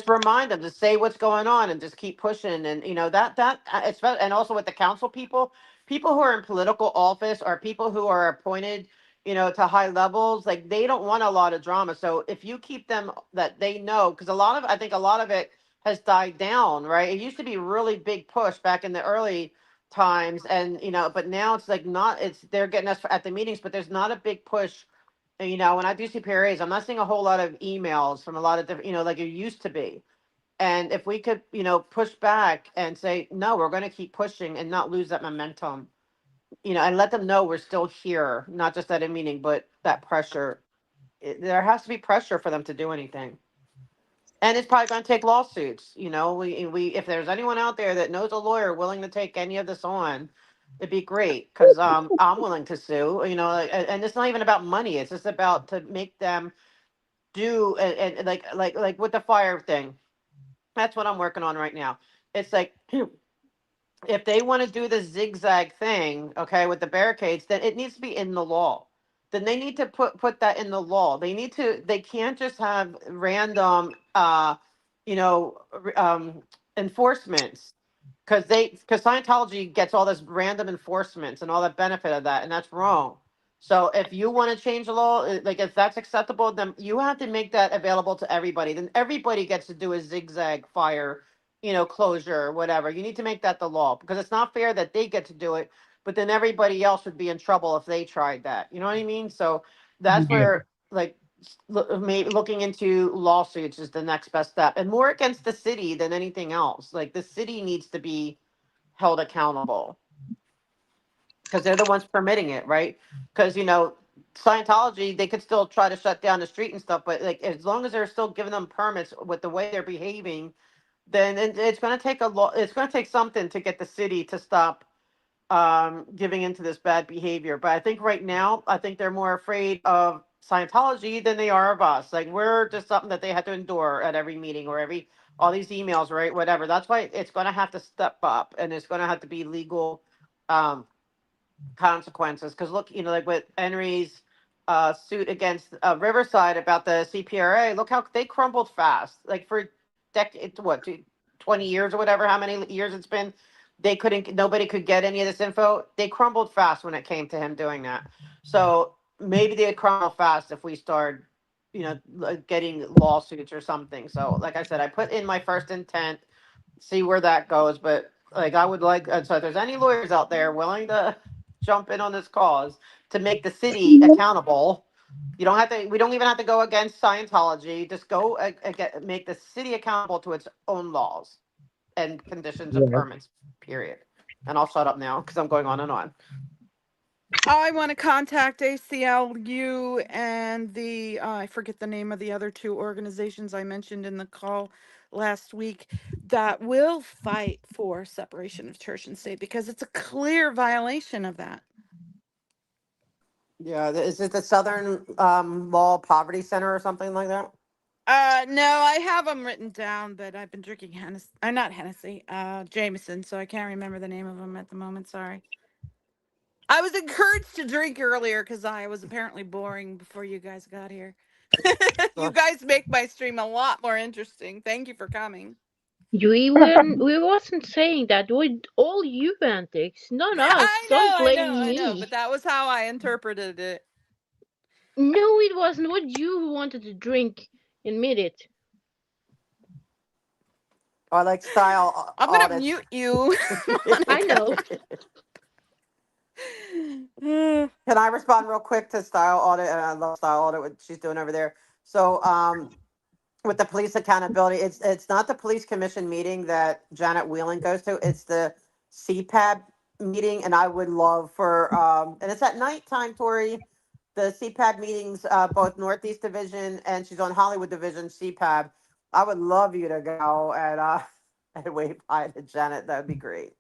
remind them to say what's going on and just keep pushing. And that it's, and also with the council people who are in political office or people who are appointed, to high levels, like, they don't want a lot of drama. So if you keep them, that they know, because I think a lot of it has died down, right? It used to be really big push back in the early times, and but now it's like not, it's they're getting us at the meetings, but there's not a big push. And, when I do CPRAs, I'm not seeing a whole lot of emails from a lot of different, like it used to be. And if we could, push back and say, no, we're going to keep pushing and not lose that momentum, and let them know we're still here, not just at a meeting, but that pressure. There has to be pressure for them to do anything. And it's probably going to take lawsuits. If there's anyone out there that knows a lawyer willing to take any of this on, it'd be great, because I'm willing to sue. And it's not even about money. It's just about to make them do, and like with the fire thing. That's what I'm working on right now. It's like, if they want to do the zigzag thing, okay, with the barricades, then it needs to be in the law. Then they need to put that in the law. They can't just have random you know enforcements, because Scientology gets all this random enforcements and all that benefit of that, and that's wrong. So if you want to change the law, like, if that's acceptable, then you have to make that available to everybody. Then everybody gets to do a zigzag fire, closure or whatever. You need to make that the law, because it's not fair that they get to do it, but then everybody else would be in trouble if they tried that. You know what I mean? So that's Yeah. where, like, maybe looking into lawsuits is the next best step, and more against the city than anything else. Like, the city needs to be held accountable, because they're the ones permitting it, right? Because, Scientology, they could still try to shut down the street and stuff, but, like, as long as they're still giving them permits with the way they're behaving, then it's going to take a lot. It's going to take something to get the city to stop giving into this bad behavior. But I think right now, I think they're more afraid of Scientology than they are of us. Like, we're just something that they have to endure at every meeting or all these emails, right? Whatever. That's why it's going to have to step up, and it's going to have to be legal um, consequences. Because look, like with Henry's suit against Riverside about the CPRA, look how they crumbled fast. Like, for decades, 20 years or whatever, how many years it's been, nobody could get any of this info. They crumbled fast when it came to him doing that. So maybe they'd crumble fast if we start, like, getting lawsuits or something. So, like I said, I put in my first intent, see where that goes. But, like, I would like, so if there's any lawyers out there willing to jump in on this cause to make the city accountable, You don't have to. We don't even have to go against Scientology. Just go make the city accountable to its own laws and conditions and Yeah. permits. Period. And I'll shut up now because I'm going on and on. I want to contact ACLU and the I forget the name of the other two organizations I mentioned in the call last week that will fight for separation of church and state because it's a clear violation of that. Yeah, is it the Southern Mall Poverty Center or something like that? No, I have them written down, but I've been drinking Hennessy, not Hennessy, Jameson, so I can't remember the name of them at the moment. Sorry. I was encouraged to drink earlier because I was apparently boring before you guys got here. You guys make my stream a lot more interesting. Thank you for coming. We wasn't saying that. We all you, antics, not us. Don't blame I know, but me. that was how I interpreted it. No, it wasn't. What you wanted to drink? Admit it. I like style I'm gonna audits. mute you, I Monica. know. Can I respond real quick to style audit? And I love style audit, what she's doing over there. So, with the police accountability, it's not the police commission meeting that Janet Whelan goes to. It's the CPAB meeting, and I would love for and it's at nighttime, Tori. The CPAB meetings, both Northeast Division and she's on Hollywood Division CPAB. I would love you to go and and wave hi to Janet. That would be great.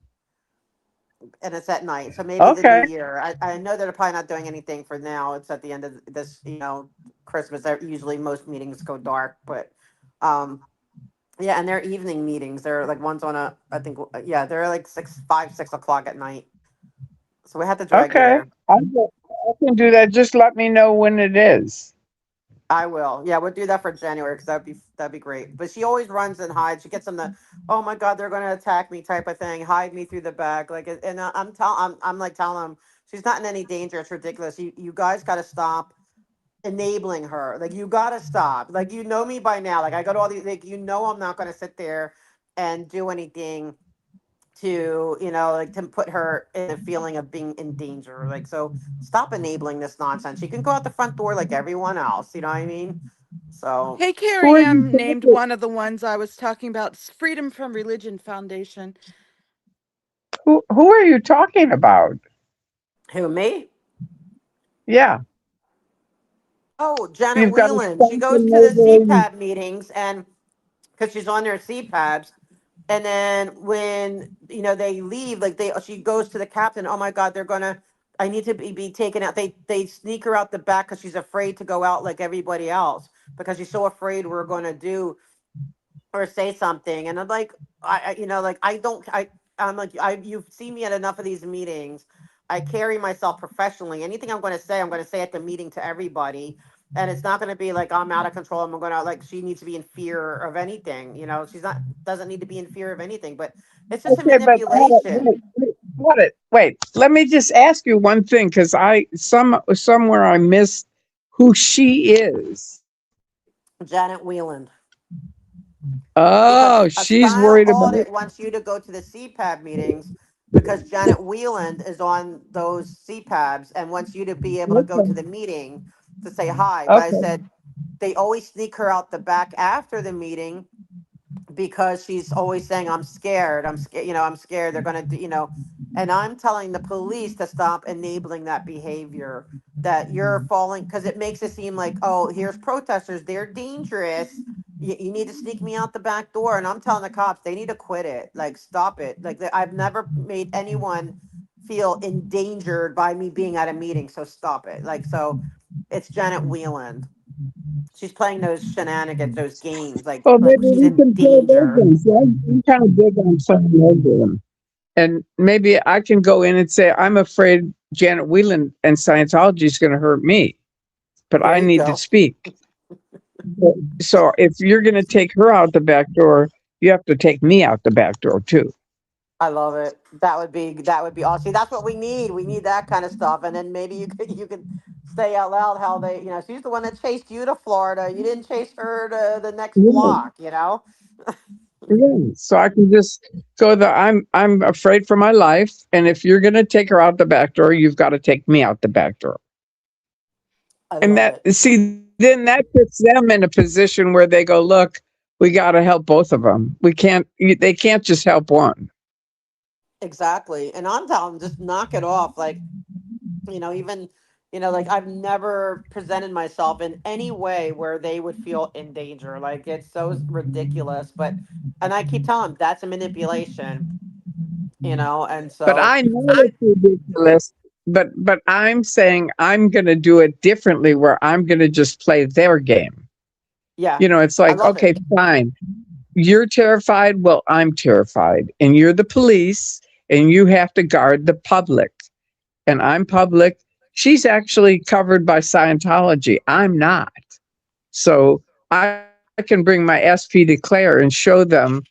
And it's at night, so maybe the new Okay. year. I know they're probably not doing anything for now. It's at the end of this, Christmas. Usually most meetings go dark, but um, yeah, and they're evening meetings. They're like one's on I think, yeah, they're like 6 o'clock at night. So we have to drag you Okay. there. I can do that. Just let me know when it is. I will. Yeah, we'll do that for January because that'd be great. But she always runs and hides. She gets them the, oh my God, they're going to attack me type of thing. Hide me through the back, like, and I'm like telling them she's not in any danger. It's ridiculous. You guys got to stop enabling her. Like you got to stop. Like you know me by now. Like I go to all these. Like I'm not going to sit there and do anything to like to put her in a feeling of being in danger. Like so, stop enabling this nonsense. She can go out the front door like everyone else. You know what I mean? So Hey, Who Carrie are you M named talking? one of the ones I was talking about, Freedom from Religion Foundation. Who are you talking about? who me? Yeah, Oh, Janet you've got a Whelan. She goes sponsor to the over. CPAB meetings and because she's on their CPABs. And then when they leave, like she goes to the captain. Oh my God, they're gonna. I need to be taken out. They sneak her out the back because she's afraid to go out like everybody else because she's so afraid we're gonna do or say something. And I'm like, like I don't. I'm like you've seen me at enough of these meetings. I carry myself professionally. Anything I'm going to say at the meeting to everybody. And it's not going to be like I'm out of control. I'm going to like she needs to be in fear of anything. She's not doesn't need to be in fear of anything. But it's just a Okay, but manipulation. wait. Let me just ask you one thing, because somewhere I missed who she is. Janet Whelan. Because Oh, a she's style worried about audit it. wants you to go to the CPAB meetings because Janet Whelan is on those CPABs and wants you to be able to go to Okay. the meeting to say hi. But I Okay. said they always sneak her out the back after the meeting because she's always saying I'm scared, I'm scared they're going to do, and I'm telling the police to stop enabling that behavior, that you're falling because it makes it seem like, oh, here's protesters, they're dangerous, you need to sneak me out the back door. And I'm telling the cops they need to quit it, like stop it. Like I've never made anyone feel endangered by me being at a meeting, so stop it. Like so it's Janet Whelan. She's playing those shenanigans, those games, Well, like maybe she's we in can play those danger. games. I'm kind of big on playing those games. And maybe I can go in and say, I'm afraid Janet Whelan and Scientology is going to hurt me, but There I you need to go. speak. So if you're going to take her out the back door, you have to take me out the back door too. I love it. That would be awesome. See, that's what we need. We need that kind of stuff. And then maybe you could say out loud how she's the one that chased you to Florida. You didn't chase her to the next Yeah, block. yeah. So I can just go I'm afraid for my life. And if you're going to take her out the back door, you've got to take me out the back door. I And love that, it. see, then that puts them in a position where they go, look, we got to help both of them. They can't just help one. Exactly. And I'm telling them, just knock it off. Like, even, like I've never presented myself in any way where they would feel in danger. Like it's so ridiculous. And I keep telling them that's a manipulation, and But so I know it's ridiculous. But I'm saying I'm going to do it differently, where I'm going to just play their game. yeah, It's I like, love it. okay, fine. You're terrified. Well, I'm terrified. And you're the police and you have to guard the public. And I'm public. She's actually covered by Scientology. I'm not. So I can bring my SP declare and show them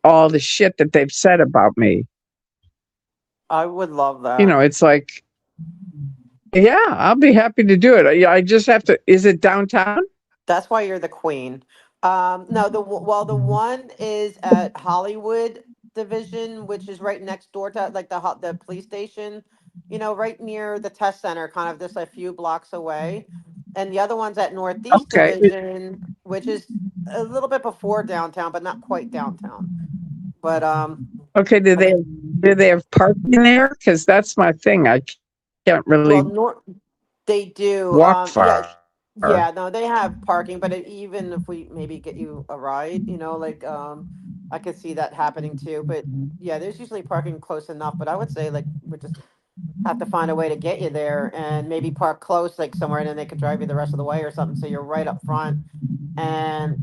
all the shit that they've said about me. I would love that. It's like, yeah, I'll be happy to do it. I just have to. Is it downtown? That's why you're the queen. No, the one is at Hollywood Division, which is right next door to like the police station. Right near the test center, kind of just a few blocks away. And the other one's at Northeast Okay. Division, which is a little bit before downtown, but not quite downtown. But Okay. I mean, Do they have parking there? Because that's my thing. I can't well, really they do. walk Yeah, far. yeah. No, they have parking, but even if we maybe get you a ride, like I could see that happening too. But yeah, there's usually parking close enough. But I would say like we just have to find a way to get you there and maybe park close, like somewhere, and then they could drive you the rest of the way or something. So you're right up front, and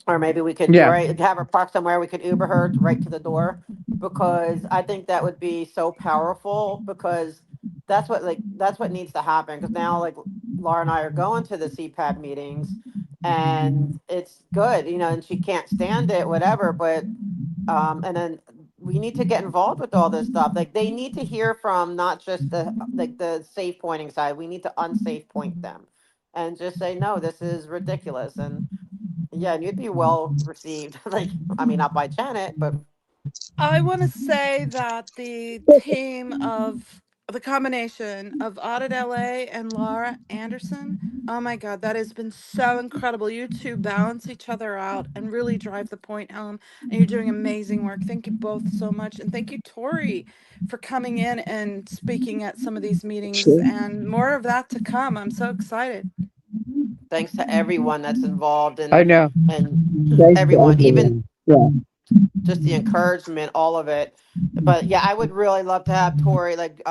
or maybe we could Yeah. right have her park somewhere. We could Uber her right to the door because I think that would be so powerful because that's what needs to happen because now like Laura and I are going to the CPAD meetings and it's good, and she can't stand it, whatever. But and then we need to get involved with all this stuff. Like they need to hear from not just the safe pointing side. We need to unsafe point them and just say no, this is ridiculous yeah, and you'd be well received. Like, I mean, not by Janet, but I want to say that the team of the combination of Audit LA and Laura Anderson, oh my God, that has been so incredible. You two balance each other out and really drive the point home, and you're doing amazing work. Thank you both so much. And thank you, Tori, for coming in and speaking at some of these meetings, Sure. and more of that to come. I'm so excited. thanks to everyone that's involved I know. and Thanks to everyone, even everyone. Yeah. just the encouragement, all of it. But yeah, I would really love to have Tori, like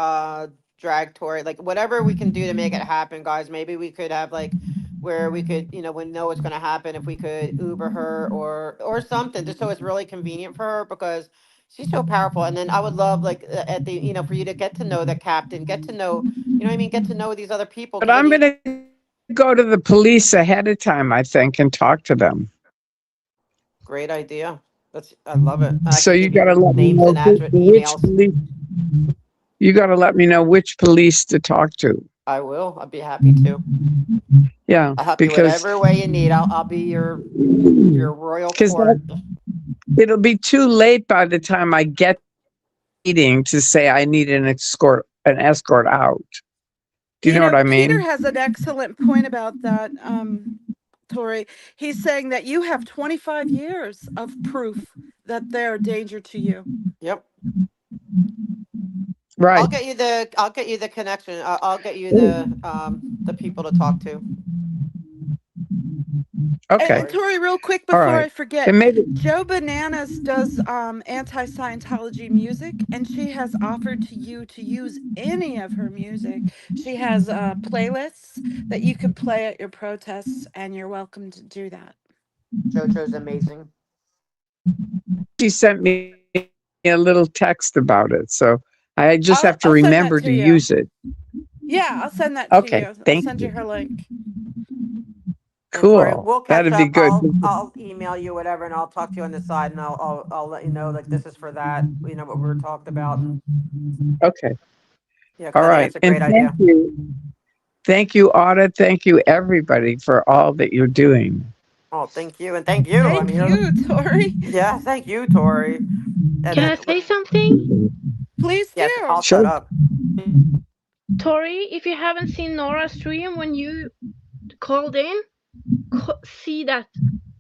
drag Tori, like whatever we can do to make it happen, guys. Maybe we could have like where we could, we know it's gonna happen if we could Uber her or something, just so it's really convenient for her because she's so powerful. And then I would love like at the for you to get to know the captain, get to know, what I mean, get to know these other people But because then I'm you going to go to the police ahead of time, I think, and talk to them. great idea. I love it. I So could you give got you to let me names know and address which emails. police. You got to let me know which police to talk to. I will. I'd be happy to. Yeah, I'll help you because whatever way you need. I'll be your royal court. it'll be too late by the time I get meeting to say I need an escort out. Do you know what I Peter mean? has an excellent point about that, Tori. He's saying that you have 25 years of proof that they're a danger to you. Yep. Right. I'll get you the connection. I'll get you the people to talk to. Okay. And Tori, real quick All before right. I forget, And maybe Joe Bananas does anti-Scientology music, and she has offered to you to use any of her music. She has playlists that you could play at your protests, and you're welcome to do that. JoJo's amazing. she sent me a little text about it, so I just have to I'll send that remember to to you. use it. Yeah, I'll send that to Okay. you. I'll Thank send you you. her link. And Tori, Cool. we'll catch That'd be up. good. I'll email you whatever, and I'll talk to you on the side, and I'll let you know like this is for that. What we were talked about, and Okay. yeah, because All I think right. that's a And great idea. thank you, Autumn. Thank you, everybody, for all that you're doing. Oh, thank you, and thank you. I Thank mean, you, Tori. yeah, thank you, Tori. And Can then I say something? Please yes, do. I'll Sure. shut up. Tori, if you haven't seen Nora's stream when you called in, see that.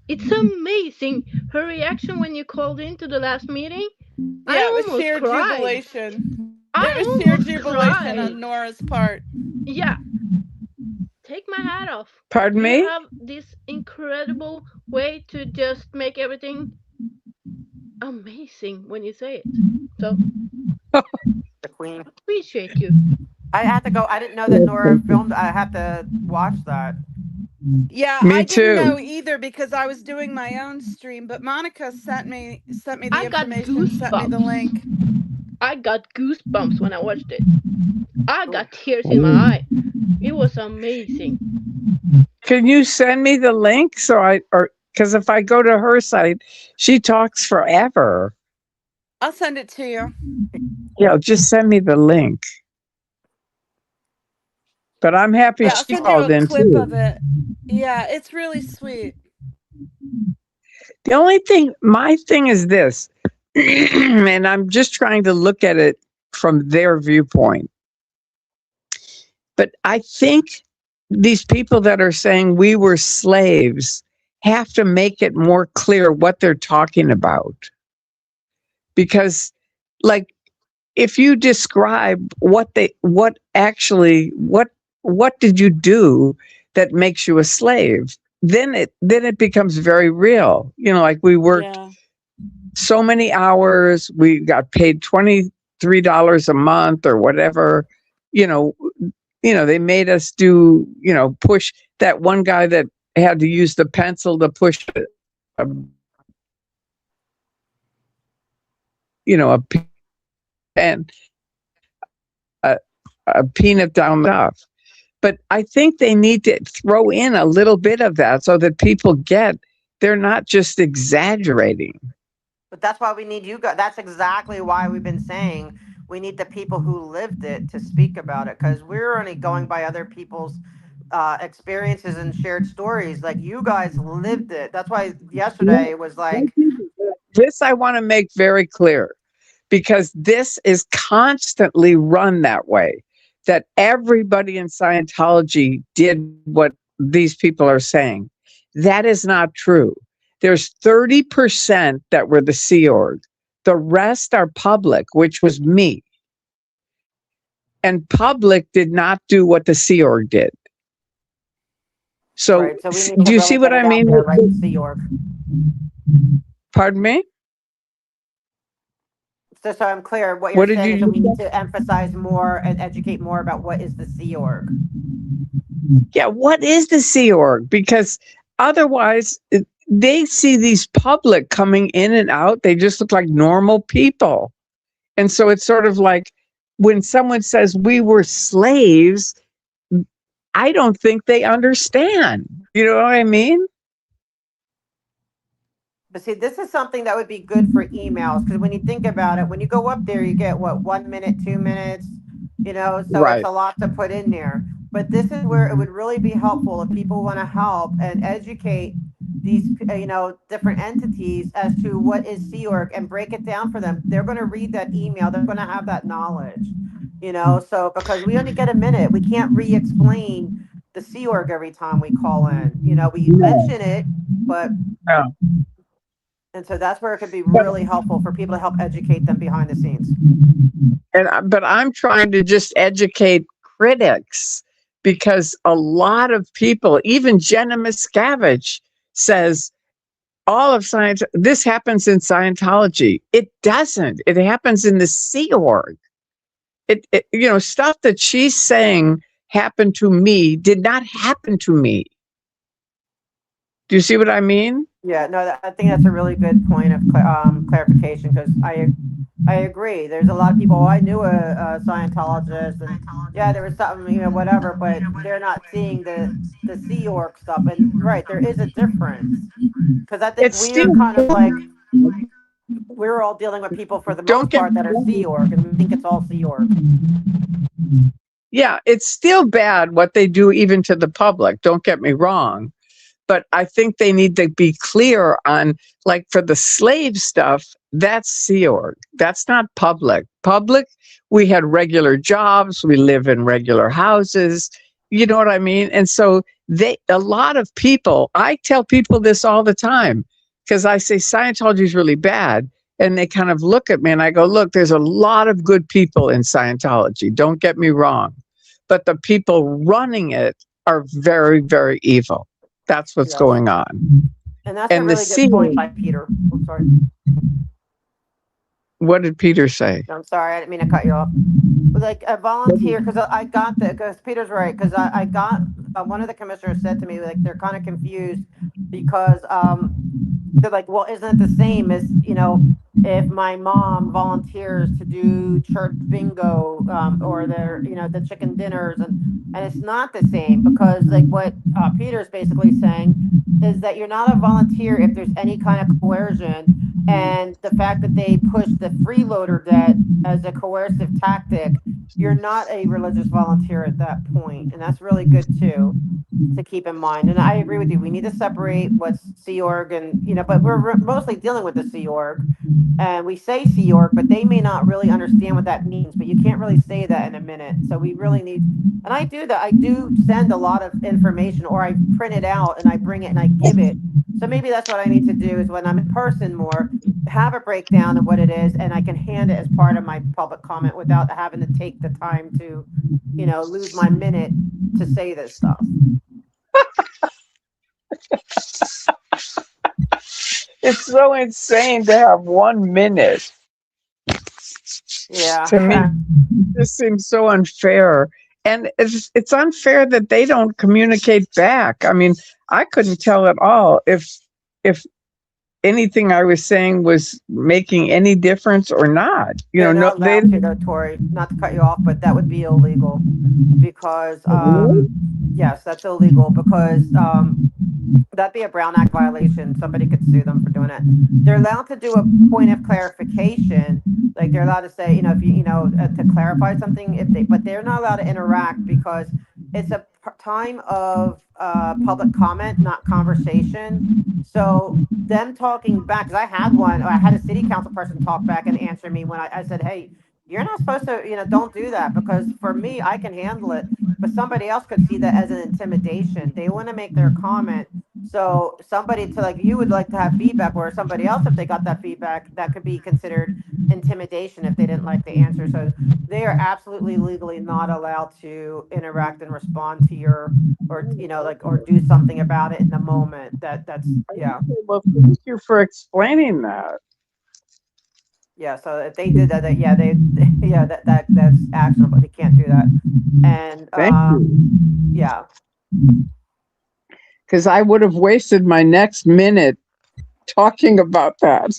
It's amazing. Her reaction when you called into the last meeting, Yeah, it I was almost sheer cried. jubilation. It was I sheer almost jubilation cried. on Nora's part. Yeah, take my hat off. Pardon You me? have this incredible way to just make everything amazing when you say it. So, The queen. appreciate you. I had to go. I didn't know that Nora filmed. I have to watch that. Yeah, Me I didn't too. know either because I was doing my own stream, but Monica sent me the I got information, sent me the goosebumps. link. I got goosebumps when I watched it. I Ooh. got tears in my eye. It was amazing. Can you send me the link so or because if I go to her site, she talks forever. I'll send it to you. Yeah, just send me the link. But I'm happy Yeah, I'll she send you called a in clip of too. it. Yeah, it's really sweet. The only thing, my thing is this, and I'm just trying to look at it from their viewpoint. But I think these people that are saying we were slaves have to make it more clear what they're talking about. Because, like, if you describe what did you do that makes you a slave, then it becomes very real. You know, like we worked Yeah. so many hours, we got paid $23 a month or whatever. You know, they made us do, push that one guy that had to use the pencil to push a, a pen, a, a peanut down the stuff. But I think they need to throw in a little bit of that so that people get they're not just exaggerating. But that's why we need you guys. That's exactly why we've been saying we need the people who lived it to speak about it, because we're only going by other people's experiences and shared stories. Like, you guys lived it. That's why yesterday was like, This I want to make very clear, because this is constantly run that way, that everybody in Scientology did what these people are saying. That is not true. There's 30% that were the Sea Org. The rest are public, which was me. And public did not do what the Sea Org did. So, right. So we need to do you really see get what it I out mean? there, right? Sea Org. Pardon me? So I'm clear. What you're What did saying is that you we need to emphasize more and educate more about what is the Sea Org. Yeah, what is the Sea Org? Because otherwise, they see these public coming in and out. They just look like normal people. And so it's sort of like when someone says we were slaves, I don't think they understand. You know what I mean? But see, this is something that would be good for emails, because when you think about it, when you go up there, you get what, 1 minute, 2 minutes, so it's Right. a lot to put in there. But this is where it would really be helpful if people want to help and educate these, different entities as to what is Sea Org and break it down for them. They're going to read that email, they're going to have that knowledge, so because we only get a minute, we can't re explain the Sea Org every time we call in. We mention it, but Yeah. and so that's where it could be But, really helpful for people to help educate them behind the scenes. but I'm trying to just educate critics, because a lot of people, even Jenna Miscavige, says all of science, this happens in Scientology. It doesn't. It happens in the Sea Org. Stuff that she's saying happened to me did not happen to me. Do you see what I mean? Yeah, no, I think that's a really good point of clarification, because I agree. There's a lot of people. Oh, I knew a Scientologist, and yeah, there was something, whatever, but they're not seeing the Sea Org stuff. And right, there is a difference, because I think It's we're still, kind of like, we're all dealing with people for the don't most get part me that are Sea wrong. Org, and we think it's all Sea Org. Yeah, it's still bad what they do even to the public. Don't get me wrong. but I think they need to be clear on, like, for the slave stuff, that's Sea Org. That's not public. Public, we had regular jobs, we live in regular houses. You know what I mean? And so a lot of people, I tell people this all the time, because I say Scientology is really bad. And they kind of look at me and I go, look, there's a lot of good people in Scientology. Don't get me wrong. But the people running it are very, very evil. That's what's Yes. going on. And that's a And the really good point by Peter. I'm sorry. What did Peter say? I'm sorry, I didn't mean to cut you off. Like a volunteer, because I got that, because Peter's right, because I got, one of the commissioners said to me, like, they're kind of confused because they're like, well, isn't it the same as, if my mom volunteers to do church bingo, or the chicken dinners, and it's not the same, because like what Peter's basically saying is that you're not a volunteer if there's any kind of coercion, and the fact that they push the freeloader debt as a coercive tactic, you're not a religious volunteer at that point, and that's really good too to keep in mind. And I agree with you. We need to separate what's Sea Org and, but we're mostly dealing with the Sea Org, and we say Sea Org, but they may not really understand what that means, but you can't really say that in a minute. So we really need, and I do that. I do send a lot of information, or I print it out and I bring it and I give it. So maybe that's what I need to do, is when I'm in person more, have a breakdown of what it is, and I can hand it as part of my public comment without having to take the time to, lose my minute to say this stuff. It's so insane to have 1 minute. Yeah. To me, this seems so unfair. And it's unfair that they don't communicate back. I mean, I couldn't tell at all if anything I was saying was making any difference or not. They're not allowed to, though, Tori, not to cut you off, but that would be illegal because, yes, that's illegal because that'd be a Brown Act violation. Somebody could sue them for doing it. They're allowed to do a point of clarification. Like they're allowed to say, if to clarify something, but they're not allowed to interact because it's a time of public comment, not conversation. So them talking back, because I had a city council person talk back and answer me when I said, hey, you're not supposed to, don't do that, because for me, I can handle it, but somebody else could see that as an intimidation. They want to make their comment. So somebody you would like to have feedback, where somebody else, if they got that feedback, that could be considered intimidation if they didn't like the answer. So they are absolutely legally not allowed to interact and respond to your, or do something about it in the moment. That's yeah. Well, thank you for explaining that. Yeah, so if they did that, that's actionable. They can't do that. And Thank you. yeah. Because I would have wasted my next minute talking about that.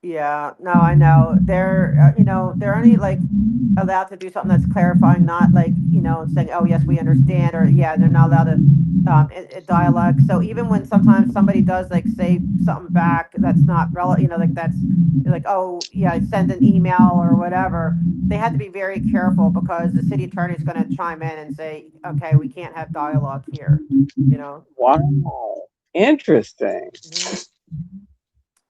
Yeah, no, I know. They're they're only allowed to do something that's clarifying, not saying, oh yes, we understand, or yeah, they're not allowed to dialogue. So even when sometimes somebody does say something back that's not relevant, that's oh yeah, send an email or whatever, they have to be very careful because the city attorney is going to chime in and say, okay, we can't have dialogue here. Wow, interesting. Mm-hmm.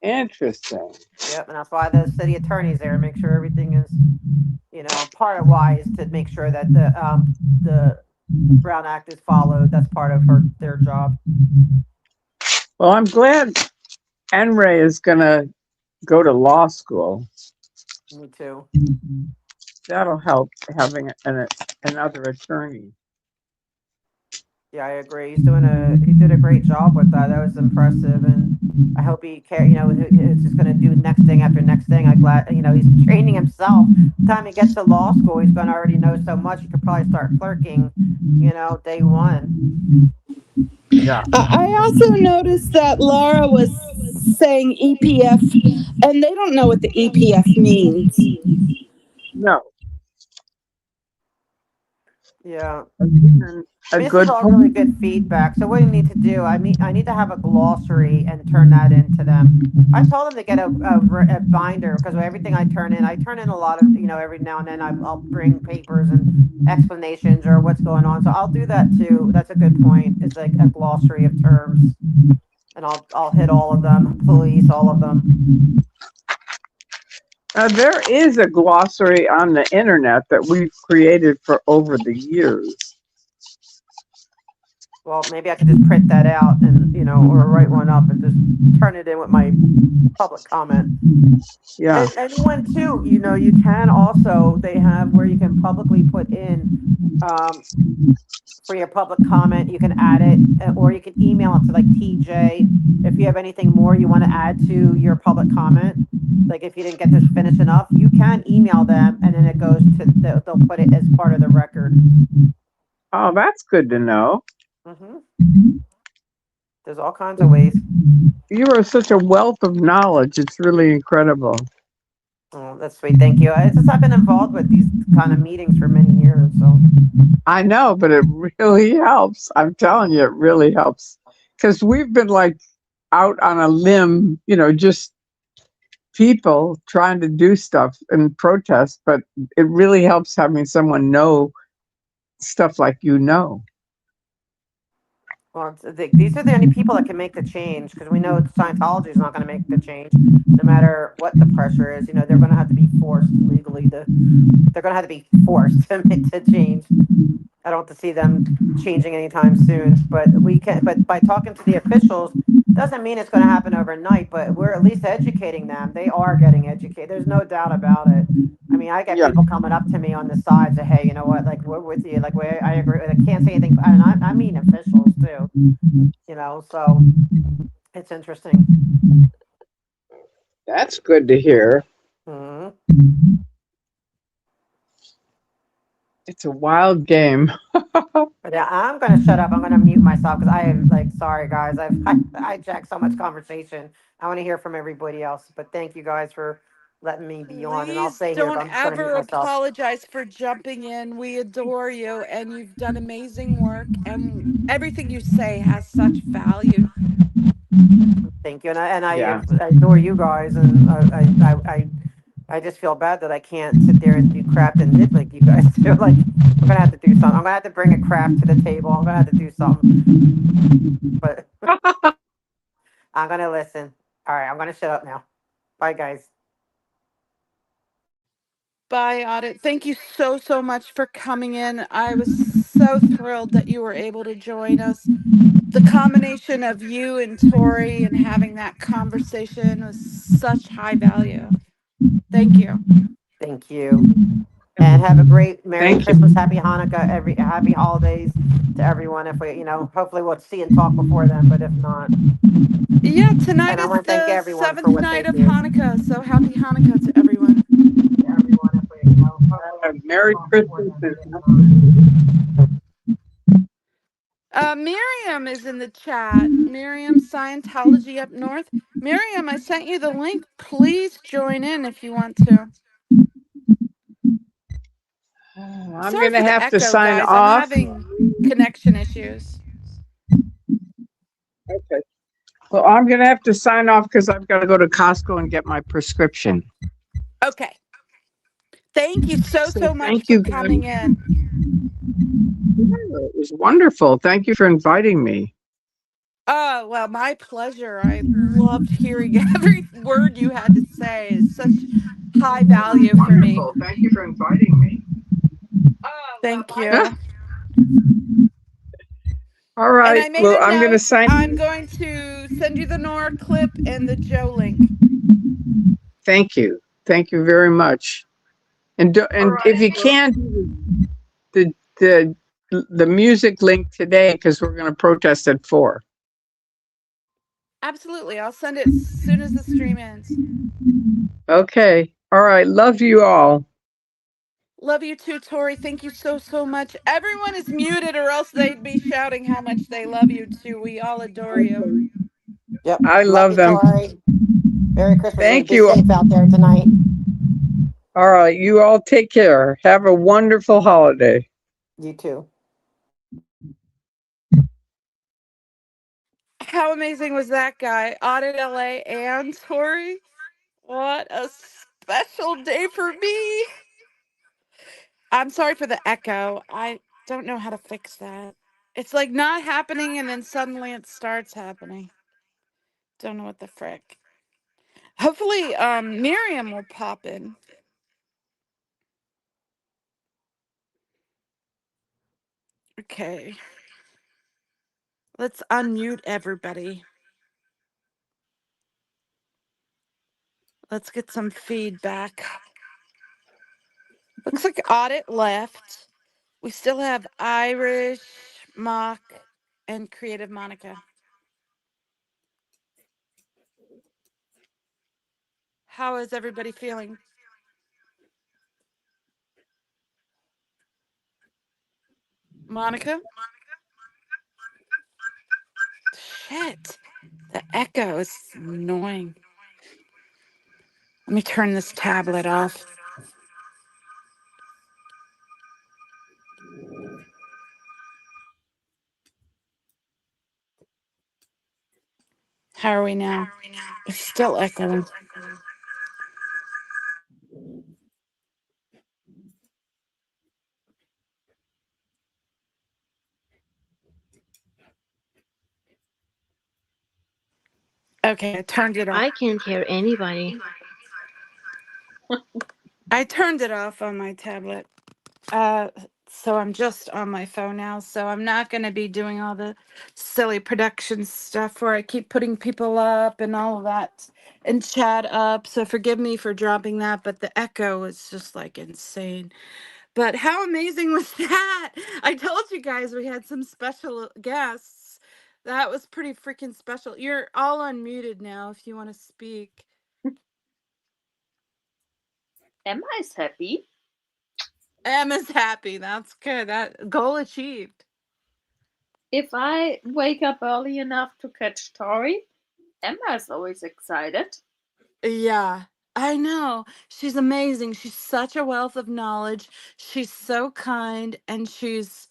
Interesting. Yep, and that's why the city attorney's there to make sure everything is, part of why is to make sure that the Brown Act is followed. That's part of their job. Well, I'm glad Enray is gonna go to law school. Me too. That'll help having another attorney. Yeah, I agree. He did a great job with that. That was impressive, and I hope he it's just going to do next thing after next thing. I'm glad, he's training himself. By the time he gets to law school, he's going to already know so much. He could probably start clerking, day one. Yeah. I also noticed that Laura was saying EPF, and they don't know what the EPF means. No. Yeah. a This is good all really point. good feedback. So what do you need to do? I need to have a glossary and turn that into them. I told them to get a binder because everything I turn in a lot of, every now and then I'll bring papers and explanations or what's going on. So I'll do that too. That's a good point. It's like a glossary of terms, and I'll hit all of them, police, all of them. There is a glossary on the internet that we've created for over the years. Well, maybe I could just print that out and, or write one up and just turn it in with my public comment. Yeah. And anyone too, you can also, they have where you can publicly put in, for your public comment, you can add it, or you can email it to like TJ. If you have anything more you want to add to your public comment, like if you didn't get this finished enough, you can email them and then it goes to, they'll put it as part of the record. Oh, that's good to know. There's all kinds of ways. You are such a wealth of knowledge. It's really incredible. Oh, that's sweet. Thank you. It's just I've been involved with these kind of meetings for many years, so. I know, but it really helps. I'm telling you, it really helps. Because we've been like out on a limb, just people trying to do stuff and protest, but it really helps having someone know stuff like Well, these are the only people that can make the change because we know Scientology is not going to make the change, no matter what the pressure is. They're going to have to be forced legally they're going to have to be forced to make the change. I don't have to see them changing anytime soon, but we can. But by talking to the officials, doesn't mean it's going to happen overnight. But we're at least educating them. They are getting educated. There's no doubt about it. I mean, I get people coming up to me on the side, say, "Hey, you know what? Like, we're with you. Like, I agree. I can't say anything." And I mean officials too. So it's interesting. That's good to hear. Hmm. It's a wild game. But yeah, I'm gonna shut up. I'm gonna mute myself because I am like, sorry guys, I hijacked so much conversation. I want to hear from everybody else. But thank you guys for letting me be on. And I'll Please stay here, but don't I'm just gonna mute ever myself. apologize for jumping in. We adore you and you've done amazing work and everything you say has such value. Thank you, and I Yeah. adore you guys, and I just feel bad that I can't sit there and do craft and knit like you guys do. Like, I'm gonna have to do something. I'm gonna have to bring a craft to the table. I'm gonna have to do something. But I'm gonna listen. All right, I'm gonna shut up now. Bye, guys. Bye, Audit. Thank you so, so much for coming in. I was so thrilled that you were able to join us. The combination of you and Tori and having that conversation was such high value. Thank you. Thank you. And have a great Merry Thank you. Christmas, Happy Hanukkah, happy holidays to everyone. If we, hopefully we'll see and talk before then, but if not. Yeah, tonight And I is want to thank the everyone for seventh what they night of do. Hanukkah, so happy Hanukkah to everyone. To everyone, if we, hopefully we'll Merry talk before Christmas. then, but if not. Miriam is in the chat. Miriam, Scientology up north. Miriam, I sent you the link. Please join in if you want to. I'm Sorry going to for the have to echo, sign guys. I'm off. having connection issues. Okay. Well, I'm going to have to sign off because I've got to go to Costco and get my prescription. Okay. Thank you so, So so much thank for you, guys. coming in. It was wonderful. Thank you for inviting me. Oh, well, my pleasure. I loved hearing every word you had to say. It's such high value for me. Wonderful. Thank you for inviting me. Thank you. All And right. I made Well, a I'm going to note. sign. I'm going to send you the Nora clip and the Joe link. Thank you. Thank you very much. And if you can, the the music link today because we're going to protest at 4. Absolutely. I'll send it as soon as the stream ends. Okay. All right. Love you all. Love you too, Tori. Thank you so, so much. Everyone is muted or else they'd be shouting how much they love you too. We all adore you. Yep. I Love love you, them. Tori. Merry Christmas. Thank Be you. safe out there tonight. All right. You all take care. Have a wonderful holiday. You too. How amazing was that guy? Audit LA and Tori. What a special day for me. I'm sorry for the echo. I don't know how to fix that. It's like not happening and then suddenly it starts happening. Don't know what the frick. Hopefully, Miriam will pop in. Okay. Let's unmute everybody. Let's get some feedback. Looks like Audit left. We still have Irish, Mock, and Creative Monica. How is everybody feeling? Monica? Shit. The echo is annoying. Let me turn this tablet off. How are we now? It's still echoing. Okay, I turned it off. I can't hear anybody. I turned it off on my tablet. So I'm just on my phone now. So I'm not going to be doing all the silly production stuff where I keep putting people up and all of that and chat up. So forgive me for dropping that, but the echo is just like insane. But how amazing was that? I told you guys we had some special guests. That was pretty freaking special. You're all unmuted now if you want to speak. Emma is happy. Emma's happy. That's good. That goal achieved. If I wake up early enough to catch Tori, Emma is always excited. Yeah, I know. She's amazing. She's such a wealth of knowledge. She's so kind and she's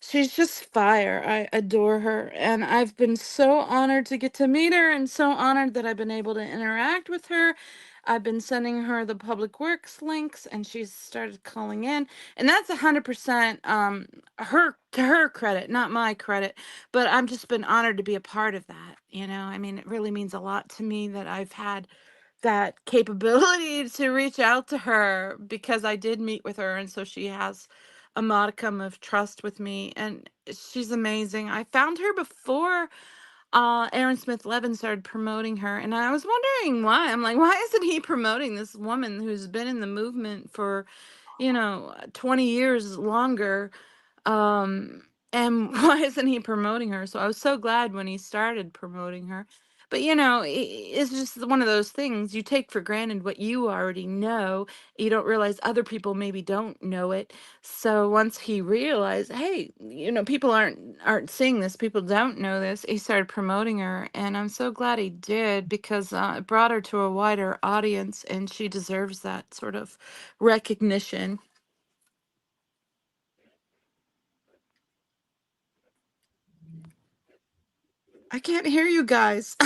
just fire. I adore her and I've been so honored to get to meet her and so honored that I've been able to interact with her. I've been sending her the public works links and she's started calling in and that's 100% her to her credit, not my credit, but I've just been honored to be a part of that, you know? I mean, it really means a lot to me that I've had that capability to reach out to her because I did meet with her and so she has a modicum of trust with me and she's amazing. I found her before Aaron Smith Levin started promoting her and I was wondering why. I'm like, why isn't he promoting this woman who's been in the movement for, 20 years longer? And why isn't he promoting her? So I was so glad when he started promoting her. But it's just one of those things you take for granted what you already know. You don't realize other people maybe don't know it. So once he realized, hey, people aren't seeing this, people don't know this, he started promoting her, and I'm so glad he did because it brought her to a wider audience, and she deserves that sort of recognition. I can't hear you guys.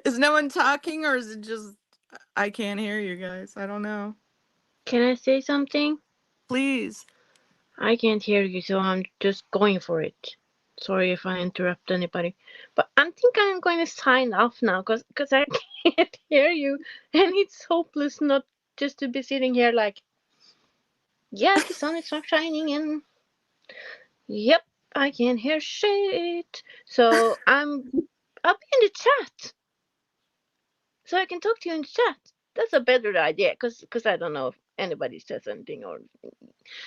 Is no one talking or is it just I can't hear you guys? I don't know. Can I say something? Please. I can't hear you, so I'm just going for it. Sorry if I interrupt anybody, but I think I'm going to sign off now because I can't hear you, and it's hopeless not just to be sitting here like, yes, the sun is shining, and yep, I can't hear shit. So I'll be in the chat, so I can talk to you in the chat. That's a better idea because I don't know if anybody says anything or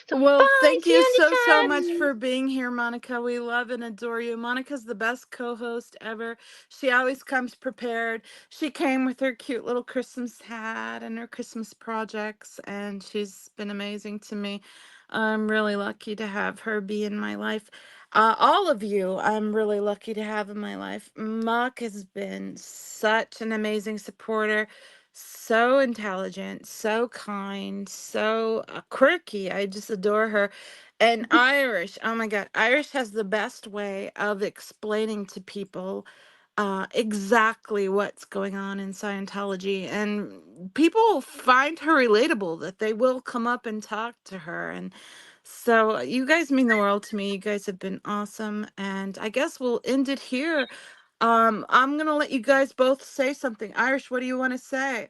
so. Well, Bye. thank See you you in the so chat. much for being here, Monica. We love and adore you. Monica's the best co-host ever. She always comes prepared. She came with her cute little Christmas hat and her Christmas projects, and she's been amazing to me. I'm really lucky to have her be in my life. All of you, I'm really lucky to have in my life. Mock has been such an amazing supporter, so intelligent, so kind, so quirky. I just adore her. And Irish, oh my God, Irish has the best way of explaining to people exactly what's going on in Scientology. And people find her relatable, that they will come up and talk to her. And so you guys mean the world to me. You guys have been awesome. And I guess we'll end it here. I'm going to let you guys both say something. Irish, what do you want to say?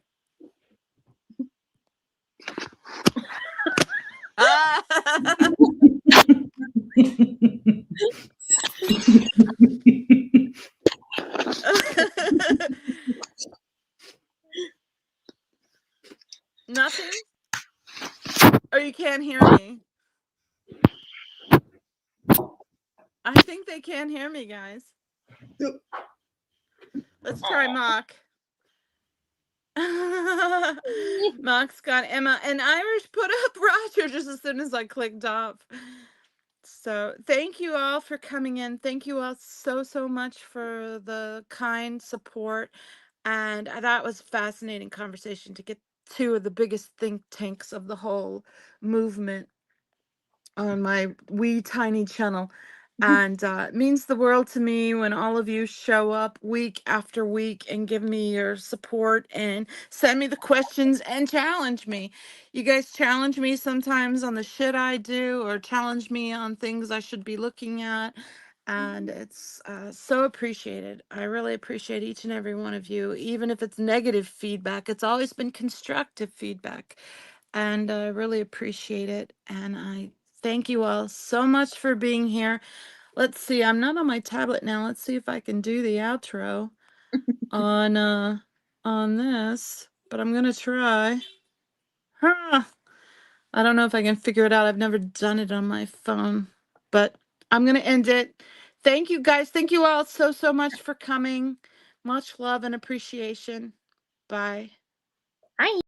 Nothing? Or you can't hear me? I think they can't hear me, guys. Let's try Mock. Mock's got Emma, and Irish put up Roger just as soon as I clicked off. So thank you all for coming in. Thank you all so much for the kind support. And that was a fascinating conversation to get two of the biggest think tanks of the whole movement on my wee tiny channel. And it means the world to me when all of you show up week after week and give me your support and send me the questions and challenge me. You guys challenge me sometimes on the shit I do, or challenge me on things I should be looking at. And it's so appreciated. I really appreciate each and every one of you, even if it's negative feedback. It's always been constructive feedback. And I really appreciate it. And I thank you all so much for being here. Let's see, I'm not on my tablet now. Let's see if I can do the outro on this, but I'm gonna try. Huh. I don't know if I can figure it out. I've never done it on my phone, but I'm gonna end it. Thank you guys. Thank you all so much for coming. Much love and appreciation. Bye. Hi.